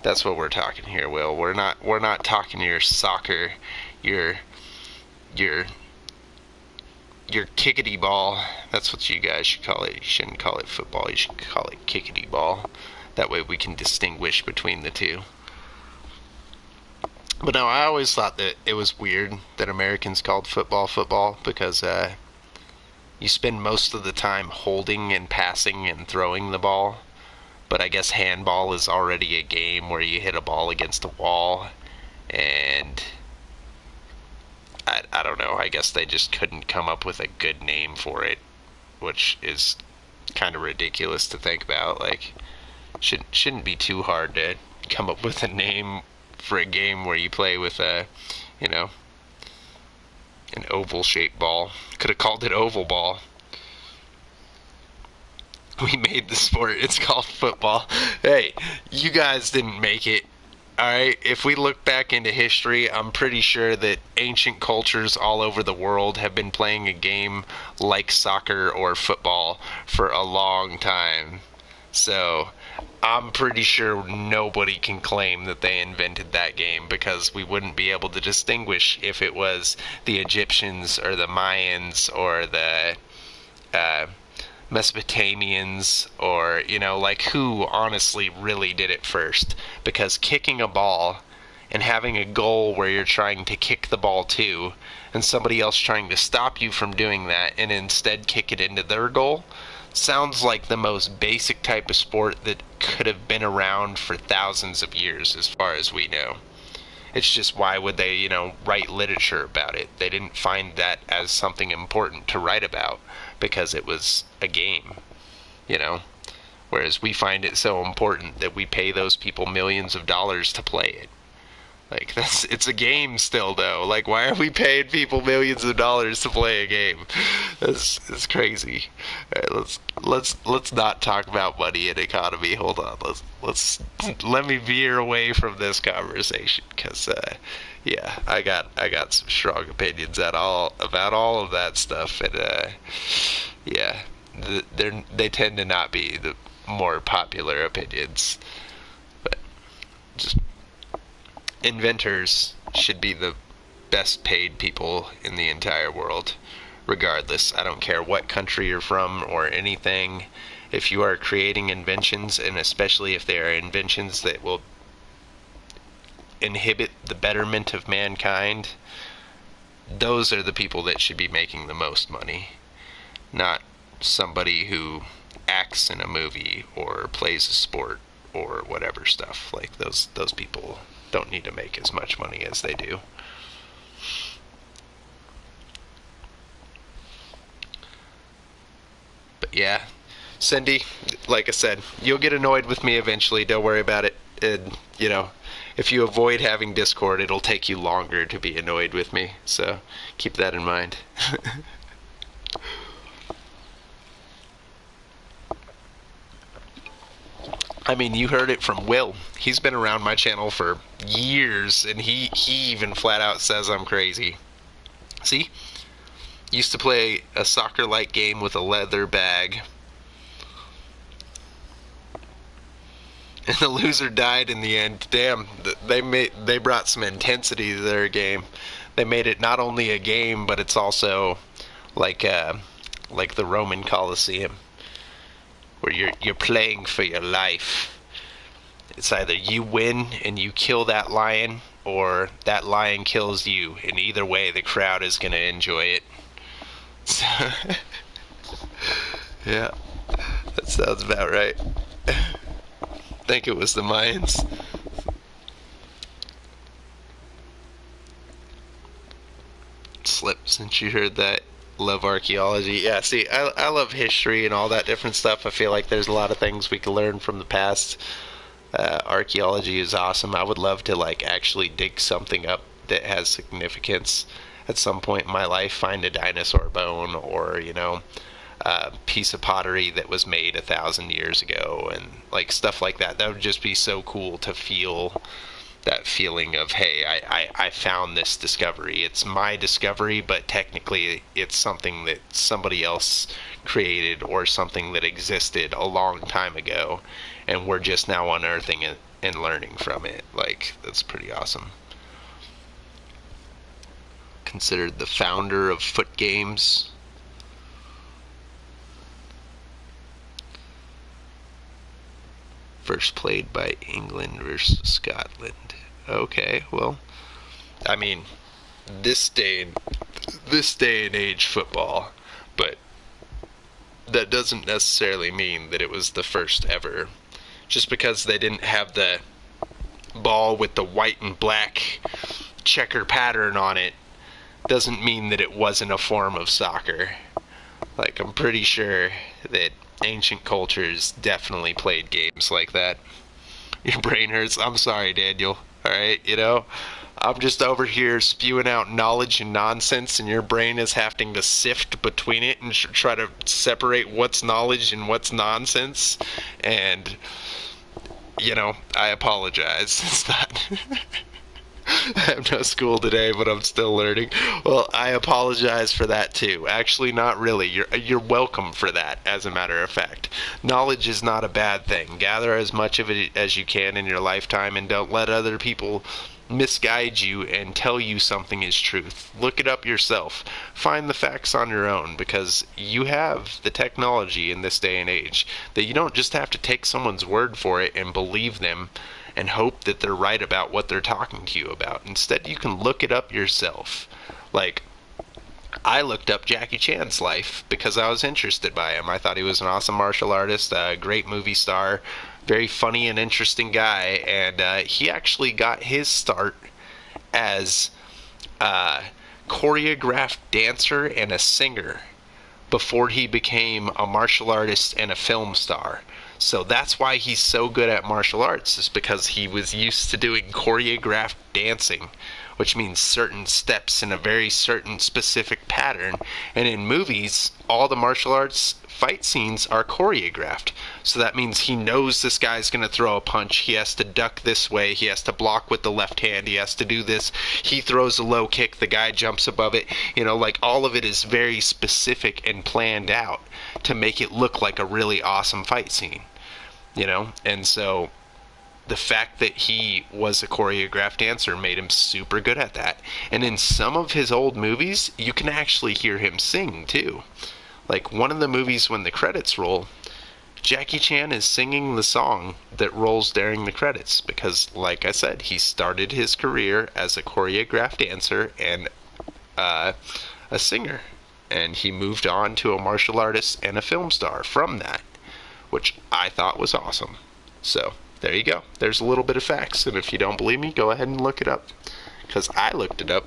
That's what we're talking here, Will. We're not talking your soccer, your your kickity ball. That's what you guys should call it. You shouldn't call it football. You should call it kickity ball. That way we can distinguish between the two. But no, I always thought that it was weird that Americans called football because you spend most of the time holding and passing and throwing the ball. But I guess handball is already a game where you hit a ball against a wall. And I don't know. I guess they just couldn't come up with a good name for it, which is kind of ridiculous to think about. Like, shouldn't be too hard to come up with a name for a game where you play with an oval-shaped ball. Could have called it oval ball. We made the sport. It's called football. Hey, you guys didn't make it. Alright, if we look back into history, I'm pretty sure that ancient cultures all over the world have been playing a game like soccer or football for a long time. So, I'm pretty sure nobody can claim that they invented that game, because we wouldn't be able to distinguish if it was the Egyptians or the Mayans or the Mesopotamians, or, like, who honestly really did it first. Because kicking a ball and having a goal where you're trying to kick the ball to, and somebody else trying to stop you from doing that and instead kick it into their goal, sounds like the most basic type of sport that could have been around for thousands of years, as far as we know. It's just, why would they, write literature about it? They didn't find that as something important to write about, because it was a game, Whereas we find it so important that we pay those people millions of dollars to play it. Like, it's a game still, though. Like, why are we paying people millions of dollars to play a game? It's crazy. All right, let's not talk about money and economy. Hold on. Let me veer away from this conversation, because yeah, I got some strong opinions about all of that stuff, and yeah, they tend to not be the more popular opinions. But just, inventors should be the best paid people in the entire world, regardless. I don't care what country you're from or anything. If you are creating inventions, and especially if they are inventions that will inhibit the betterment of mankind, those are the people that should be making the most money, not somebody who acts in a movie or plays a sport or whatever stuff. Like, those people don't need to make as much money as they do. But yeah, Cindy, like I said, you'll get annoyed with me eventually. Don't worry about it. And, if you avoid having Discord, it'll take you longer to be annoyed with me. So keep that in mind. I mean, you heard it from Will. He's been around my channel for years, and he even flat out says I'm crazy. See? Used to play a soccer-like game with a leather bag, and the loser died in the end. Damn, they brought some intensity to their game. They made it not only a game, but it's also like the Roman Colosseum, where you're playing for your life. It's either you win and you kill that lion, or that lion kills you. And either way, the crowd is going to enjoy it. So, yeah, that sounds about right. I think it was the Mayans. Slip, since you heard that. Love archaeology. Yeah, see, I love history and all that different stuff. I feel like there's a lot of things we can learn from the past. Archaeology is awesome. I would love to, actually dig something up that has significance at some point in my life. Find a dinosaur bone, or, a piece of pottery that was made 1,000 years ago, and, stuff like that. That would just be so cool to feel that feeling of, hey, I found this discovery. It's my discovery, but technically it's something that somebody else created, or something that existed a long time ago, and we're just now unearthing it and learning from it. That's pretty awesome. Considered the founder of foot games, First played by England versus Scotland. Okay, well, I mean, this day and age football, but that doesn't necessarily mean that it was the first ever. Just because they didn't have the ball with the white and black checker pattern on it doesn't mean that it wasn't a form of soccer. Like, I'm pretty sure that ancient cultures definitely played games like that. Your brain hurts. I'm sorry, Daniel. Alright, I'm just over here spewing out knowledge and nonsense, and your brain is having to sift between it and try to separate what's knowledge and what's nonsense. And, I apologize. It's not... I have no school today, but I'm still learning. Well, I apologize for that too. Actually, not really. You're welcome for that, as a matter of fact. Knowledge is not a bad thing. Gather as much of it as you can in your lifetime, and don't let other people misguide you and tell you something is truth. Look it up yourself. Find the facts on your own, because you have the technology in this day and age that you don't just have to take someone's word for it and believe them and hope that they're right about what they're talking to you about. Instead, you can look it up yourself. Like, I looked up Jackie Chan's life because I was interested by him. I thought he was an awesome martial artist, a great movie star, very funny and interesting guy, and he actually got his start as a choreographed dancer and a singer before he became a martial artist and a film star. So that's why he's so good at martial arts, is because he was used to doing choreographed dancing, which means certain steps in a very certain specific pattern. And in movies, all the martial arts fight scenes are choreographed. So that means he knows this guy's going to throw a punch. He has to duck this way. He has to block with the left hand. He has to do this. He throws a low kick. The guy jumps above it. Like, all of it is very specific and planned out to make it look like a really awesome fight scene. And so the fact that he was a choreographed dancer made him super good at that. And in some of his old movies, you can actually hear him sing too. Like, one of the movies, when the credits roll, Jackie Chan is singing the song that rolls during the credits because, like I said, he started his career as a choreographed dancer and a singer. And he moved on to a martial artist and a film star from that, which I thought was awesome. So, there you go. There's a little bit of facts. And if you don't believe me, go ahead and look it up. Because I looked it up.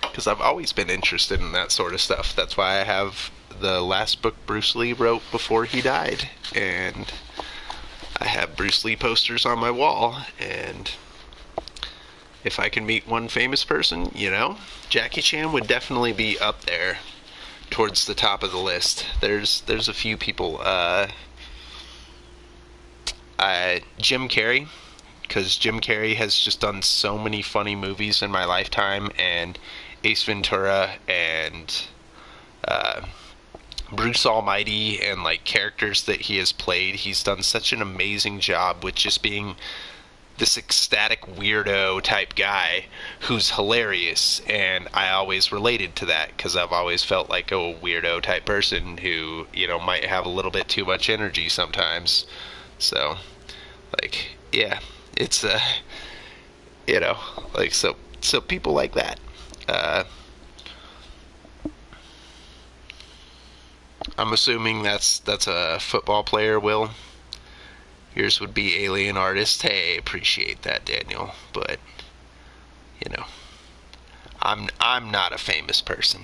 Because I've always been interested in that sort of stuff. That's why I have the last book Bruce Lee wrote before he died. And I have Bruce Lee posters on my wall. And if I can meet one famous person, Jackie Chan would definitely be up there towards the top of the list. There's a few people. Jim Carrey, because Jim Carrey has just done so many funny movies in my lifetime, and Ace Ventura and Bruce Almighty, and like characters that he has played. He's done such an amazing job with just being this ecstatic weirdo type guy who's hilarious, and I always related to that because I've always felt like a weirdo type person who, might have a little bit too much energy sometimes. So, like, yeah, it's so people like that. I'm assuming that's a football player, Will. Yours would be alienartist. Hey, appreciate that, Daniel. But I'm not a famous person.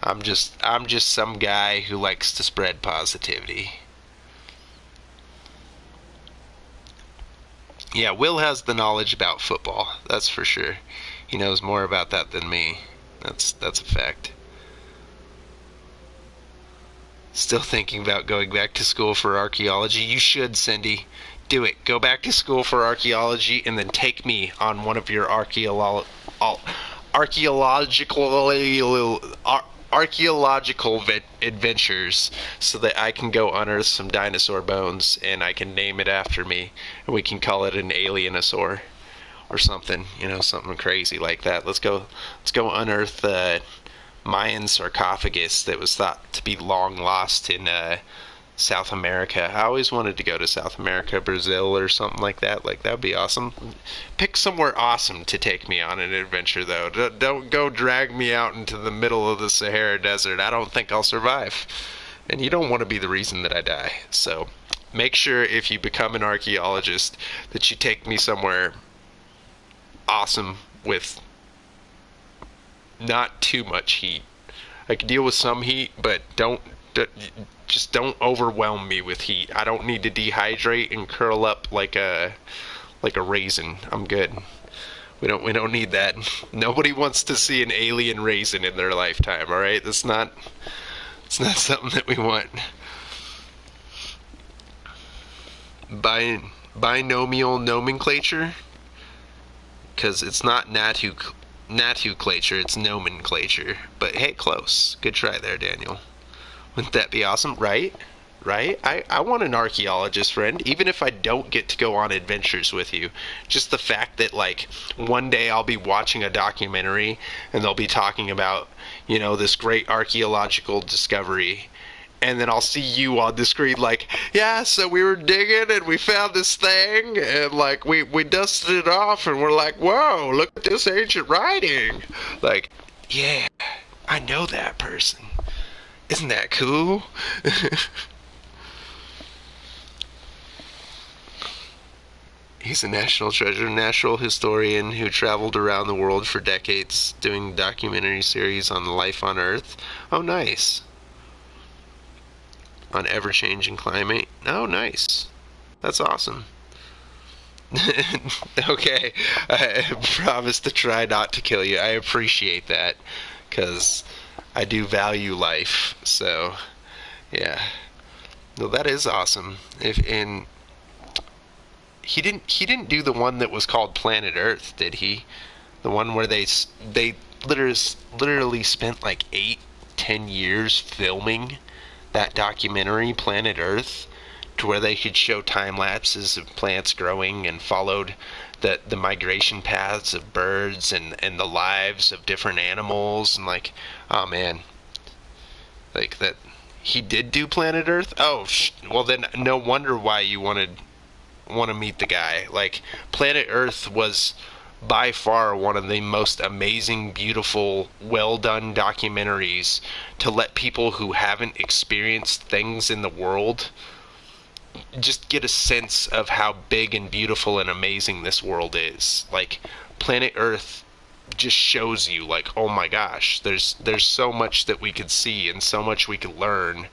I'm just some guy who likes to spread positivity. Yeah, Will has the knowledge about football. That's for sure. He knows more about that than me. That's a fact. Still thinking about going back to school for archaeology? You should, Cindy. Do it. Go back to school for archaeology and then take me on one of your archaeological adventures so that I can go unearth some dinosaur bones and I can name it after me and we can call it an alienosaur. or something, something crazy like that. Let's go unearth the Mayan sarcophagus that was thought to be long lost in South America. I always wanted to go to South America, Brazil, or something like that. Like, that would be awesome. Pick somewhere awesome to take me on an adventure, though. Don't go drag me out into the middle of the Sahara Desert. I don't think I'll survive. And you don't want to be the reason that I die. So make sure if you become an archaeologist that you take me somewhere awesome with not too much heat. I can deal with some heat, but just don't overwhelm me with heat. I don't need to dehydrate and curl up like a raisin. I'm good. We don't need that. Nobody wants to see an alien raisin in their lifetime, all right? It's not something that we want. Binomial nomenclature, because it's not Natuclature, it's nomenclature. But hey, close. Good try there, Daniel. Wouldn't that be awesome? Right? I want an archaeologist friend, even if I don't get to go on adventures with you. Just the fact that, like, one day I'll be watching a documentary and they'll be talking about, this great archaeological discovery. And then I'll see you on the screen like, yeah, so we were digging and we found this thing and, like, we dusted it off and we're like, whoa, look at this ancient writing. Like, yeah, I know that person. Isn't that cool? He's a national treasure, natural historian who traveled around the world for decades doing documentary series on life on Earth. Oh, nice. On ever-changing climate. Oh, nice. That's awesome. Okay, I promise to try not to kill you. I appreciate that, because I do value life. So, yeah. No, that is awesome. He didn't do the one that was called Planet Earth, did he? The one where they literally spent like 8-10 years filming that documentary, Planet Earth, to where they could show time lapses of plants growing and followed the migration paths of birds and the lives of different animals, and like, oh man, like that. He did do Planet Earth? Oh, well then no wonder why you want to meet the guy. Like, Planet Earth was by far one of the most amazing, beautiful, well-done documentaries to let people who haven't experienced things in the world just get a sense of how big and beautiful and amazing this world is. Like, Planet Earth just shows you, like, oh my gosh, there's so much that we could see and so much we could learn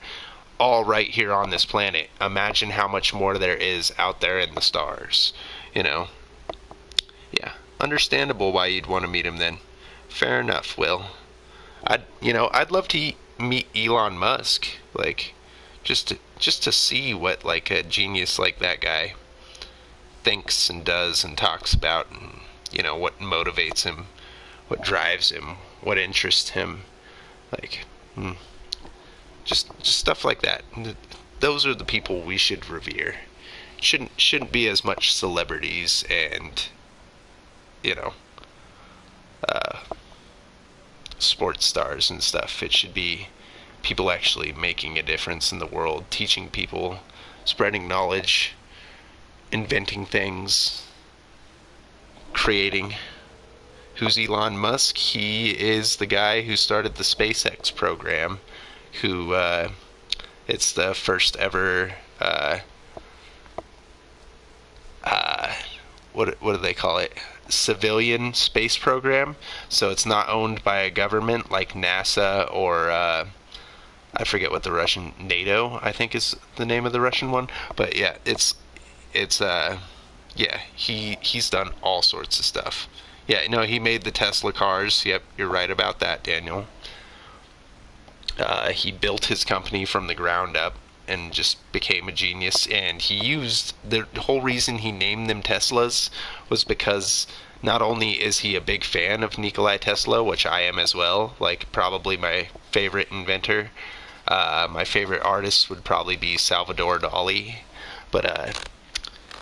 all right here on this planet. Imagine how much more there is out there in the stars, Yeah. Understandable why you'd want to meet him then. Fair enough, Will. I'd love to meet Elon Musk, like, just to see what, like, a genius like that guy thinks and does and talks about, and what motivates him, what drives him, what interests him, like, just stuff like that. Those are the people we should revere. Shouldn't be as much celebrities and sports stars and stuff. It should be people actually making a difference in the world, teaching people, spreading knowledge, inventing things, creating. Who's Elon Musk? He is the guy who started the SpaceX program, who it's the first ever what do they call it? Civilian space program. So it's not owned by a government like NASA or I forget what the Russian, NATO, I think is the name of the Russian one. But yeah, it's he's done all sorts of stuff. Yeah, he made the Tesla cars. Yep, you're right about that, Daniel. He built his company from the ground up and just became a genius. And he used the whole reason he named them Teslas was because not only is he a big fan of Nikola Tesla, which I am as well, like probably my favorite inventor. My favorite artist would probably be Salvador Dali. But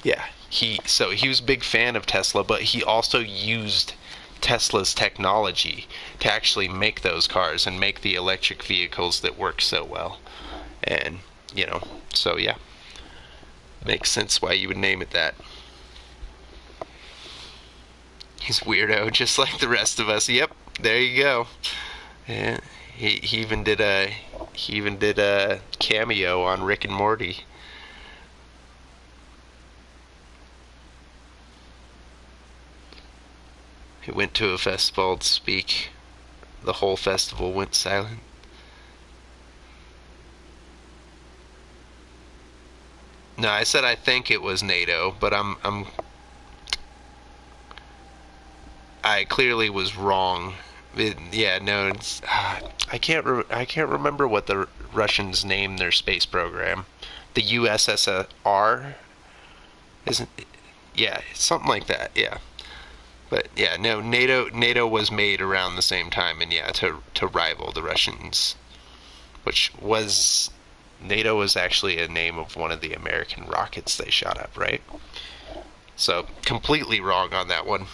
yeah, he was a big fan of Tesla, but he also used Tesla's technology to actually make those cars and make the electric vehicles that work so well. And, so yeah, makes sense why you would name it that. He's weirdo, just like the rest of us. Yep, there you go. Yeah, he even did a cameo on Rick and Morty. He went to a festival to speak. The whole festival went silent. No, I said I think it was NATO, but I clearly was wrong. I can't remember what the Russians named their space program. The USSR, isn't it? Yeah, something like that. Yeah, but yeah, no, NATO was made around the same time, and yeah, to rival the Russians, which was NATO was actually a name of one of the American rockets they shot up, right? So completely wrong on that one.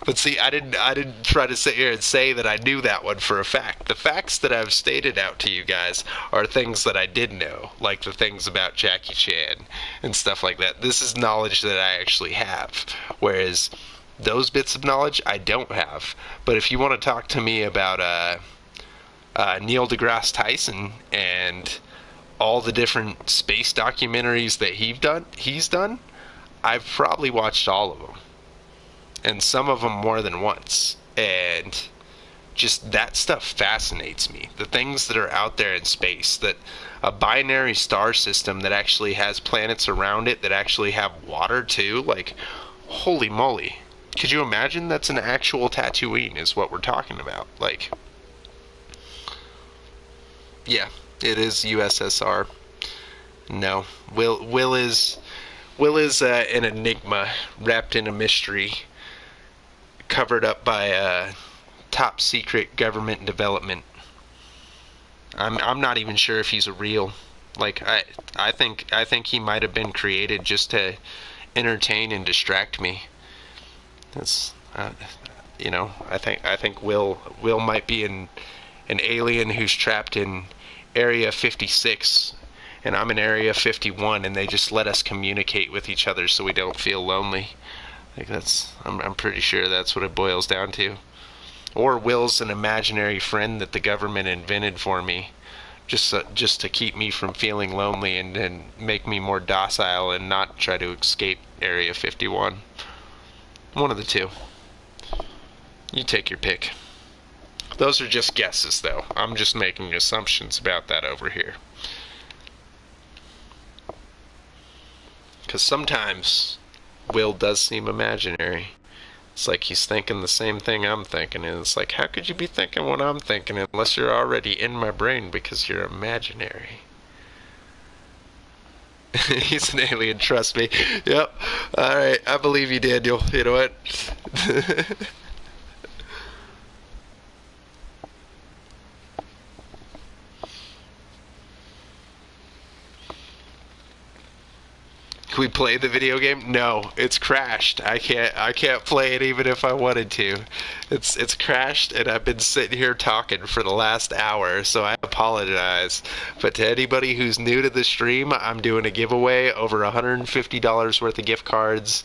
But see, I didn't try to sit here and say that I knew that one for a fact. The facts that I've stated out to you guys are things that I did know, like the things about Jackie Chan and stuff like that. This is knowledge that I actually have, whereas those bits of knowledge I don't have. But if you want to talk to me about Neil deGrasse Tyson and all the different space documentaries that he's done, I've probably watched all of them. And some of them more than once. And just that stuff fascinates me. The things that are out there in space, that a binary star system that actually has planets around it that actually have water too, like, holy moly. Could you imagine that's an actual Tatooine is what we're talking about? Like, yeah, it is USSR. No, Will is an enigma wrapped in a mystery, covered up by top secret government development. I'm not even sure if he's a real. Like, I think he might have been created just to entertain and distract me. That's I think Will might be an alien who's trapped in Area 56, and I'm in Area 51, and they just let us communicate with each other so we don't feel lonely. Like, I'm pretty sure that's what it boils down to. Or Will's an imaginary friend that the government invented for me, just to keep me from feeling lonely and make me more docile and not try to escape Area 51. One of the two. You take your pick. Those are just guesses, though. I'm just making assumptions about that over here. Because sometimes Will does seem imaginary. It's like he's thinking the same thing I'm thinking, and it's like, how could you be thinking what I'm thinking unless you're already in my brain because you're imaginary? He's an alien, trust me. Yep. Alright, I believe you, Daniel. You know what? Can we play the video game? No, it's crashed. I can't play it even if I wanted to. It's crashed, and I've been sitting here talking for the last hour, so I apologize. But to anybody who's new to the stream, I'm doing a giveaway over $150 worth of gift cards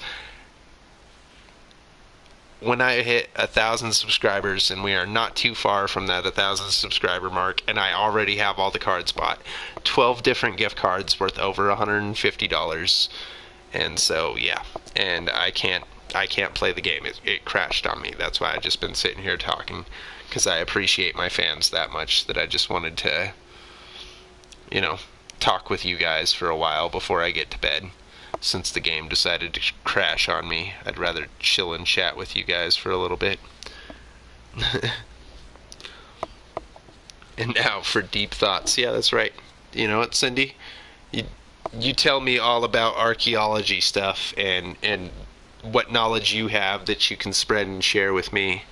when I hit 1,000 subscribers, and we are not too far from that 1,000 subscriber mark, and I already have all the cards bought. 12 different gift cards worth over $150, and so yeah, and I can't play the game. It crashed on me. That's why I've just been sitting here talking, because I appreciate my fans that much that I just wanted to, talk with you guys for a while before I get to bed. Since the game decided to crash on me, I'd rather chill and chat with you guys for a little bit. And now for deep thoughts. Yeah, that's right. You know what, Cindy? You tell me all about archaeology stuff and what knowledge you have that you can spread and share with me.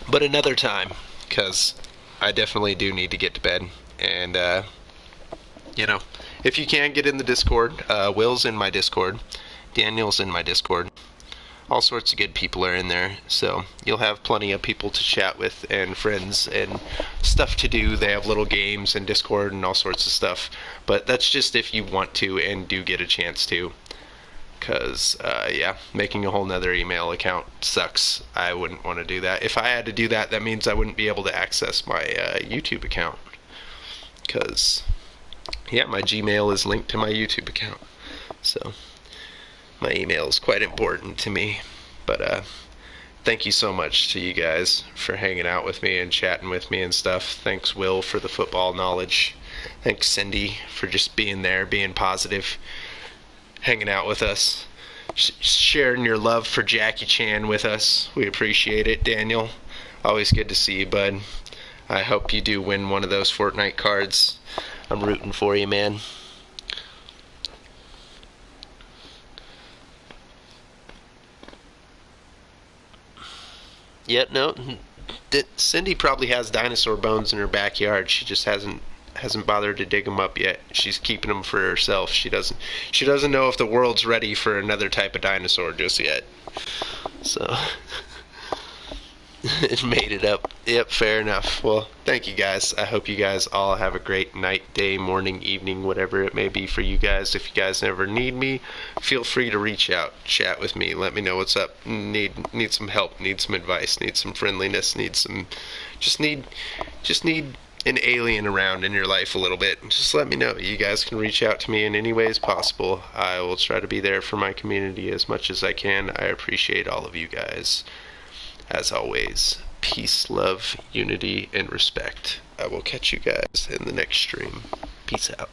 But another time, because I definitely do need to get to bed. And, if you can get in the Discord, Will's in my Discord, Daniel's in my Discord. All sorts of good people are in there, so you'll have plenty of people to chat with and friends and stuff to do. They have little games and Discord and all sorts of stuff, but that's just if you want to and do get a chance to, because yeah, making a whole nother email account sucks. I wouldn't want to do that. If I had to do that, that means I wouldn't be able to access my YouTube account, because yeah, my Gmail is linked to my YouTube account, so my email is quite important to me. But thank you so much to you guys for hanging out with me and chatting with me and stuff. Thanks, Will, for the football knowledge. Thanks, Cindy, for just being there, being positive, hanging out with us, sharing your love for Jackie Chan with us. We appreciate it. Daniel, always good to see you, bud. I hope you do win one of those Fortnite cards. I'm rooting for you, man. Yeah, no. Cindy probably has dinosaur bones in her backyard. She just hasn't bothered to dig them up yet. She's keeping them for herself. She doesn't know if the world's ready for another type of dinosaur just yet. So it made it up. Yep, fair enough. Well, thank you guys. I hope you guys all have a great night, day, morning, evening, whatever it may be for you guys. If you guys ever need me, feel free to reach out, chat with me, let me know what's up. Need some help, need some advice, need some friendliness, just need an alien around in your life a little bit. Just let me know. You guys can reach out to me in any ways possible. I will try to be there for my community as much as I can. I appreciate all of you guys. As always, peace, love, unity, and respect. I will catch you guys in the next stream. Peace out.